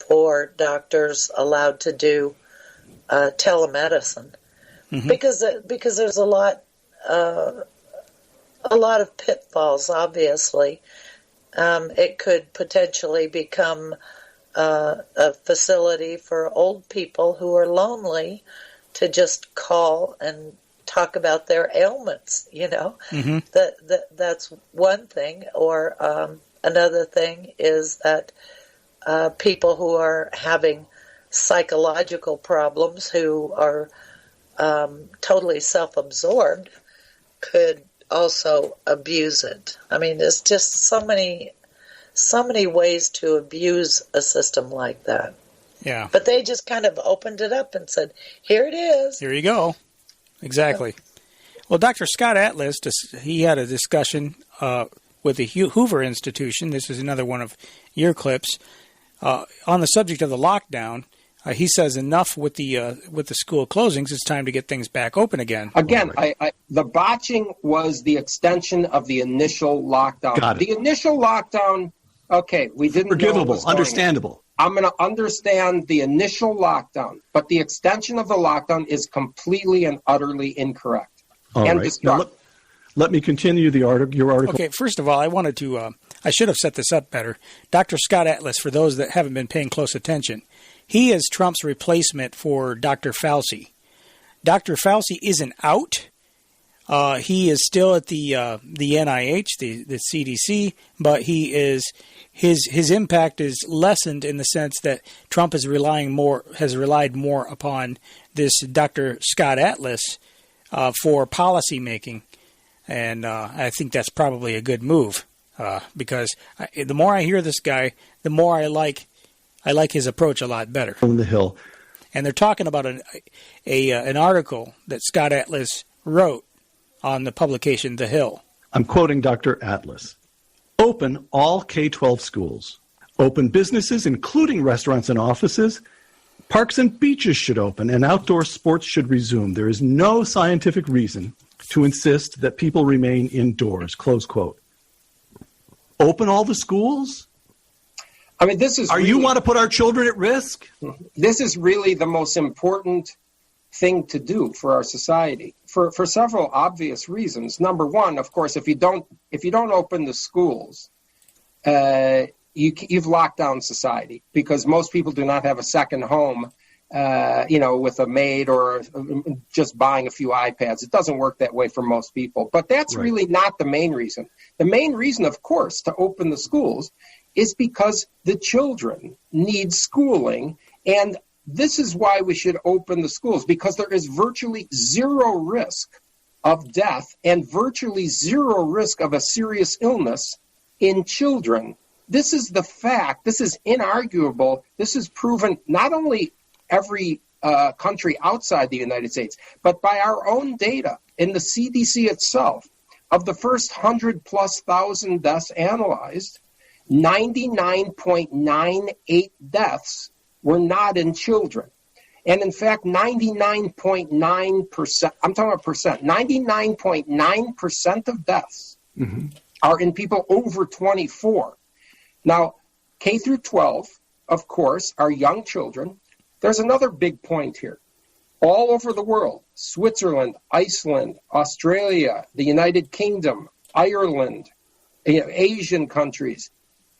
for doctors allowed to do telemedicine, because there's a lot of pitfalls. Obviously, it could potentially become a facility for old people who are lonely to just call and talk about their ailments. That's one thing. Or another thing is that people who are having psychological problems, who are totally self-absorbed, could also abuse it. I mean, there's just so many ways to abuse a system like that. Yeah. But they just kind of opened it up and said, here it is. Here you go. Exactly. Well, Dr. Scott Atlas, he had a discussion with the Hoover Institution. This is another one of your clips on the subject of the lockdown. He says enough with the school closings. It's time to get things back open again. Again, the botching was the extension of the initial lockdown. Got it. The initial lockdown, okay, we didn't forgivable, know understandable. I'm going to understand the initial lockdown, but the extension of the lockdown is completely and utterly incorrect. All right. Now, let me continue your article. Okay, first of all, I wanted to, I should have set this up better. Dr. Scott Atlas, for those that haven't been paying close attention, he is Trump's replacement for Dr. Fauci. Dr. Fauci isn't out. He is still at the NIH, the CDC, but he is his impact is lessened in the sense that Trump has relied more upon this Dr. Scott Atlas for policy making, and I think that's probably a good move because the more I hear this guy, the more I like his approach a lot better. On the Hill, and they're talking about an article that Scott Atlas wrote on the publication The Hill. I'm quoting Dr. Atlas. Open all K-12 schools. Open businesses, including restaurants and offices. Parks and beaches should open, and outdoor sports should resume. There is no scientific reason to insist that people remain indoors, close quote. Open all the schools? I mean, this is... you want to put our children at risk? This is really the most important thing to do for our society for several obvious reasons. Number one, of course, if you don't open the schools, you've locked down society, because most people do not have a second home, with a maid or just buying a few iPads. It doesn't work that way for most people. But that's really not the main reason. The main reason, of course, to open the schools is because the children need schooling, and this is why we should open the schools, because there is virtually zero risk of death and virtually zero risk of a serious illness in children. This is the fact. This is inarguable. This is proven not only every country outside the United States, but by our own data in the CDC itself. Of the first 100,000+ deaths analyzed, 99.98 deaths were not in children. And in fact, 99.9%, I'm talking about percent, 99.9% of deaths are in people over 24. Now, K through 12, of course, are young children. There's another big point here. All over the world, Switzerland, Iceland, Australia, the United Kingdom, Ireland, Asian countries,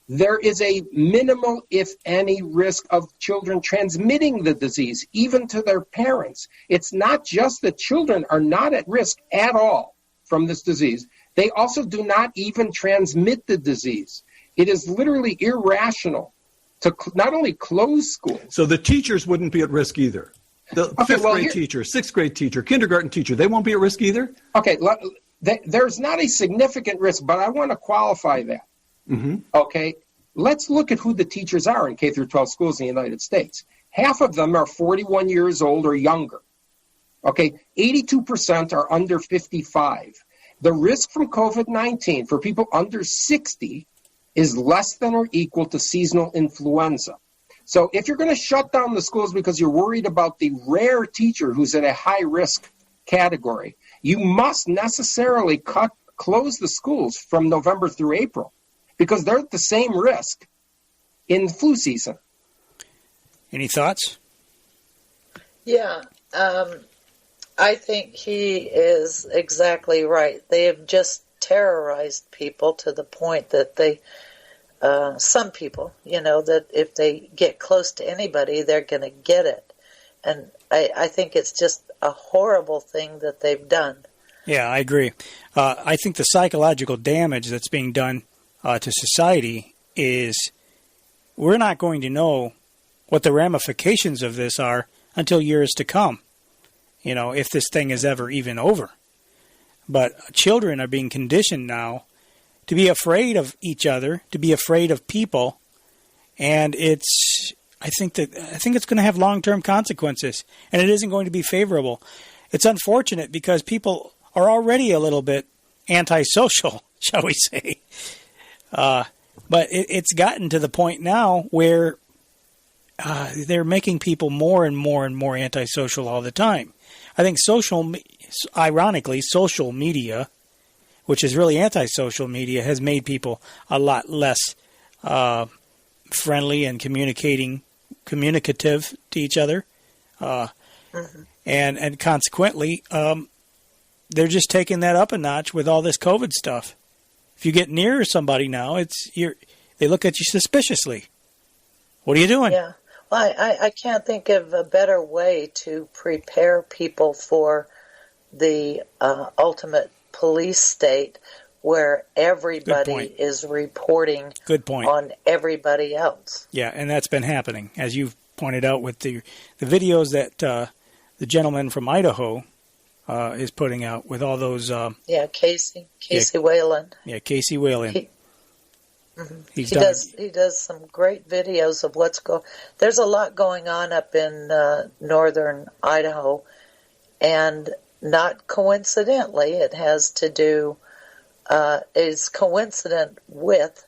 there is a minimal, if any, risk of children transmitting the disease, even to their parents. It's not just that children are not at risk at all from this disease. They also do not even transmit the disease. It is literally irrational to not only close schools. So the teachers wouldn't be at risk either. The fifth grade teacher, sixth grade teacher, kindergarten teacher, they won't be at risk either? Okay, there's not a significant risk, but I want to qualify that. Mm-hmm. Okay, let's look at who the teachers are in K through 12 schools in the United States. Half of them are 41 years old or younger. Okay, 82% are under 55. The risk from COVID-19 for people under 60 is less than or equal to seasonal influenza. So if you're going to shut down the schools because you're worried about the rare teacher who's in a high-risk category, you must necessarily close the schools from November through April because they're at the same risk in flu season. Any thoughts? Yeah, I think he is exactly right. They have just terrorized people to the point that they, some people, that if they get close to anybody, they're going to get it. And I think it's just a horrible thing that they've done. Yeah, I agree. I think the psychological damage that's being done to society is we're not going to know what the ramifications of this are until years to come, if this thing is ever even over. But children are being conditioned now to be afraid of each other, to be afraid of people, and I think it's going to have long-term consequences, and it isn't going to be favorable. It's unfortunate because people are already a little bit antisocial, shall we say. But it's gotten to the point now where they're making people more and more and more antisocial all the time. I think ironically, social media, which is really anti-social media, has made people a lot less friendly and communicative to each other. And consequently, they're just taking that up a notch with all this COVID stuff. If you get near somebody now, they look at you suspiciously. What are you doing? Yeah. Well, I can't think of a better way to prepare people for the ultimate police state where everybody is reporting on everybody else. Yeah, and that's been happening, as you've pointed out with the videos that the gentleman from Idaho is putting out with all those... Casey Whalen. Yeah, Casey Whalen. He does some great videos of what's going. There's a lot going on up in northern Idaho, and not coincidentally, it has to do is coincident with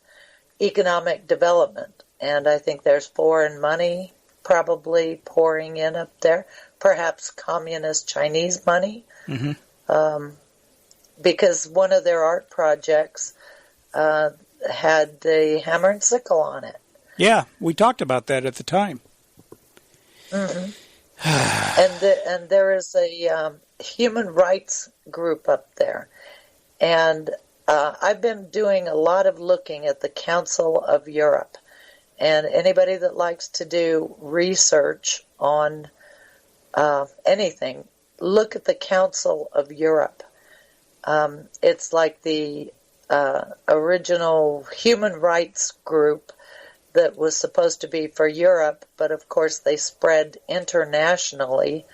economic development, and I think there's foreign money probably pouring in up there, perhaps communist Chinese money, because one of their art projects had the hammer and sickle on it. Yeah, we talked about that at the time. And there is a human rights group up there. And I've been doing a lot of looking at the Council of Europe. And anybody that likes to do research on anything, look at the Council of Europe. It's like the original human rights group that was supposed to be for Europe, but of course they spread internationally,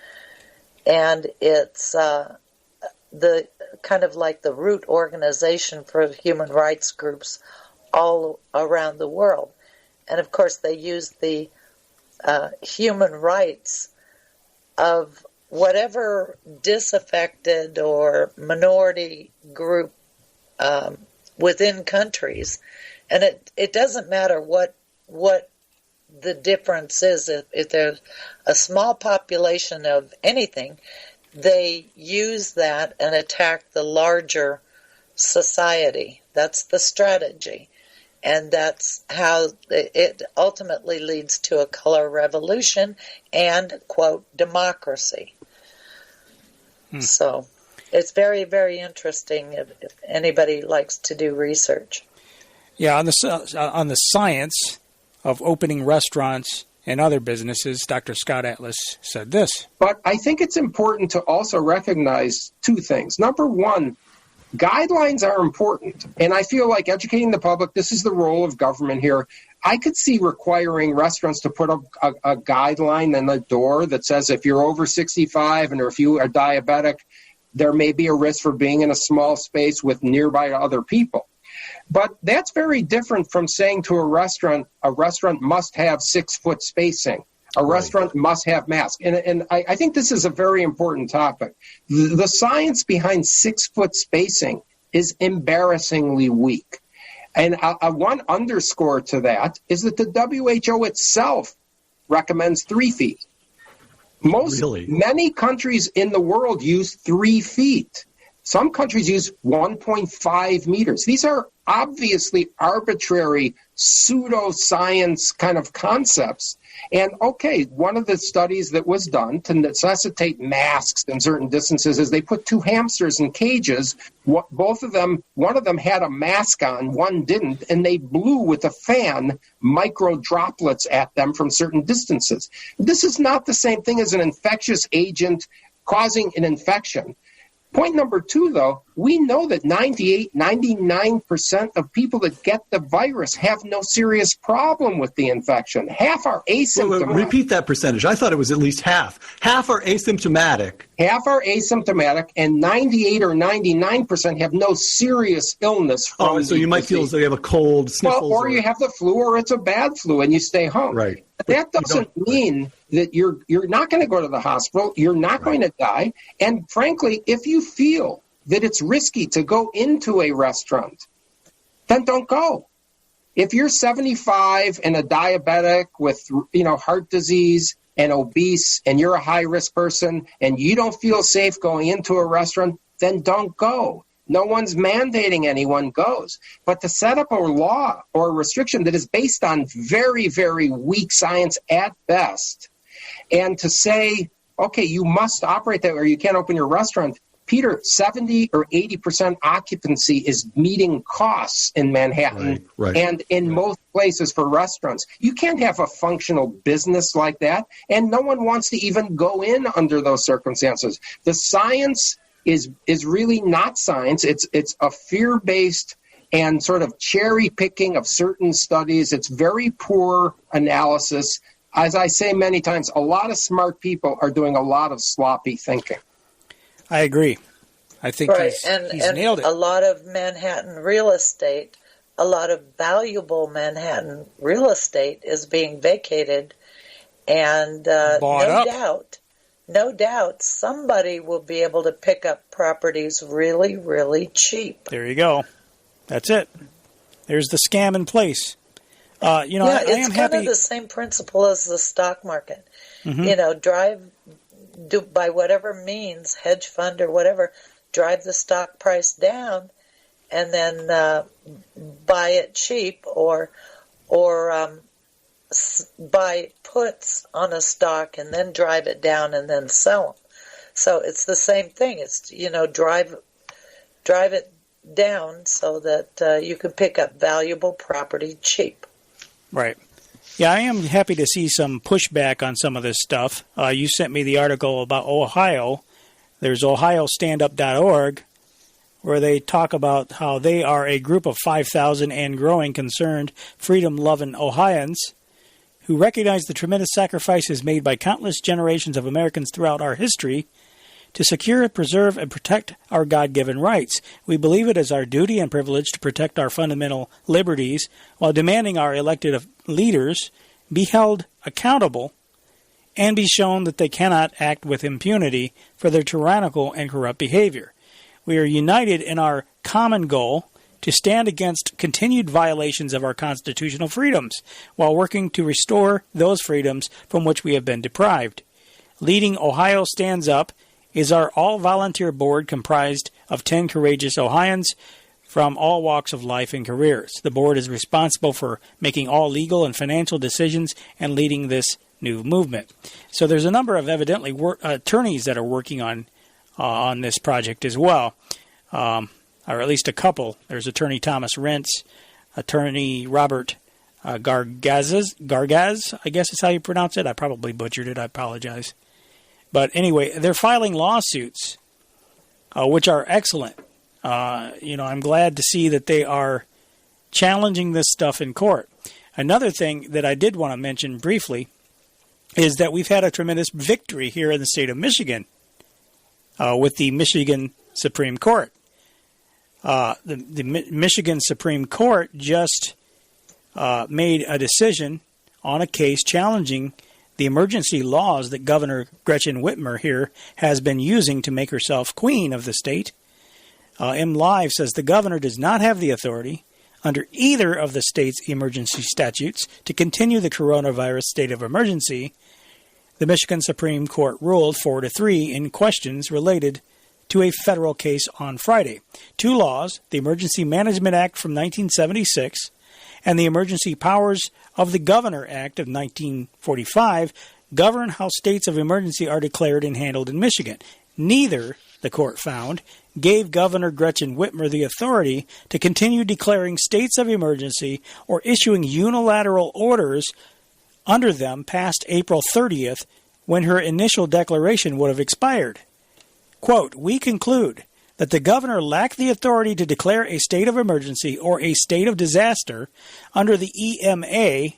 and it's the kind of like the root organization for human rights groups all around the world. And of course they use the human rights of whatever disaffected or minority group within countries, and it doesn't matter what the difference is. If there's a small population of anything, they use that and attack the larger society. That's the strategy, and that's how it ultimately leads to a color revolution and, quote, democracy. So it's very, very interesting if anybody likes to do research. Yeah, on the science of opening restaurants and other businesses, Dr. Scott Atlas said this. But I think it's important to also recognize two things. Number one, guidelines are important. And I feel like educating the public, this is the role of government here. I could see requiring restaurants to put up a guideline on the door that says if you're over 65 and or if you are diabetic, there may be a risk for being in a small space with nearby other people. But that's very different from saying to a restaurant must have 6-foot spacing. A restaurant must have masks. And I think this is a very important topic. The science behind 6-foot spacing is embarrassingly weak. And one underscore to that is that the WHO itself recommends 3 feet. Many countries in the world use 3 feet. Some countries use 1.5 meters. These are obviously arbitrary pseudoscience kind of concepts. And okay, one of the studies that was done to necessitate masks in certain distances is they put 2 hamsters in cages. One of them had a mask on, one didn't, and they blew with a fan micro droplets at them from certain distances. This is not the same thing as an infectious agent causing an infection. Point number 2, though, we know that 99% of people that get the virus have no serious problem with the infection. Half are asymptomatic. Repeat that percentage. I thought it was at least half. Half are asymptomatic. Half are asymptomatic, and 98 or 99% have no serious illness from so you might feel as though you have a cold, sniffles. Well, or you have the flu, or it's a bad flu, and you stay home. Right. But that doesn't mean that you're not going to go to the hospital. You're not going to die. And frankly, if you feel that it's risky to go into a restaurant, then don't go. If you're 75 and a diabetic with, heart disease and obese, and you're a high-risk person, and you don't feel safe going into a restaurant, then don't go. No one's mandating anyone goes. But to set up a law or a restriction that is based on very, very weak science at best, and to say, okay, you must operate that way or you can't open your restaurant. Peter, 70 or 80% occupancy is meeting costs in Manhattan and in most places for restaurants. You can't have a functional business like that, and no one wants to even go in under those circumstances. The science is really not science. It's a fear-based and sort of cherry-picking of certain studies. It's very poor analysis. As I say many times, a lot of smart people are doing a lot of sloppy thinking. I agree. I think he's nailed it. A lot of Manhattan real estate, a lot of valuable Manhattan real estate is being vacated, and no doubt somebody will be able to pick up properties really, really cheap. There you go. That's it. There's the scam in place. I am kind happy. of the same principle as the stock market. Mm-hmm. Do by whatever means, hedge fund or whatever, drive the stock price down, and then buy it cheap, or buy puts on a stock and then drive it down and then sell them. So it's the same thing. It's drive it down so that you can pick up valuable property cheap. Right. Yeah, I am happy to see some pushback on some of this stuff. You sent me the article about Ohio. There's ohiostandup.org, where they talk about how they are a group of 5,000 and growing concerned, freedom-loving Ohioans who recognize the tremendous sacrifices made by countless generations of Americans throughout our history to secure, preserve, and protect our God-given rights. We believe it is our duty and privilege to protect our fundamental liberties while demanding our elected leaders be held accountable and be shown that they cannot act with impunity for their tyrannical and corrupt behavior. We are united in our common goal to stand against continued violations of our constitutional freedoms while working to restore those freedoms from which we have been deprived. Leading Ohio Stands Up is our all-volunteer board comprised of 10 courageous Ohioans from all walks of life and careers. The board is responsible for making all legal and financial decisions and leading this new movement. So there's a number of evidently attorneys that are working on this project as well, or at least a couple. There's attorney Thomas Rentz, Attorney Robert Gargaz, I guess is how you pronounce it. I probably butchered it. I apologize. But anyway, they're filing lawsuits, which are excellent. I'm glad to see that they are challenging this stuff in court. Another thing that I did want to mention briefly is that we've had a tremendous victory here in the state of Michigan with the Michigan Supreme Court. The Michigan Supreme Court just made a decision on a case challenging the emergency laws that Governor Gretchen Whitmer here has been using to make herself queen of the state. MLive says the governor does not have the authority under either of the state's emergency statutes to continue the coronavirus state of emergency. The Michigan Supreme Court ruled 4-3 in questions related to a federal case on Friday. Two laws, the Emergency Management Act from 1976 and the Emergency Powers of the Governor Act of 1945, govern how states of emergency are declared and handled in Michigan. Neither, the court found, gave Governor Gretchen Whitmer the authority to continue declaring states of emergency or issuing unilateral orders under them past April 30th, when her initial declaration would have expired. Quote, "We conclude that the governor lacked the authority to declare a state of emergency or a state of disaster under the EMA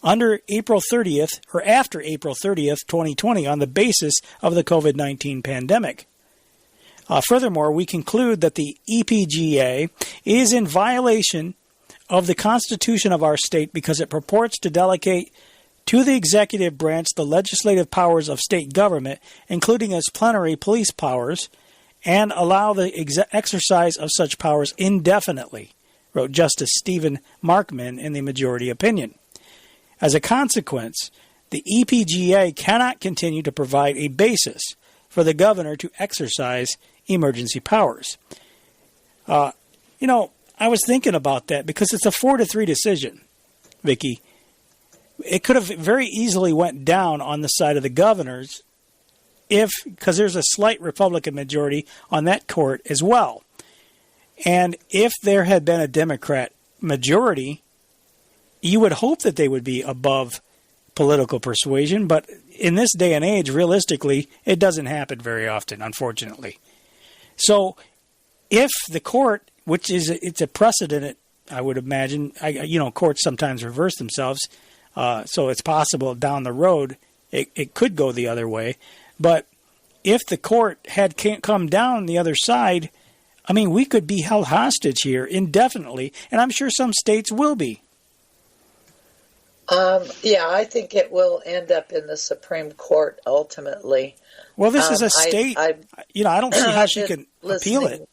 under April 30th or after April 30th, 2020 on the basis of the COVID-19 pandemic. Furthermore, we conclude that the EPGA is in violation of the Constitution of our state because it purports to delegate to the executive branch the legislative powers of state government, including its plenary police powers, and allow the exercise of such powers indefinitely," wrote Justice Stephen Markman in the majority opinion. As a consequence, the EPGA cannot continue to provide a basis for the governor to exercise emergency powers. I was thinking about that because it's a 4-3 decision, Vicky. It could have very easily went down on the side of the governors because there's a slight Republican majority on that court as well. And if there had been a Democrat majority, you would hope that they would be above political persuasion. But in this day and age, realistically, it doesn't happen very often, unfortunately. So if the court, it's a precedent, I would imagine, courts sometimes reverse themselves, so it's possible down the road it could go the other way. But if the court had come down the other side, we could be held hostage here indefinitely, and I'm sure some states will be. I think it will end up in the Supreme Court ultimately. Well, this is a state. I don't see how she can appeal it.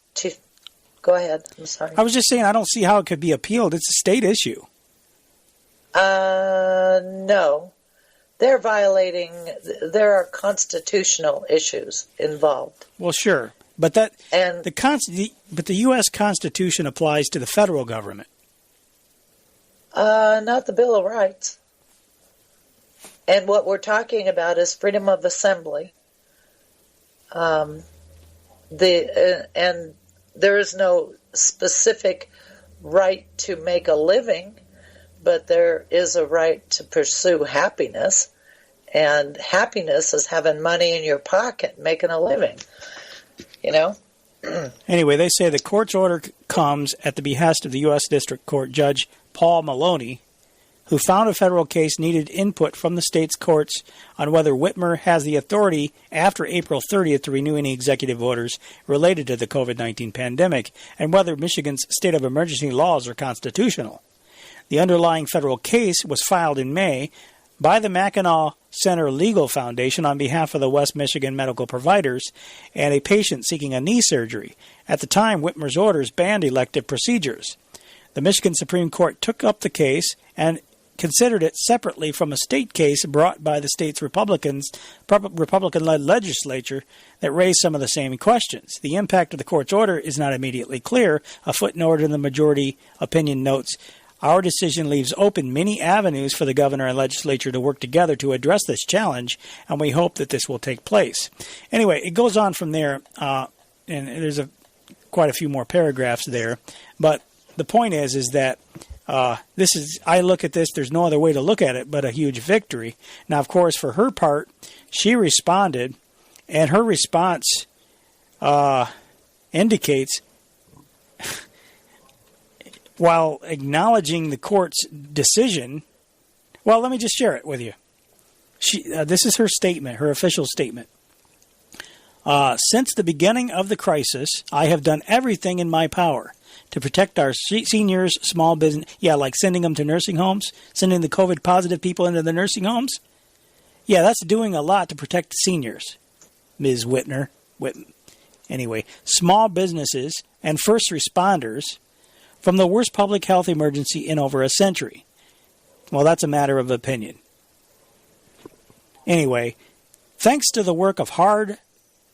Go ahead. I'm sorry. I was just saying I don't see how it could be appealed. It's a state issue. No. They're violating. There are constitutional issues involved. Well, sure, but the U.S. Constitution applies to the federal government. Not the Bill of Rights. And what we're talking about is freedom of assembly. And there is no specific right to make a living, but there is a right to pursue happiness. And happiness is having money in your pocket, making a living. Anyway, they say the court's order comes at the behest of the U.S. District Court Judge Paul Maloney, who found a federal case needed input from the state's courts on whether Whitmer has the authority after April 30th to renew any executive orders related to the COVID-19 pandemic and whether Michigan's state of emergency laws are constitutional. The underlying federal case was filed in May by the Mackinac Center Legal Foundation on behalf of the West Michigan medical providers and a patient seeking a knee surgery. At the time, Whitmer's orders banned elective procedures. The Michigan Supreme Court took up the case and considered it separately from a state case brought by the state's Republican-led legislature that raised some of the same questions. The impact of the court's order is not immediately clear. A footnote in the majority opinion notes, "Our decision leaves open many avenues for the governor and legislature to work together to address this challenge, and we hope that this will take place." Anyway, it goes on from there, and there's quite a few more paragraphs there. But the point is that I look at this, there's no other way to look at it but a huge victory. Now, of course, for her part, she responded, and her response indicates, while acknowledging the court's decision, well, let me just share it with you. This is her statement, her official statement. Since the beginning of the crisis, I have done everything in my power to protect our seniors, small business, like sending them to nursing homes, sending the COVID-positive people into the nursing homes. Yeah, that's doing a lot to protect seniors, Ms. Whitner. Anyway, small businesses and first responders from the worst public health emergency in over a century. Well, that's a matter of opinion. Anyway, thanks to the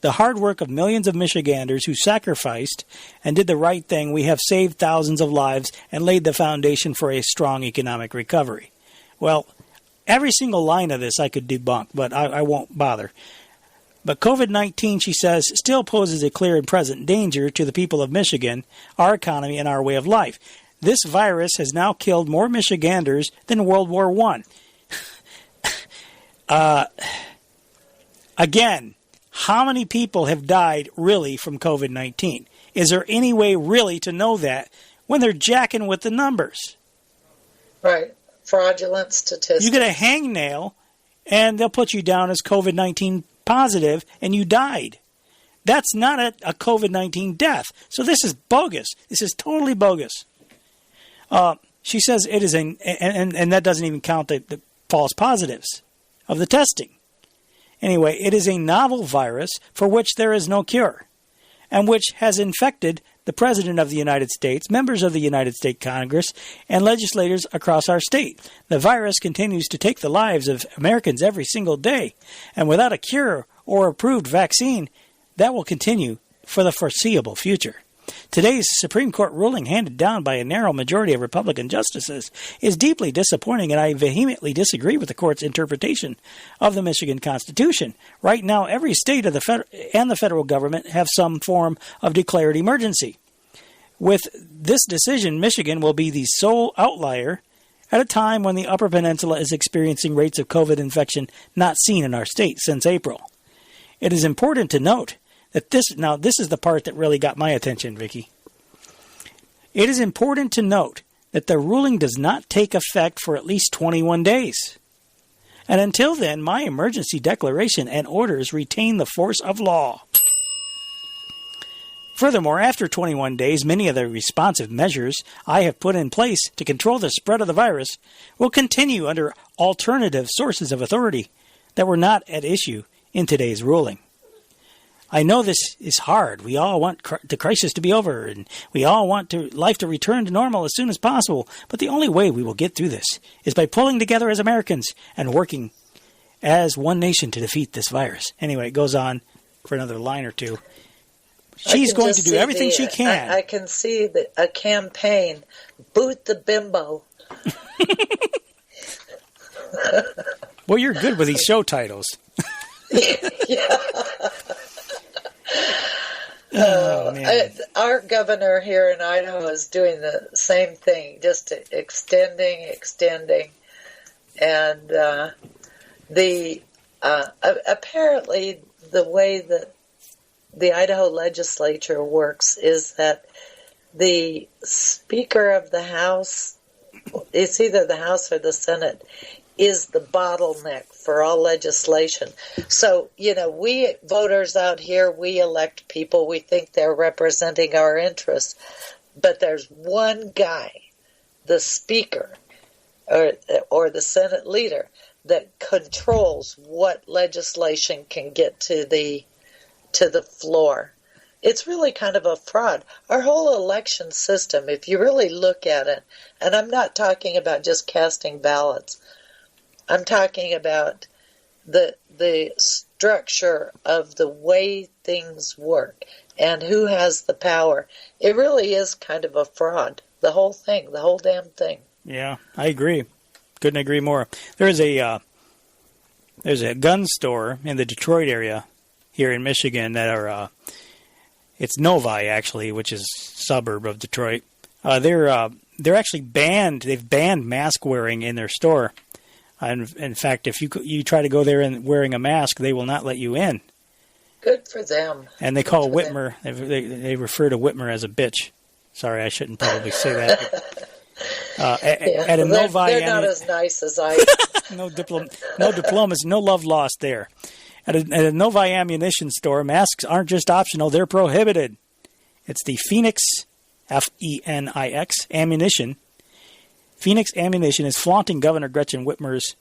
hard work of millions of Michiganders who sacrificed and did the right thing, we have saved thousands of lives and laid the foundation for a strong economic recovery. Well, every single line of this I could debunk, but I won't bother. But COVID-19, she says, still poses a clear and present danger to the people of Michigan, our economy, and our way of life. This virus has now killed more Michiganders than World War I. Again, how many people have died really from COVID-19? Is there any way really to know that when they're jacking with the numbers? Right. Fraudulent statistics. You get a hangnail, and they'll put you down as COVID-19 positive, and you died. That's not a COVID-19 death. So this is bogus. This is totally bogus. She says it is and that doesn't even count the false positives of the testing. Anyway, it is a novel virus for which there is no cure, and which has infected the President of the United States, members of the United States Congress, and legislators across our state. The virus continues to take the lives of Americans every single day, and without a cure or approved vaccine, that will continue for the foreseeable future. Today's Supreme Court ruling, handed down by a narrow majority of Republican justices, is deeply disappointing, and I vehemently disagree with the court's interpretation of the Michigan Constitution. Right now, every state and the federal government have some form of declared emergency. With this decision, Michigan will be the sole outlier at a time when the Upper Peninsula is experiencing rates of COVID infection not seen in our state since April. It is important to note that this is the part that really got my attention, Vicky. It is important to note that the ruling does not take effect for at least 21 days. And until then, my emergency declaration and orders retain the force of law. Furthermore, after 21 days, many of the responsive measures I have put in place to control the spread of the virus will continue under alternative sources of authority that were not at issue in today's ruling. I know this is hard. We all want the crisis to be over, and we all want life to return to normal as soon as possible. But the only way we will get through this is by pulling together as Americans and working as one nation to defeat this virus. Anyway, it goes on for another line or two. She's going to do everything she can. I can see a campaign, boot the Bimbo. Well, you're good with these show titles. Yeah. Our governor here in Idaho is doing the same thing, just extending, and apparently the way that the Idaho legislature works is that the Speaker of the House, it's either the House or the Senate, is the bottleneck for all legislation. So, we voters out here, we elect people, we think they're representing our interests. But there's one guy, the Speaker or the Senate leader, that controls what legislation can get to the floor. It's really kind of a fraud. Our whole election system, if you really look at it, and I'm not talking about just casting ballots, I'm talking about the structure of the way things work and who has the power. It really is kind of a fraud. The whole thing, the whole damn thing. Yeah, I agree. Couldn't agree more. There's a gun store in the Detroit area here in Michigan that are it's Novi actually, which is a suburb of Detroit. They're they're actually banned. They've banned mask wearing in their store. And in fact, if you try to go there and wearing a mask, they will not let you in. Good for them. And they call Whitmer. They refer to Whitmer as a bitch. Sorry, I shouldn't probably say that. At a they're not as nice as I. no diplomas, no love lost there. At a Novi ammunition store, masks aren't just optional; they're prohibited. It's the Phoenix, F-E-N-I-X, ammunition. Phoenix Ammunition is flaunting Governor Gretchen Whitmer's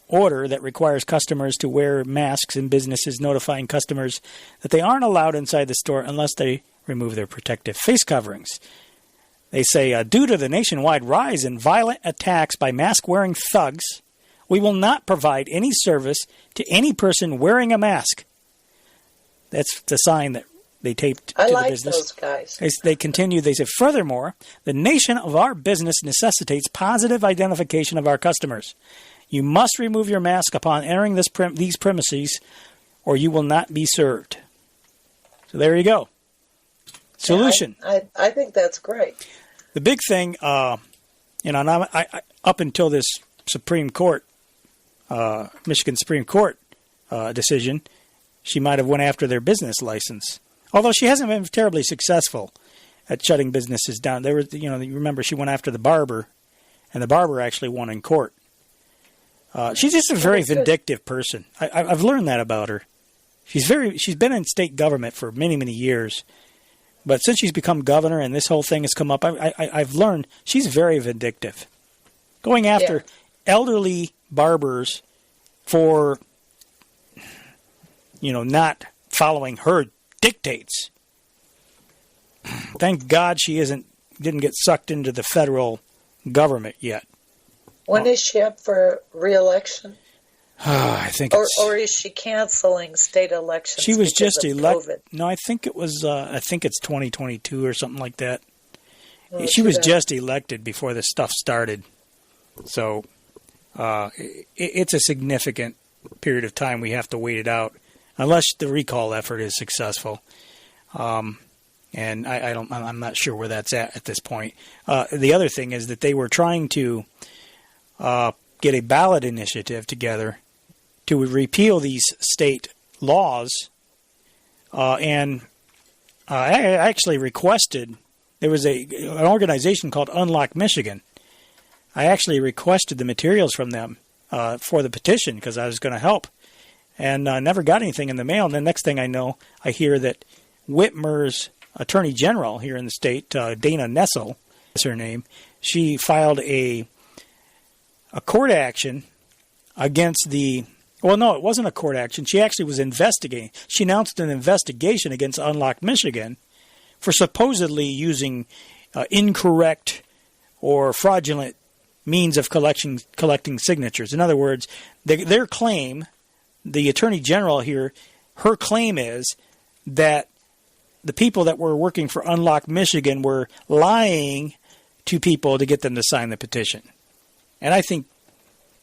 order that requires customers to wear masks and businesses notifying customers that they aren't allowed inside the store unless they remove their protective face coverings. They say, due to the nationwide rise in violent attacks by mask-wearing thugs, we will not provide any service to any person wearing a mask. That's the sign that they taped to the business. Those guys. They continue, they say, furthermore, the nation of our business necessitates positive identification of our customers. You must remove your mask upon entering these premises, or you will not be served. So there you go. Solution. Yeah, I think that's great. The big thing, up until this Supreme Court, Michigan Supreme Court decision, she might have went after their business license. Although she hasn't been terribly successful at shutting businesses down. There was, you remember she went after the barber, and the barber actually won in court. She's just a very vindictive person. I've learned that about her. She's been in state government for many, many years. But since she's become governor and this whole thing has come up, I've learned she's very vindictive. Going after elderly barbers for, not following her dictates. Thank God she didn't get sucked into the federal government yet. When is she up for re-election? I think or is she canceling state elections? She was just elected. No, I think it was. I think it's 2022 or something like that. Well, she was just elected before this stuff started, so it's a significant period of time. We have to wait it out, unless the recall effort is successful. And I'm not sure where that's at this point. The other thing is that they were trying to get a ballot initiative together to repeal these state laws, and I actually requested. There was an organization called Unlock Michigan. I actually requested the materials from them for the petition because I was going to help, and never got anything in the mail. And the next thing I know, I hear that Whitmer's Attorney General here in the state, Dana Nessel, is her name. She filed a court action against the. Well, no, it wasn't a court action. She actually was investigating. She announced an investigation against Unlock Michigan for supposedly using incorrect or fraudulent means of collecting signatures. In other words, their claim, the Attorney General here, her claim is that the people that were working for Unlock Michigan were lying to people to get them to sign the petition. And I think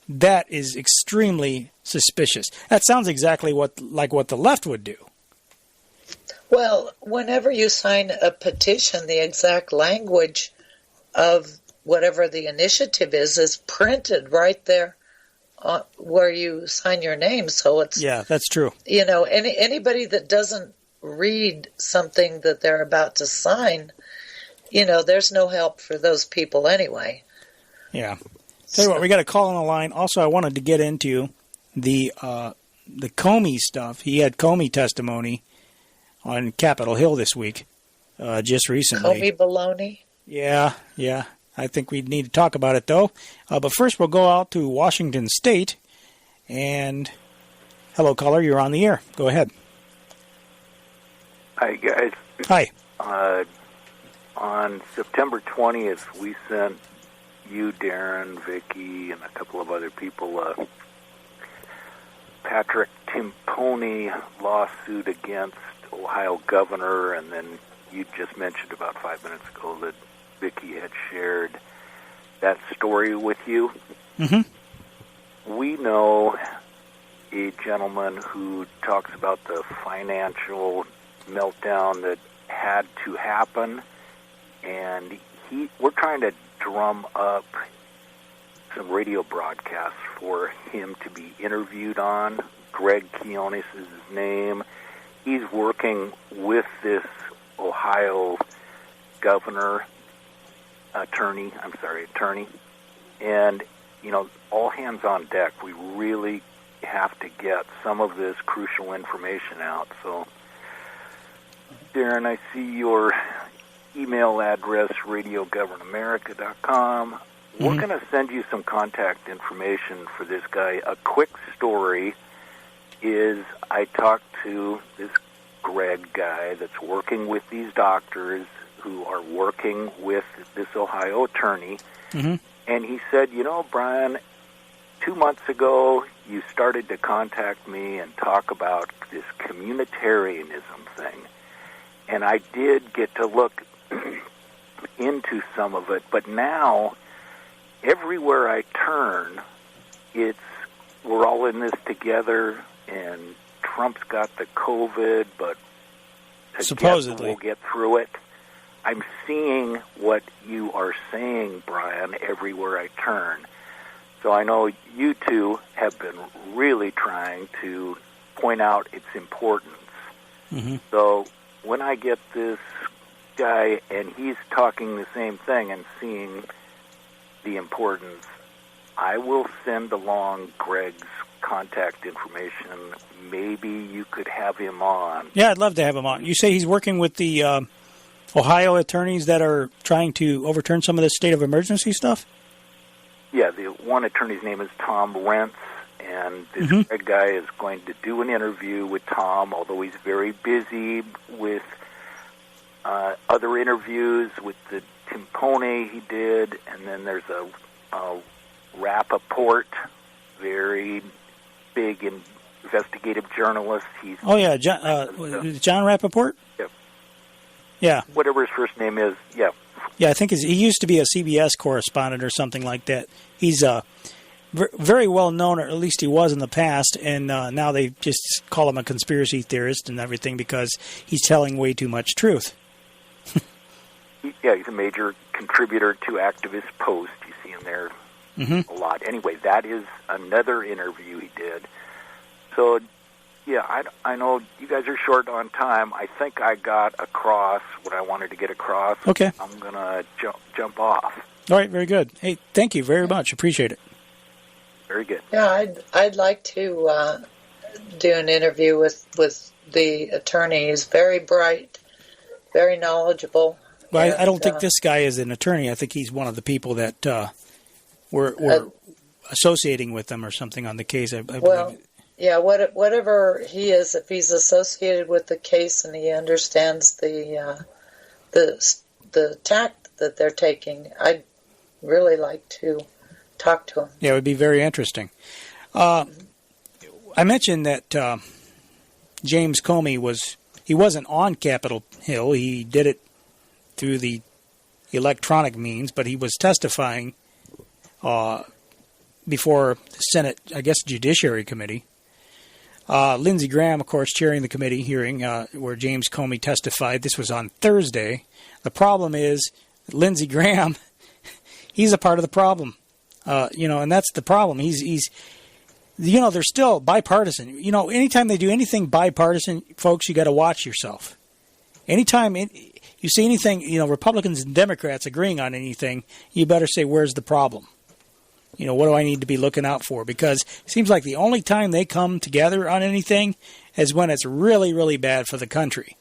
that is extremely suspicious. That sounds exactly like what the left would do. Well, whenever you sign a petition, the exact language of whatever the initiative is printed right there where you sign your name. So it's that's true. Anybody that doesn't read something that they're about to sign, there's no help for those people anyway. Yeah. Tell you what, we got a call on the line. Also, I wanted to get into the Comey stuff. He had Comey testimony on Capitol Hill this week, just recently. Comey baloney? Yeah. I think we need to talk about it, though. But first, we'll go out to Washington State. And hello, caller, you're on the air. Go ahead. Hi, guys. Hi. On September 20th, we sent you, Darren, Vicky, and a couple of other people Patrick Timpone lawsuit against Ohio governor, and then you just mentioned about 5 minutes ago that Vicky had shared that story with you. Mm-hmm. We know a gentleman who talks about the financial meltdown that had to happen, and we're trying to drum up some radio broadcasts for him to be interviewed on. Greg Keonis is his name. He's working with this Ohio attorney, and, all hands on deck. We really have to get some of this crucial information out. So, Darren, I see your email address, radiogovernamerica.com. We're going to send you some contact information for this guy. A quick story is I talked to this Greg guy that's working with these doctors who are working with this Ohio attorney, and he said, Brian, 2 months ago you started to contact me and talk about this communitarianism thing, and I did get to look into some of it, but now everywhere I turn, we're all in this together, and Trump's got the COVID, but supposedly we'll get through it. I'm seeing what you are saying, Brian, everywhere I turn. So I know you two have been really trying to point out its importance. So when I get this guy and he's talking the same thing and seeing the importance, I will send along Greg's contact information. Maybe you could have him on. Yeah, I'd love to have him on. You say he's working with the Ohio attorneys that are trying to overturn some of the state of emergency stuff? Yeah, the one attorney's name is Tom Rentz, and this Greg guy is going to do an interview with Tom, although he's very busy with other interviews with the Timpone he did, and then there's a Rappaport, very big investigative journalist. John Rappaport? Yep. Yeah. Whatever his first name is, yeah. Yeah, I think he used to be a CBS correspondent or something like that. He's very well known, or at least he was in the past, and now they just call him a conspiracy theorist and everything because he's telling way too much truth. Yeah, he's a major contributor to Activist Post. You see him there a lot. Anyway, that is another interview he did. So, yeah, I know you guys are short on time. I think I got across what I wanted to get across. Okay. I'm going to jump off. All right, very good. Hey, thank you very much. Appreciate it. Very good. Yeah, I'd like to do an interview with the attorney. He's very bright, very knowledgeable. Well, I don't think this guy is an attorney. I think he's one of the people that were associating with them or something on the case. I believe. Yeah, whatever he is, if he's associated with the case and he understands the tact that they're taking, I'd really like to talk to him. Yeah, it would be very interesting. I mentioned that James Comey wasn't on Capitol Hill. He did it through the electronic means, but he was testifying before the Senate, Judiciary Committee. Lindsey Graham, of course, chairing the committee hearing where James Comey testified. This was on Thursday. The problem is that Lindsey Graham, he's a part of the problem, and that's the problem. He's they're still bipartisan. Anytime they do anything bipartisan, folks, you got to watch yourself. Anytime you see anything, Republicans and Democrats agreeing on anything, you better say, where's the problem? What do I need to be looking out for? Because it seems like the only time they come together on anything is when it's really, really bad for the country.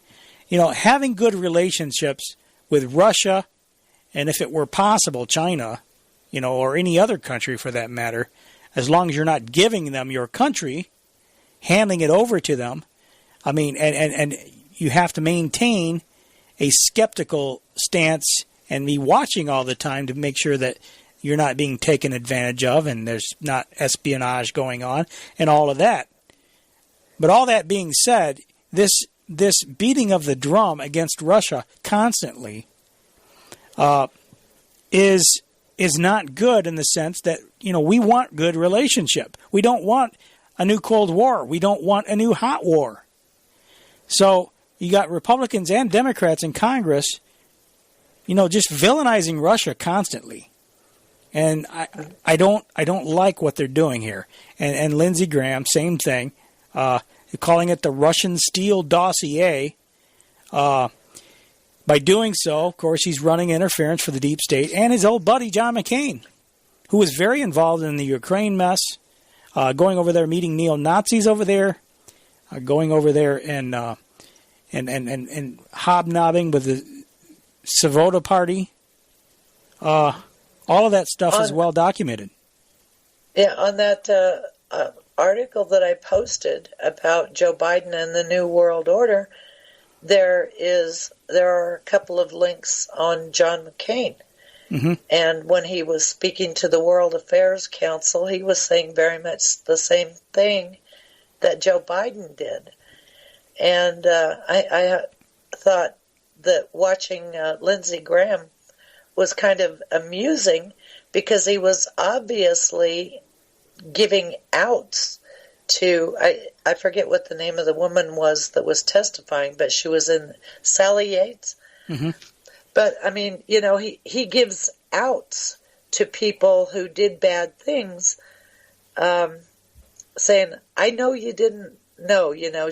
Having good relationships with Russia, and if it were possible, China, or any other country for that matter, as long as you're not giving them your country, handing it over to them, and you have to maintain a skeptical stance and be watching all the time to make sure that you're not being taken advantage of and there's not espionage going on and all of that. But all that being said, this beating of the drum against Russia constantly is not good in the sense that, we want good relationship. We don't want a new Cold War. We don't want a new hot war. So you got Republicans and Democrats in Congress, just villainizing Russia constantly. And I don't like what they're doing here. And Lindsey Graham, same thing, calling it the Russian Steele dossier. By doing so, of course, he's running interference for the deep state and his old buddy John McCain, who was very involved in the Ukraine mess, going over there, meeting neo-Nazis over there, going over there and hobnobbing with the Svoboda party. All of that stuff is well documented. Yeah, on that article that I posted about Joe Biden and the New World Order, there are a couple of links on John McCain. Mm-hmm. And when he was speaking to the World Affairs Council, he was saying very much the same thing that Joe Biden did. And I thought that watching Lindsey Graham was kind of amusing because he was obviously giving outs to, I forget what the name of the woman was that was testifying, but she was in Sally Yates. Mm-hmm. But, I mean, you know, he gives outs to people who did bad things, saying, I know you didn't know, you know,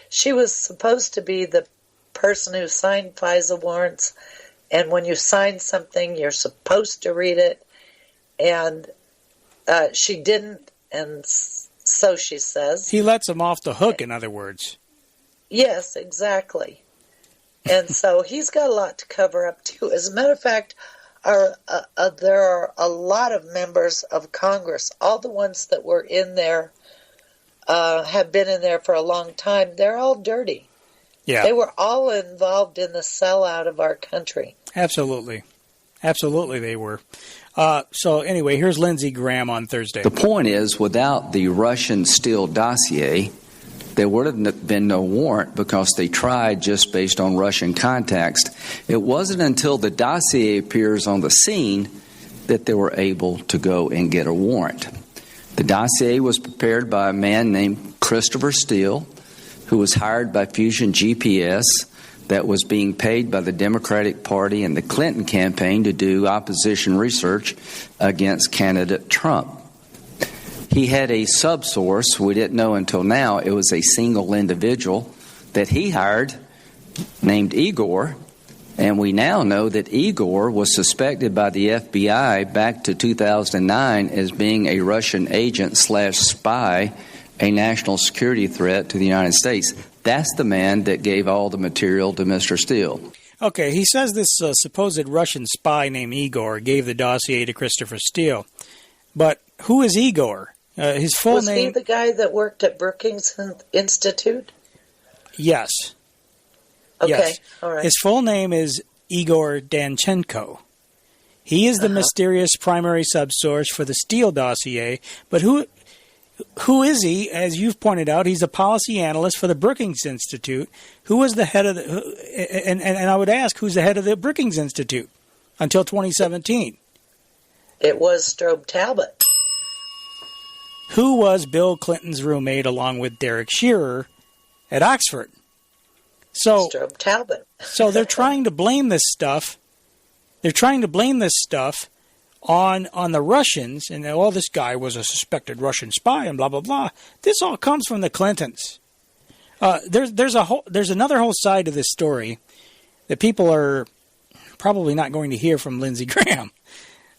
she was supposed to be the person who signed FISA warrants, and when you sign something, you're supposed to read it, and she didn't, and so she says. He lets them off the hook, in other words. Yes, exactly. And so he's got a lot to cover up, too. As a matter of fact, there are a lot of members of Congress, all the ones that were in there, have been in there for a long time. They're all dirty. Yeah. They were all involved in the sellout of our country. Absolutely. Absolutely they were. So anyway, here's Lindsey Graham on Thursday. The point is, without the Russian Steele dossier, there would have been no warrant because they tried just based on Russian context. It wasn't until the dossier appears on the scene that they were able to go and get a warrant. The dossier was prepared by a man named Christopher Steele, who was hired by Fusion GPS, that was being paid by the Democratic Party and the Clinton campaign to do opposition research against candidate Trump. He had a subsource. We didn't know until now it was a single individual that he hired named Igor, and we now know that Igor was suspected by the FBI back to 2009 as being a Russian agent / spy, a national security threat to the United States. That's the man that gave all the material to Mr. Steele. Okay, he says this supposed Russian spy named Igor gave the dossier to Christopher Steele. But who is Igor? His full name... Was he the guy that worked at Brookings Institute? Yes. Okay, yes. All right. His full name is Igor Danchenko. He is the mysterious primary subsource for the Steele dossier, but who is he? As you've pointed out, he's a policy analyst for the Brookings Institute. Who was the head of the... And I would ask, who's the head of the Brookings Institute until 2017? It was Strobe Talbot. Who was Bill Clinton's roommate along with Derek Shearer at Oxford? So Strobe Talbot. So they're trying to blame this stuff. They're trying to blame this stuff on the Russians, and this guy was a suspected Russian spy, and blah blah blah. This all comes from the Clintons. There's another whole side to this story that people are probably not going to hear from Lindsey Graham.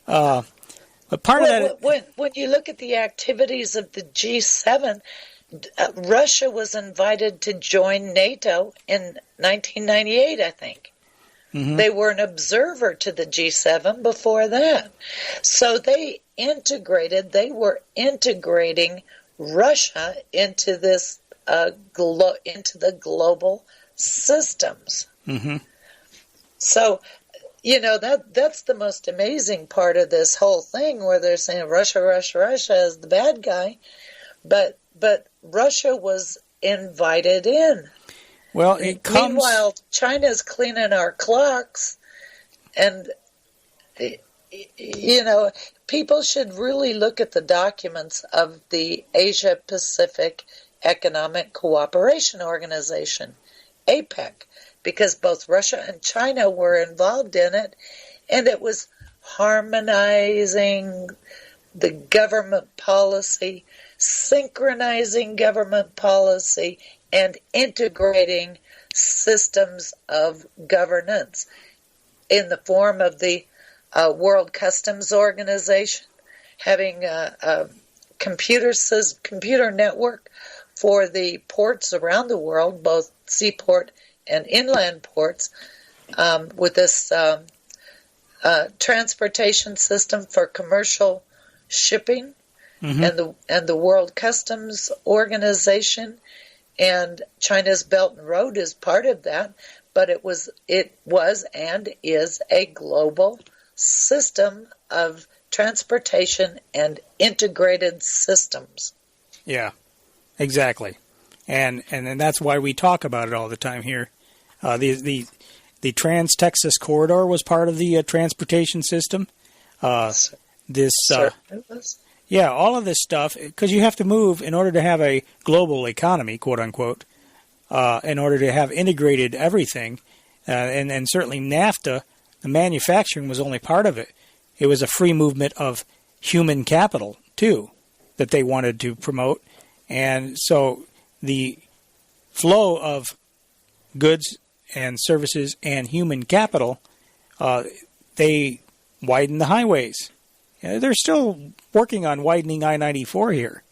But part of that, when you look at the activities of the G7, Russia was invited to join NATO in 1998, I think. Mm-hmm. They were an observer to the G7 before that. So they were integrating Russia into this into the global systems. Mm-hmm. So, that's the most amazing part of this whole thing, where they're saying Russia is the bad guy, but Russia was invited in. Well, it comes... Meanwhile, China's cleaning our clocks, and, people should really look at the documents of the Asia-Pacific Economic Cooperation Organization, APEC, because both Russia and China were involved in it, and it was harmonizing the government policy, synchronizing government policy, and integrating systems of governance in the form of the World Customs Organization, having a computer network for the ports around the world, both seaport and inland ports, with this transportation system for commercial shipping, and the World Customs Organization, and China's Belt and Road is part of that. But it was and is a global system of transportation and integrated systems. Yeah, exactly, and that's why we talk about it all the time here. The Trans-Texas Corridor was part of the transportation system. All of this stuff, because you have to move in order to have a global economy, quote unquote, in order to have integrated everything, and certainly NAFTA, the manufacturing was only part of it. It was a free movement of human capital, too, that they wanted to promote. And so the flow of goods and services and human capital, they widened the highways. They're still working on widening I-94 here.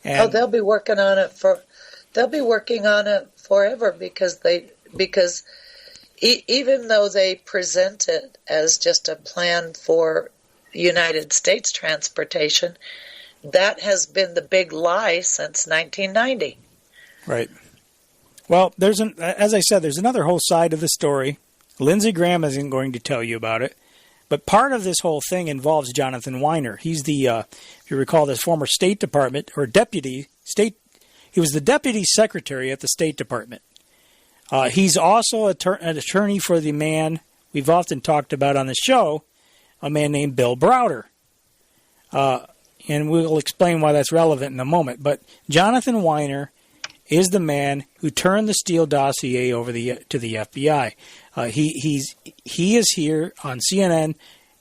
And they'll be working on it forever because even though they present it as just a plan for United States transportation, that has been the big lie since 1990. Right. Well, as I said, there's another whole side of the story. Lindsey Graham isn't going to tell you about it. But part of this whole thing involves Jonathan Weiner. He's the, if you recall, this former State Department or deputy state. He was the deputy secretary at the State Department. He's also an attorney for the man we've often talked about on the show, a man named Bill Browder. And we'll explain why that's relevant in a moment. But Jonathan Weiner is the man who turned the Steele dossier over to the FBI. He is here on CNN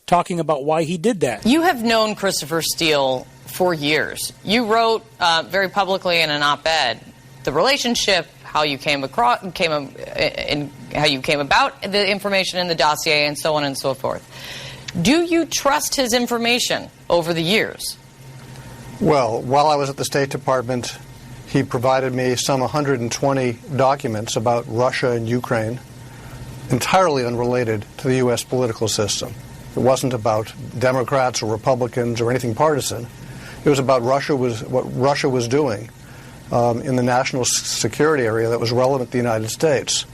talking about why he did that. You have known Christopher Steele for years. You wrote very publicly in an op-ed the relationship, how you came about the information in the dossier, and so on and so forth. Do you trust his information over the years? Well, while I was at the State Department, he provided me some 120 documents about Russia and Ukraine, entirely unrelated to the U.S. political system. It wasn't about Democrats or Republicans or anything partisan. It was about what Russia was doing in the national security area that was relevant to the United States.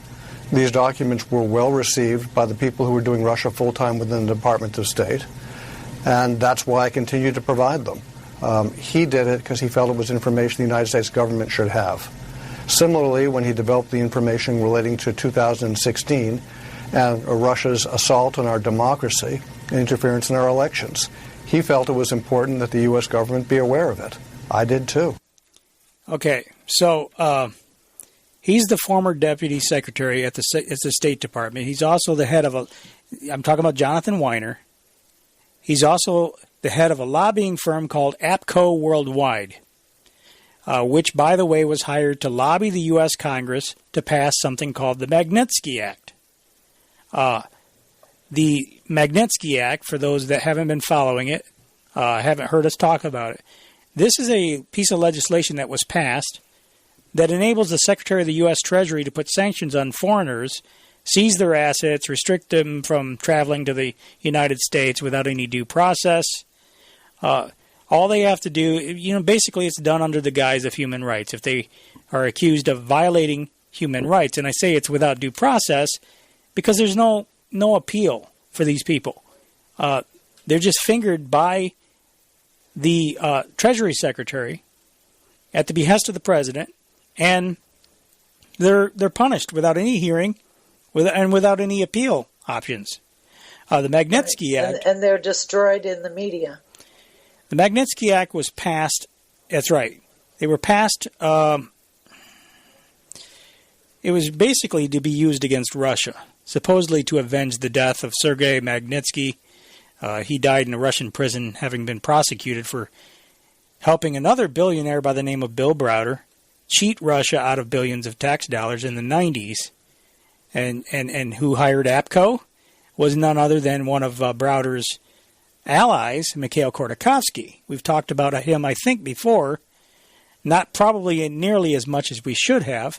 These documents were well received by the people who were doing Russia full-time within the Department of State, and that's why I continue to provide them. He did it because he felt it was information the United States government should have. Similarly, when he developed the information relating to 2016 and Russia's assault on our democracy and interference in our elections, he felt it was important that the U.S. government be aware of it. I did too. Okay, so he's the former deputy secretary at the State Department. He's also the head of I'm talking about Jonathan Weiner. He's also the head of a lobbying firm called APCO Worldwide, which, by the way, was hired to lobby the U.S. Congress to pass something called the Magnitsky Act. The Magnitsky Act, for those that haven't been following it, haven't heard us talk about it, this is a piece of legislation that was passed that enables the Secretary of the U.S. Treasury to put sanctions on foreigners, seize their assets, restrict them from traveling to the United States without any due process. All they have to do, basically it's done under the guise of human rights. If they are accused of violating human rights, and I say it's without due process because there's no appeal for these people. They're just fingered by the Treasury Secretary at the behest of the President, and they're punished without any hearing and without any appeal options. The Magnitsky Act... And they're destroyed in the media. The Magnitsky Act was passed... That's right. They were passed... it was basically to be used against Russia, supposedly to avenge the death of Sergei Magnitsky, He died in a Russian prison, having been prosecuted for helping another billionaire by the name of Bill Browder cheat Russia out of billions of tax dollars in the 90s. And who hired APCO was none other than one of Browder's allies, Mikhail Khodorkovsky. We've talked about him, I think, before, not probably nearly as much as we should have,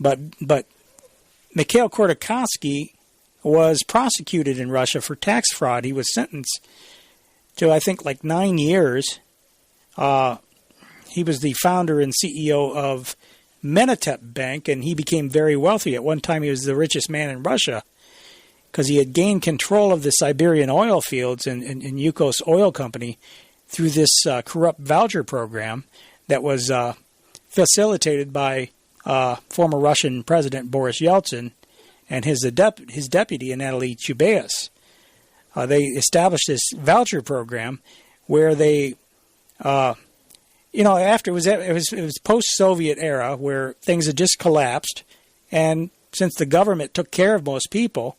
but Mikhail Khodorkovsky was prosecuted in Russia for tax fraud. He was sentenced to, I think, like 9 years. He was the founder and CEO of Menatep Bank, and he became very wealthy. At one time, he was the richest man in Russia because he had gained control of the Siberian oil fields and Yukos Oil Company through this corrupt voucher program that was facilitated by former Russian President Boris Yeltsin and his deputy, Anatoly Chubais. They established this voucher program where they, after it was post-Soviet era where things had just collapsed, and since the government took care of most people,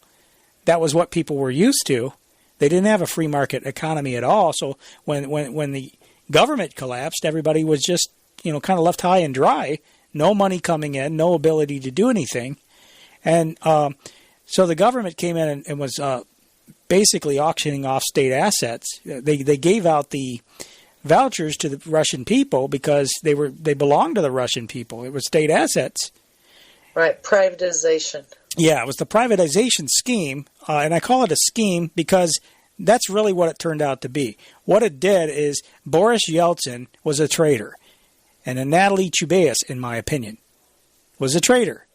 that was what people were used to. They didn't have a free market economy at all. So when the government collapsed, everybody was just kind of left high and dry. No money coming in, no ability to do anything. And so the government came in and was basically auctioning off state assets. They gave out the vouchers to the Russian people because they belonged to the Russian people. It was state assets. Right, privatization. Yeah, it was the privatization scheme, and I call it a scheme because that's really what it turned out to be. What it did is Boris Yeltsin was a traitor, and Anatoly Chubais, in my opinion, was a traitor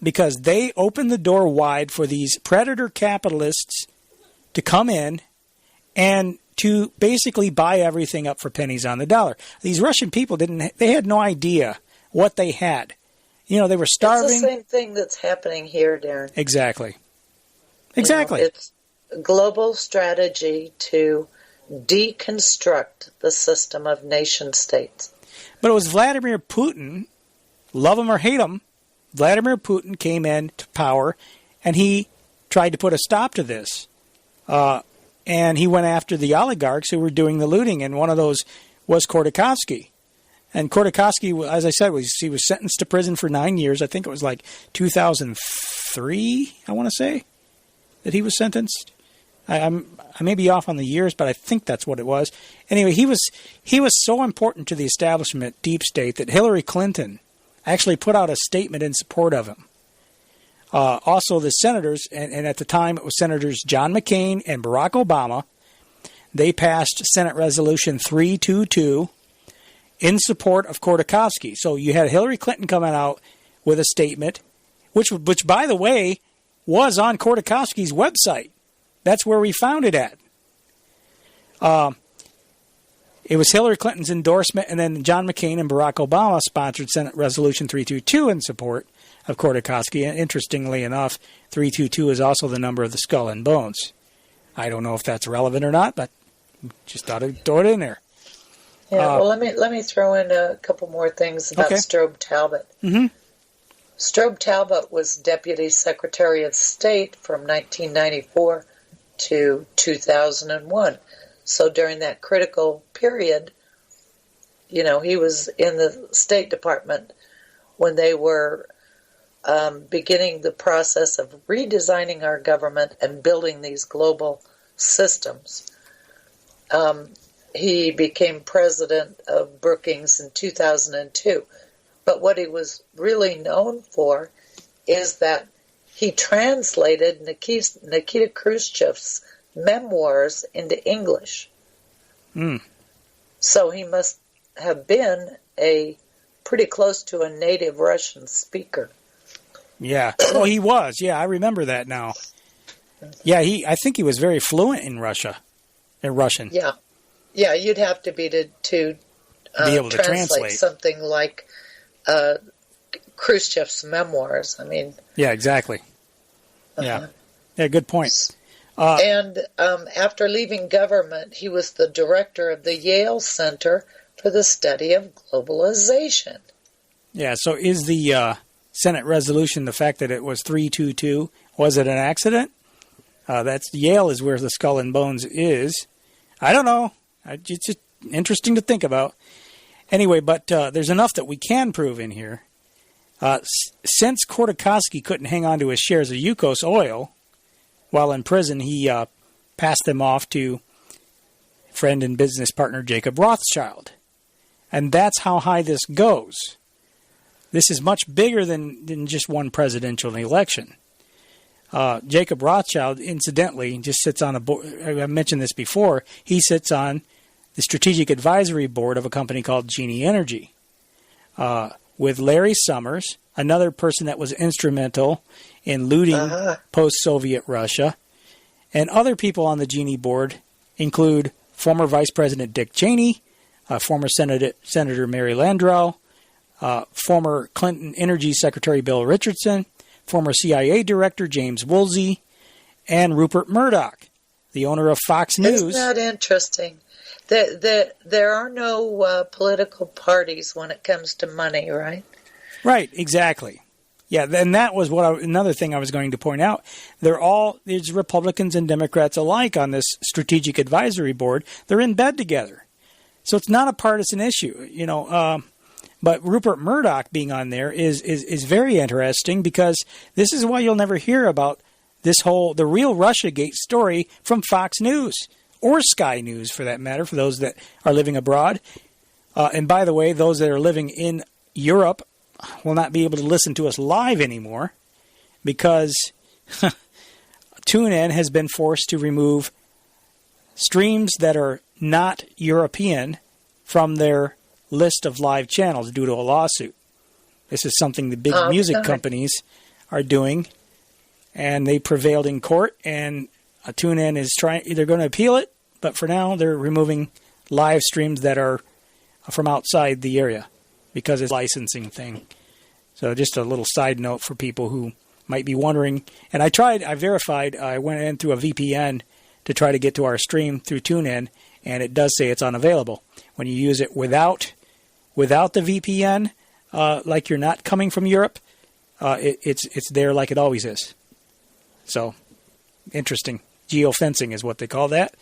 because they opened the door wide for these predator capitalists to come in and to basically buy everything up for pennies on the dollar. These Russian people they had no idea what they had. They were starving. It's the same thing that's happening here, Darren. Exactly. It's a global strategy to deconstruct the system of nation states. But it was Vladimir Putin, love him or hate him, Vladimir Putin came into power and he tried to put a stop to this. And he went after the oligarchs who were doing the looting, and one of those was Khodorkovsky. And Khodorkovsky, as I said, he was sentenced to prison for 9 years. I think it was like 2003, I want to say, that he was sentenced. I may be off on the years, but I think that's what it was. Anyway, he was so important to the establishment deep state that Hillary Clinton actually put out a statement in support of him. Also, the senators, and at the time it was Senators John McCain and Barack Obama, they passed Senate Resolution 322 in support of Khodorkovsky. So you had Hillary Clinton coming out with a statement, which by the way, was on Khodorkovsky's website. That's where we found it at. It was Hillary Clinton's endorsement, and then John McCain and Barack Obama sponsored Senate Resolution 322 in support of Khodorkovsky. And interestingly enough, 322 is also the number of the Skull and Bones. I don't know if that's relevant or not, but just thought I'd throw it in there. Yeah, well, let me throw in a couple more things about Strobe Talbot. Mm-hmm. Strobe Talbot was Deputy Secretary of State from 1994 to 2001. So during that critical period, he was in the State Department when they were beginning the process of redesigning our government and building these global systems. He became president of Brookings in 2002. But what he was really known for is that he translated Nikita Khrushchev's memoirs into English. Mm. So he must have been pretty close to a native Russian speaker. Yeah. Oh, he was. Yeah, I remember that now. Yeah, I think he was very fluent in Russian. Yeah. Yeah, you'd have to be to be able to translate something like Khrushchev's memoirs. I mean, yeah, exactly. Yeah, good point. And after leaving government, he was the director of the Yale Center for the Study of Globalization. Yeah. So, is the Senate resolution the fact that it was 322? Was it an accident, That's Yale is where the Skull and Bones is. I don't know. It's just interesting to think about. Anyway, but there's enough that we can prove in here. Since Khodorkovsky couldn't hang on to his shares of Yukos Oil while in prison, he passed them off to friend and business partner Jacob Rothschild. And that's how high this goes. This is much bigger than just one presidential election. Jacob Rothschild, incidentally, just sits on a board. I mentioned this before. He sits on the strategic advisory board of a company called Genie Energy with Larry Summers, another person that was instrumental in looting post-Soviet Russia. And other people on the Genie board include former Vice President Dick Cheney, former Senator Mary Landrieu, former Clinton Energy Secretary Bill Richardson, former CIA Director James Woolsey, and Rupert Murdoch, the owner of Fox News. Isn't that interesting? There are no political parties when it comes to money, right? Right, exactly. Yeah, and that was another thing I was going to point out. There's Republicans and Democrats alike on this strategic advisory board. They're in bed together. So it's not a partisan issue, but Rupert Murdoch being on there is very interesting because this is why you'll never hear about the real Russiagate story from Fox News or Sky News for that matter, for those that are living abroad. And by the way, those that are living in Europe will not be able to listen to us live anymore because TuneIn has been forced to remove streams that are not European from their list of live channels due to a lawsuit. This is something the big music companies are doing, and they prevailed in court, and TuneIn is they're going to appeal it, but for now they're removing live streams that are from outside the area because it's a licensing thing. So just a little side note for people who might be wondering. And I verified, I went in through a VPN to try to get to our stream through TuneIn, and it does say it's unavailable. When you use it without the VPN, like you're not coming from Europe, it's there like it always is. So, interesting. Geofencing is what they call that.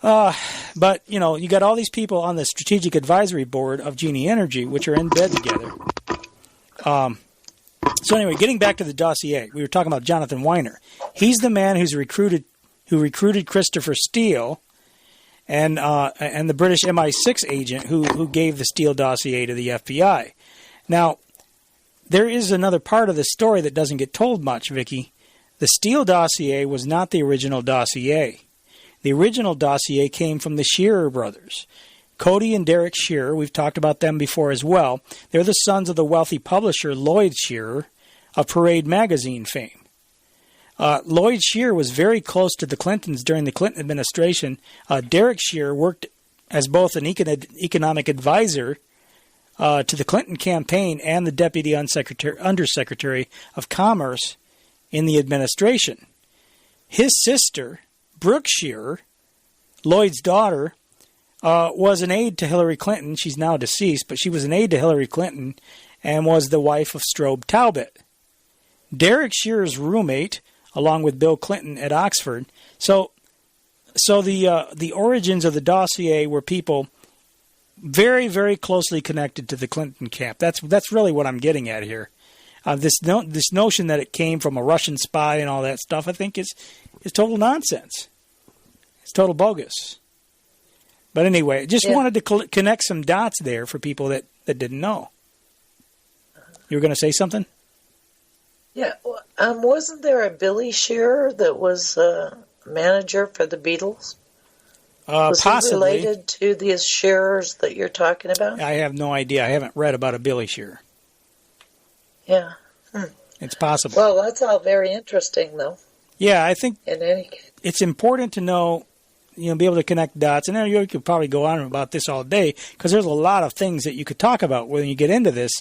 But, you got all these people on the Strategic Advisory Board of Genie Energy, which are in bed together. So anyway, getting back to the dossier, we were talking about Jonathan Weiner. He's the man who recruited Christopher Steele and the British MI6 agent who gave the Steele dossier to the FBI. Now, there is another part of the story that doesn't get told much, Vicky. The Steele dossier was not the original dossier. The original dossier came from the Shearer brothers. Cody and Derek Shearer, we've talked about them before as well. They're the sons of the wealthy publisher Lloyd Shearer of Parade magazine fame. Lloyd Shearer was very close to the Clintons during the Clinton administration. Derek Shearer worked as both an economic advisor to the Clinton campaign and the Deputy Undersecretary of Commerce in the administration. His sister, Brooke Shearer, Lloyd's daughter, was an aide to Hillary Clinton. She's now deceased, but she was an aide to Hillary Clinton and was the wife of Strobe Talbot. Derek Shearer's roommate, along with Bill Clinton at Oxford. So the origins of the dossier were people very, very closely connected to the Clinton camp. That's really what I'm getting at here. This notion that it came from a Russian spy and all that stuff, I think is total nonsense. It's total bogus. But anyway, just wanted to connect some dots there for people that didn't know. You were going to say something? Yeah. Wasn't there a Billy Shearer that was manager for the Beatles? Was Possibly. he related to these Shearers that you're talking about? I have no idea. I haven't read about a Billy Shearer. Yeah. It's possible. Well, that's all very interesting, though. Yeah, I think in any case, it's important to know, be able to connect dots. And then you could probably go on about this all day because there's a lot of things that you could talk about when you get into this.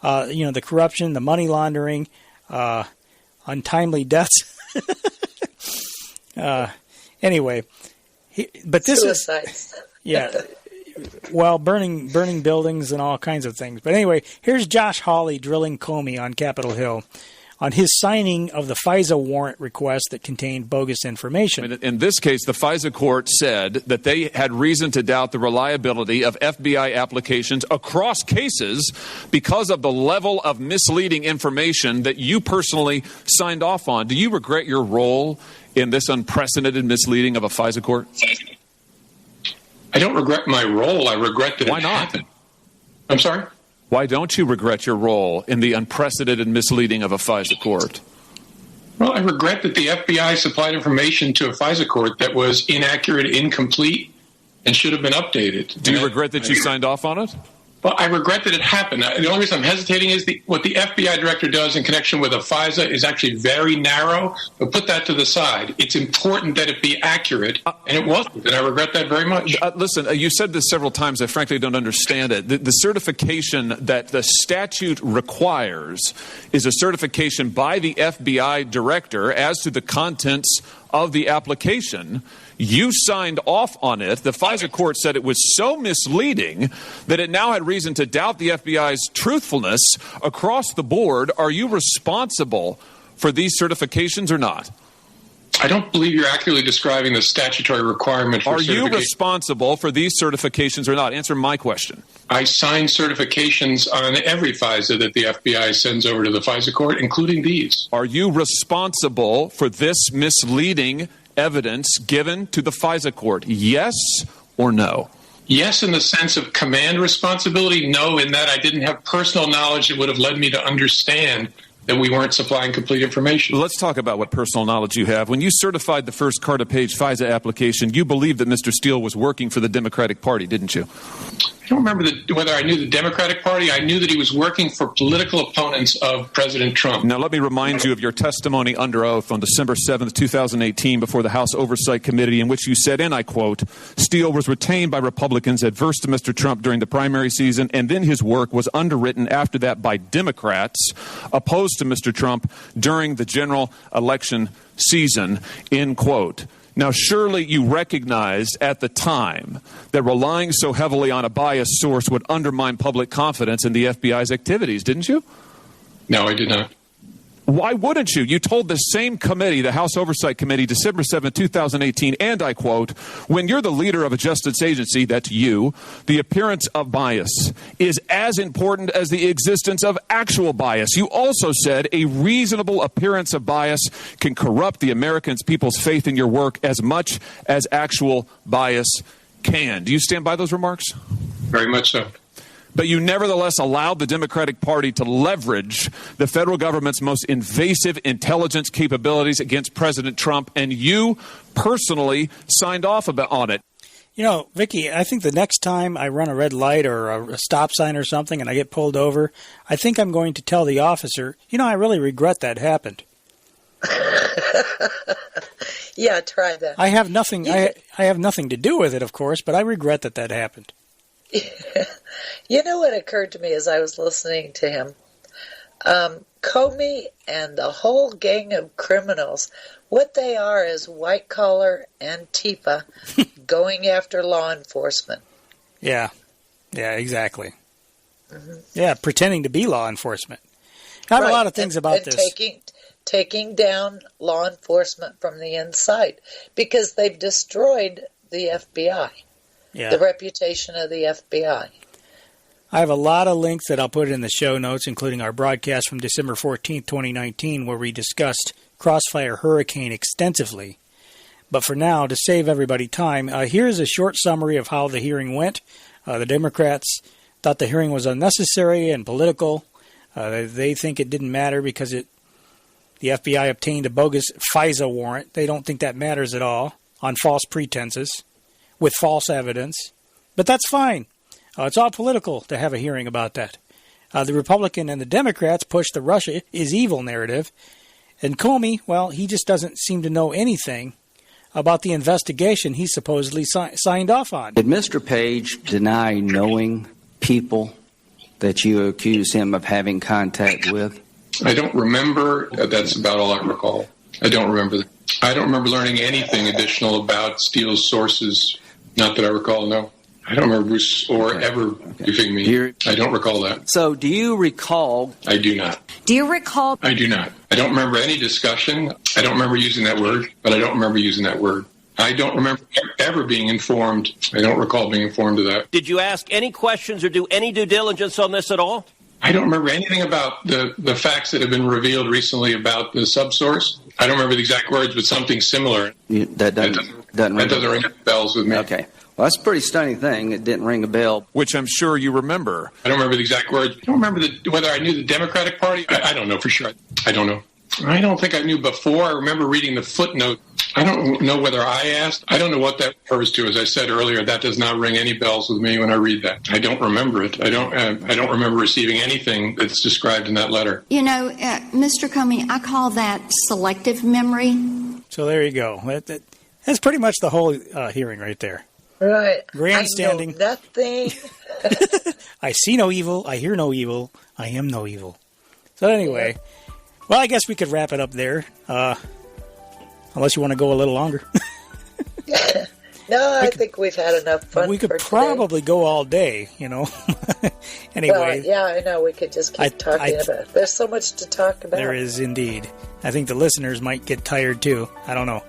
The corruption, the money laundering, untimely deaths. Anyway, but this suicides. Yeah. Well, burning buildings and all kinds of things. But anyway, here's Josh Hawley drilling Comey on Capitol Hill. on his signing of the FISA warrant request that contained bogus information. In this case, the FISA court said that they had reason to doubt the reliability of FBI applications across cases because of the level of misleading information that you personally signed off on. Do you regret your role in this unprecedented misleading of a FISA court? I don't regret my role. I regret that it happened. I'm sorry? Why don't you regret your role in the unprecedented misleading of a FISA court? Well, I regret that the FBI supplied information to a FISA court that was inaccurate, incomplete, and should have been updated. Do you regret that you signed off on it? Well, I regret that it happened. The only reason I'm hesitating is what the FBI director does in connection with a FISA is actually very narrow, but put that to the side. It's important that it be accurate, and it wasn't, and I regret that very much. Listen, you said this several times. I frankly don't understand it. The certification that the statute requires is a certification by the FBI director as to the contents of the application. You signed off on it. The FISA court said it was so misleading that it now had reason to doubt the FBI's truthfulness across the board. Are you responsible for these certifications or not? I don't believe you're accurately describing the statutory requirement for certification. Are you responsible for these certifications or not? Answer my question. I sign certifications on every FISA that the FBI sends over to the FISA court, including these. Are you responsible for this misleading evidence given to the FISA court? Yes or no? Yes, in the sense of command responsibility. No, in that I didn't have personal knowledge that would have led me to understand that we weren't supplying complete information. Let's talk about what personal knowledge you have. When you certified the first Carter-Page FISA application, you believed that Mr. Steele was working for the Democratic Party, didn't you? I don't remember whether I knew the Democratic Party. I knew that he was working for political opponents of President Trump. Now, let me remind you of your testimony under oath on December 7th, 2018, before the House Oversight Committee, in which you said, and I quote, Steele was retained by Republicans adverse to Mr. Trump during the primary season, and then his work was underwritten after that by Democrats opposed to Mr. Trump during the general election season, end quote. Now, surely you recognized at the time that relying so heavily on a biased source would undermine public confidence in the FBI's activities, didn't you? No, I did not. Why wouldn't you? You told the same committee, the House Oversight Committee, December 7, 2018, and I quote, when you're the leader of a justice agency, that's you, the appearance of bias is as important as the existence of actual bias. You also said a reasonable appearance of bias can corrupt the American people's faith in your work as much as actual bias can. Do you stand by those remarks? Very much so. But you nevertheless allowed the Democratic Party to leverage the federal government's most invasive intelligence capabilities against President Trump, and you personally signed off on it. You know, Vicky, I think the next time I run a red light or a stop sign or something and I get pulled over, I think I'm going to tell the officer, you know, I really regret that happened. Yeah, try that. I have nothing. I have nothing to do with it, of course, but I regret that happened. You know what occurred to me as I was listening to him? Comey and the whole gang of criminals, what they are is white-collar Antifa going after law enforcement. Yeah, exactly. Mm-hmm. Yeah, pretending to be law enforcement. I have a lot of things about this. Taking down law enforcement from the inside because they've destroyed the FBI. Yeah. The reputation of the FBI. I have a lot of links that I'll put in the show notes, including our broadcast from December 14th, 2019, where we discussed Crossfire Hurricane extensively. But for now, to save everybody time, here's a short summary of how the hearing went. The Democrats thought the hearing was unnecessary and political. They think it didn't matter because the FBI obtained a bogus FISA warrant. They don't think that matters at all on false pretenses, with false evidence. But that's fine. It's all political to have a hearing about that. The Republican and the Democrats pushed the Russia is evil narrative. And Comey, well, he just doesn't seem to know anything about the investigation he supposedly signed off on. Did Mr. Page deny knowing people that you accused him of having contact with? I don't remember. That's about all I recall. I don't remember. I don't remember learning anything additional about Steele's sources. Not that I recall, no. I don't remember Bruce Orr ever briefing me. I don't recall that. So do you recall? I do not. Do you recall? I do not. I don't remember any discussion. I don't remember using that word, but I don't remember using that word. I don't remember ever being informed. I don't recall being informed of that. Did you ask any questions or do any due diligence on this at all? I don't remember anything about the facts that have been revealed recently about the subsource. I don't remember the exact words, but something similar. That doesn't ring bells with me. Okay. Well, that's a pretty stunning thing. It didn't ring a bell. Which I'm sure you remember. I don't remember the exact words. I don't remember whether I knew the Democratic Party. I don't know for sure. I don't know. I don't think I knew before. I remember reading the footnote. I don't know whether I asked. I don't know what that refers to. As I said earlier, that does not ring any bells with me when I read that. I don't remember it. I don't remember receiving anything that's described in that letter. You know, Mr. Comey, I call that selective memory. So there you go. That's pretty much the whole hearing right there. Right. Grandstanding. I know nothing. I see no evil. I hear no evil. I am no evil. So anyway, well, I guess we could wrap it up there. Unless you want to go a little longer. No, I think we've had enough fun. We could probably go all day, Anyway. Well, yeah, I know. We could just keep talking about it. There's so much to talk about. There is indeed. I think the listeners might get tired too. I don't know.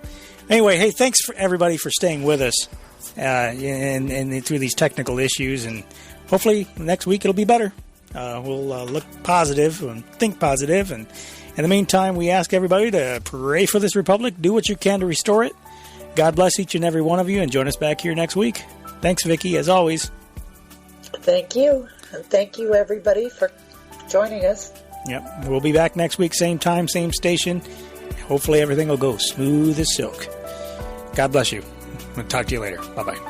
Anyway, hey, thanks for everybody for staying with us and through these technical issues. And hopefully next week it'll be better. We'll look positive and think positive. And in the meantime, we ask everybody to pray for this republic. Do what you can to restore it. God bless each and every one of you, and join us back here next week. Thanks, Vicky, as always. Thank you. And thank you, everybody, for joining us. Yep. We'll be back next week, same time, same station. Hopefully everything will go smooth as silk. God bless you. We'll talk to you later. Bye-bye.